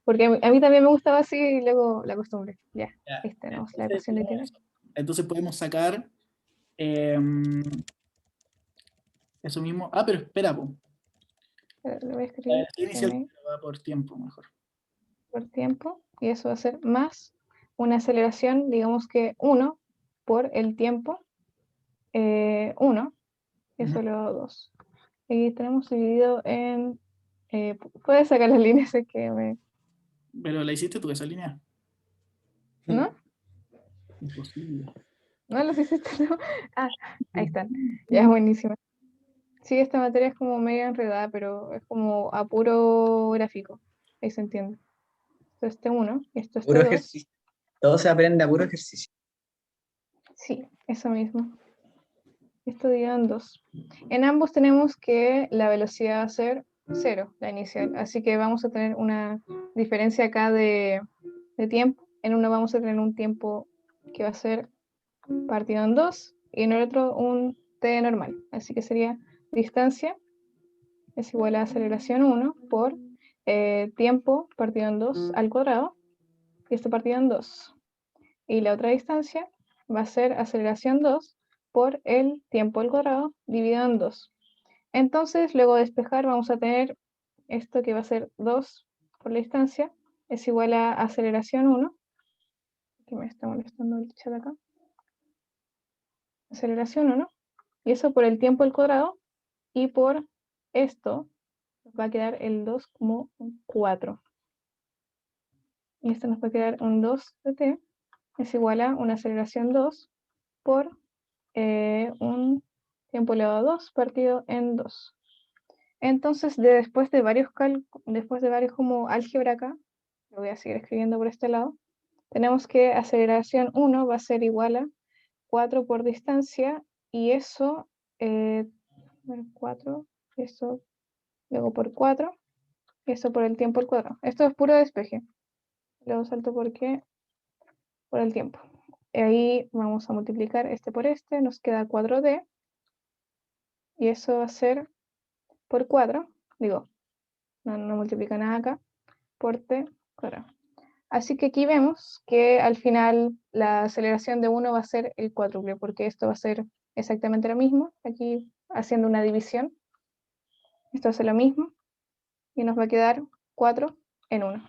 Porque a mí también me gustaba así y luego la costumbre. Ya, Ya, ahí tenemos la entonces, ecuación de itinerario. entonces podemos sacar eso mismo. Ah, pero espera, po. Lo voy a La escribir velocidad inicial m va por tiempo mejor. por tiempo, y eso va a ser más una aceleración, digamos que 1 por el tiempo, 1, y eso Ujú. lo 2. Y tenemos dividido en, puedes sacar las líneas, es que Pero la hiciste tú esa línea. ¿no? Imposible. No los hiciste, ¿no? Ah, ahí están, ya es buenísimo. Sí, esta materia es como medio enredada, pero es como a puro gráfico, ahí se entiende. Esto es T1 y esto es Puro T2. ejercicio. Todo se aprende a puro ejercicio. Sí, eso mismo. Esto dividido en 2. En ambos tenemos que la velocidad va a ser 0, la inicial. Así que vamos a tener una diferencia acá de tiempo. En uno vamos a tener un tiempo que va a ser partido en 2 y en el otro un t normal. Así que sería distancia es igual a aceleración 1 por tiempo partido en 2 al cuadrado. Y esto partido en 2. Y la otra distancia va a ser aceleración 2 por el tiempo al cuadrado dividido en 2. Entonces, luego de despejar, vamos a tener esto que va a ser 2 por la distancia, es igual a aceleración 1, que me está molestando el chat acá, aceleración 1, y eso por el tiempo al cuadrado, y por esto va a quedar el 2 como un 4. Y esto nos va a quedar un 2 de t, es igual a una aceleración 2 por un tiempo elevado a 2 partido en 2. Entonces, después de varios como álgebra acá, lo voy a seguir escribiendo por este lado, tenemos que aceleración 1 va a ser igual a 4 por distancia, y eso, 4, eso, luego por 4, y eso por el tiempo al cuadrado. Esto es puro despeje. Luego salto por el tiempo. Ahí vamos a multiplicar este por este, nos queda 4D, y eso va a ser por 4, digo, no multiplica nada acá, por t cuadrado. Así que aquí vemos que al final la aceleración de 1 va a ser el cuádruple, porque esto va a ser exactamente lo mismo, aquí haciendo una división, esto hace lo mismo, y nos va a quedar 4 en 1.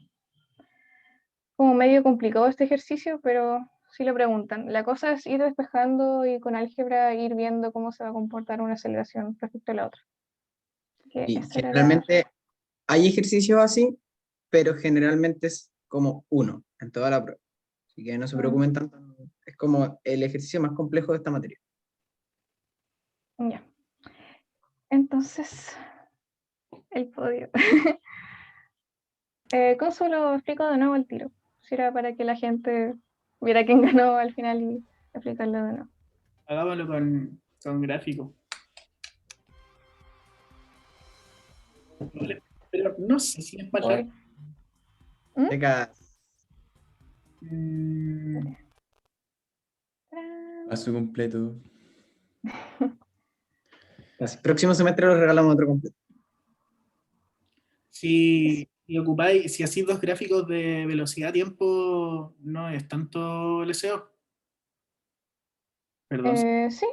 Como medio complicado este ejercicio, pero sí lo preguntan. La cosa es ir despejando y con álgebra ir viendo cómo se va a comportar una aceleración respecto a la otra. Que Y esa era generalmente hay ejercicios así, pero generalmente es como uno en toda la prueba. Así que no se preocupen tanto. Es como el ejercicio más complejo de esta materia. Ya. Entonces, el podio. Consuelo, explico de nuevo el tiro. Si era para que la gente viera quién ganó al final y explicarlo de nuevo. Hagámoslo con gráfico. Pero no sé si es para Voy. Becas. Paso completo. Próximo semestre los regalamos otro completo. Si ocupáis, si hacéis 2 gráficos de velocidad-tiempo, no es tanto LSO. Perdón. Sí.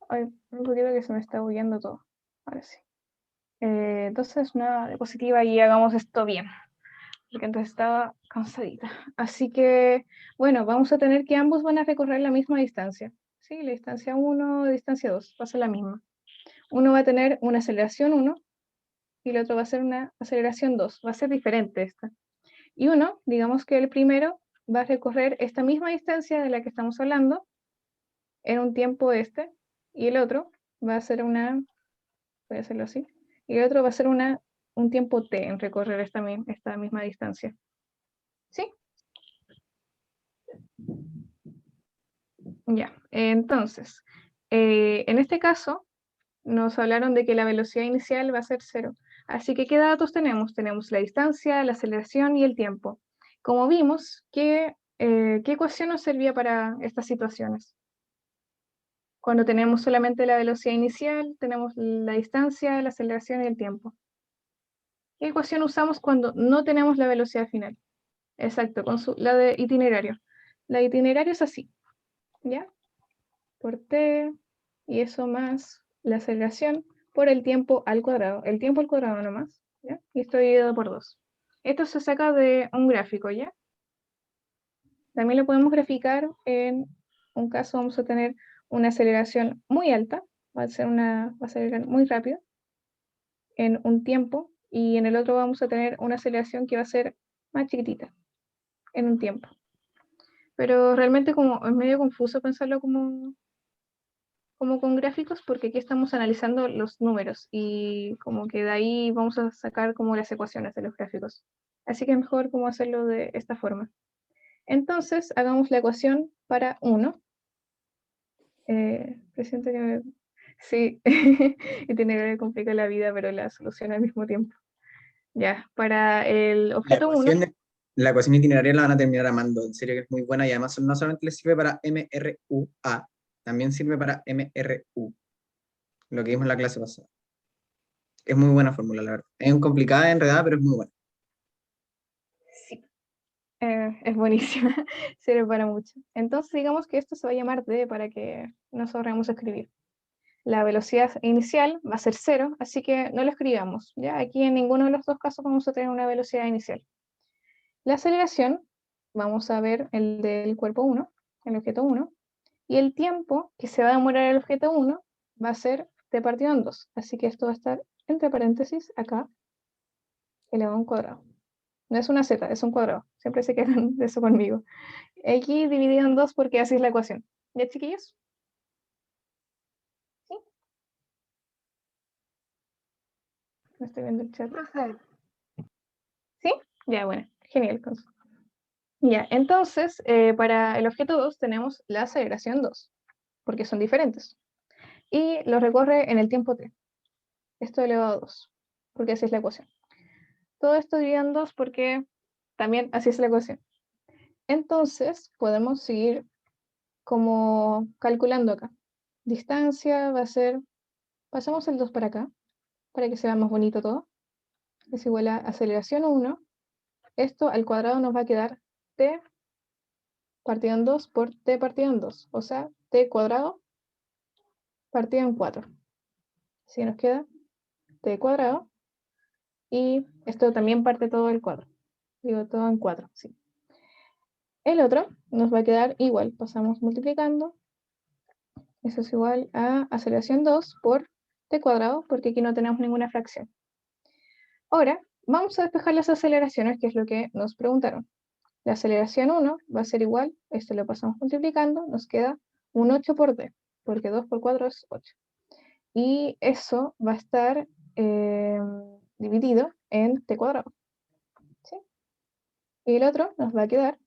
Ay, un poquito que se me está huyendo todo. Ahora sí. Entonces, una diapositiva y hagamos esto bien. Porque antes estaba cansadita. Así que, bueno, vamos a tener que ambos van a recorrer la misma distancia. Sí, la distancia 1, distancia 2, va a ser la misma. Uno va a tener una aceleración 1 y el otro va a ser una aceleración 2. Va a ser diferente esta. Y uno, digamos que el primero va a recorrer esta misma distancia de la que estamos hablando en un tiempo este, y el otro va a ser voy a hacerlo así, y el otro va a ser un tiempo t en recorrer esta misma distancia. ¿Sí? Ya, entonces, en este caso, nos hablaron de que la velocidad inicial va a ser 0. Así que, ¿qué datos tenemos? Tenemos la distancia, la aceleración y el tiempo. Como vimos, ¿qué ecuación nos servía para estas situaciones? Cuando tenemos solamente la velocidad inicial, tenemos la distancia, la aceleración y el tiempo. ¿Qué ecuación usamos cuando no tenemos la velocidad final? Exacto, la de itinerario. La de itinerario es así, ¿ya? Por t, y eso más la aceleración por el tiempo al cuadrado. El tiempo al cuadrado nomás, ¿ya? Y esto dividido por 2. Esto se saca de un gráfico, ¿ya? También lo podemos graficar en un caso, vamos a tener una aceleración muy alta, va a acelerar muy rápido en un tiempo, y en el otro vamos a tener una aceleración que va a ser más chiquitita en un tiempo. Pero realmente como es medio confuso pensarlo como con gráficos, porque aquí estamos analizando los números y como que de ahí vamos a sacar como las ecuaciones de los gráficos. Así que es mejor como hacerlo de esta forma. Entonces, hagamos la ecuación para 1. Presiento que sí, y tiene que complicar la vida, pero la solución al mismo tiempo. Ya, para el objeto 1. La ecuación itineraria la van a terminar amando, en serio que es muy buena, y además no solamente les sirve para MRUA, también sirve para MRU, lo que vimos en la clase pasada. Es muy buena fórmula, la verdad. Es complicada, enredada, pero es muy buena. Sí, es buenísima, sirve para mucho. Entonces digamos que esto se va a llamar D para que nos ahorremos escribir. La velocidad inicial va a ser 0, así que no lo escribamos, ¿ya? Aquí en ninguno de los dos casos vamos a tener una velocidad inicial. La aceleración, vamos a ver el del cuerpo 1, el objeto 1, y el tiempo que se va a demorar el objeto 1 va a ser t partido en 2, así que esto va a estar entre paréntesis acá, elevado a un cuadrado. No es una z, es un cuadrado, siempre se quedan de eso conmigo. Aquí dividido en 2 porque así es la ecuación. ¿Ya, chiquillos? ¿Sí? No estoy viendo el chat. Profe, ¿Sí? Ya, bueno, genial. Ya, entonces, para el objeto 2 tenemos la aceleración 2, porque son diferentes. Y lo recorre en el tiempo t. Esto elevado a 2, porque así es la ecuación. Todo esto dividido en 2 porque también así es la ecuación. Entonces, podemos seguir como calculando acá. Distancia va a ser, pasamos el 2 para acá, para que sea más bonito todo. Es igual a aceleración 1. Esto al cuadrado nos va a quedar t partido en 2 por t partido en 2. O sea, t cuadrado partido en 4. Así nos queda t cuadrado. Y esto también parte todo el cuadro. Digo, todo en 4, sí. El otro nos va a quedar igual. Pasamos multiplicando. Eso es igual a aceleración 2 por t cuadrado, porque aquí no tenemos ninguna fracción. Ahora, vamos a despejar las aceleraciones, que es lo que nos preguntaron. La aceleración 1 va a ser igual, esto lo pasamos multiplicando, nos queda un 8 por d, porque 2 por 4 es 8. Y eso va a estar dividido en t cuadrado. ¿Sí? Y el otro nos va a quedar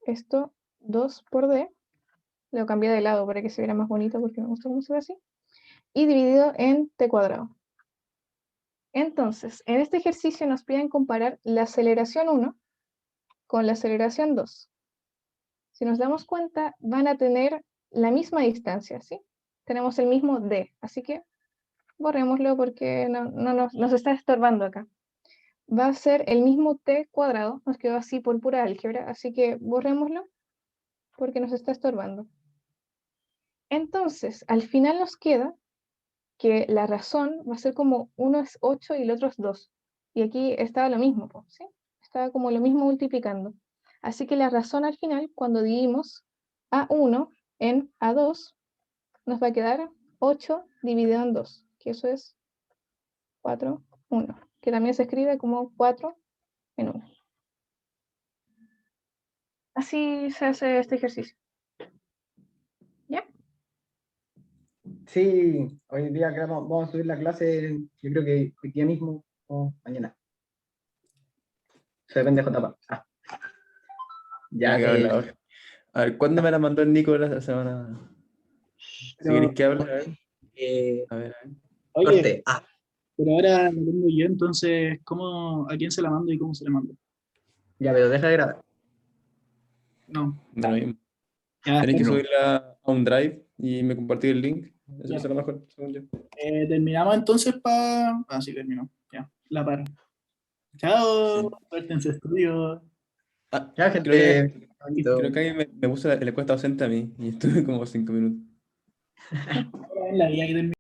esto 2 por d, lo cambié de lado para que se viera más bonito porque me gusta cómo se ve así, y dividido en t cuadrado. Entonces, en este ejercicio nos piden comparar la aceleración 1 con la aceleración 2. Si nos damos cuenta, van a tener la misma distancia, ¿sí? Tenemos el mismo d, así que borrémoslo porque no nos está estorbando acá. Va a ser el mismo t cuadrado, nos quedó así por pura álgebra, así que borrémoslo porque nos está estorbando. Entonces, al final nos queda que la razón va a ser como uno es 8 y el otro es 2. Y aquí estaba lo mismo, ¿sí? Estaba como lo mismo multiplicando. Así que la razón al final, cuando dividimos A1 en A2, nos va a quedar 8 dividido en 2, que eso es 4, 1, que también se escribe como 4 en 1. Así se hace este ejercicio. ¿Ya? Sí, hoy día vamos a subir la clase, yo creo que hoy día mismo o mañana. Eso depende de JPA. Ya, Qué hablador. A ver, ¿cuándo me la mandó el Nico la semana? Si queréis que hable, a ver. A ver. Oye, Corte. pero ahora lo tengo yo, entonces, ¿a quién se la mando y cómo se la mando? Ya, pero deja de grabar. No. Da lo mismo. Ya, Tenéis que no. subirla a un drive y me compartí el link. Eso Ya. es lo mejor, según yo. Terminamos entonces sí, terminó. Ya, la paro. Chao, Sí. suerte en su estudio. Ah, Ya, gente. creo que alguien me puso la encuesta docente a mí y estuve como 5 minutos. En la vida que terminó.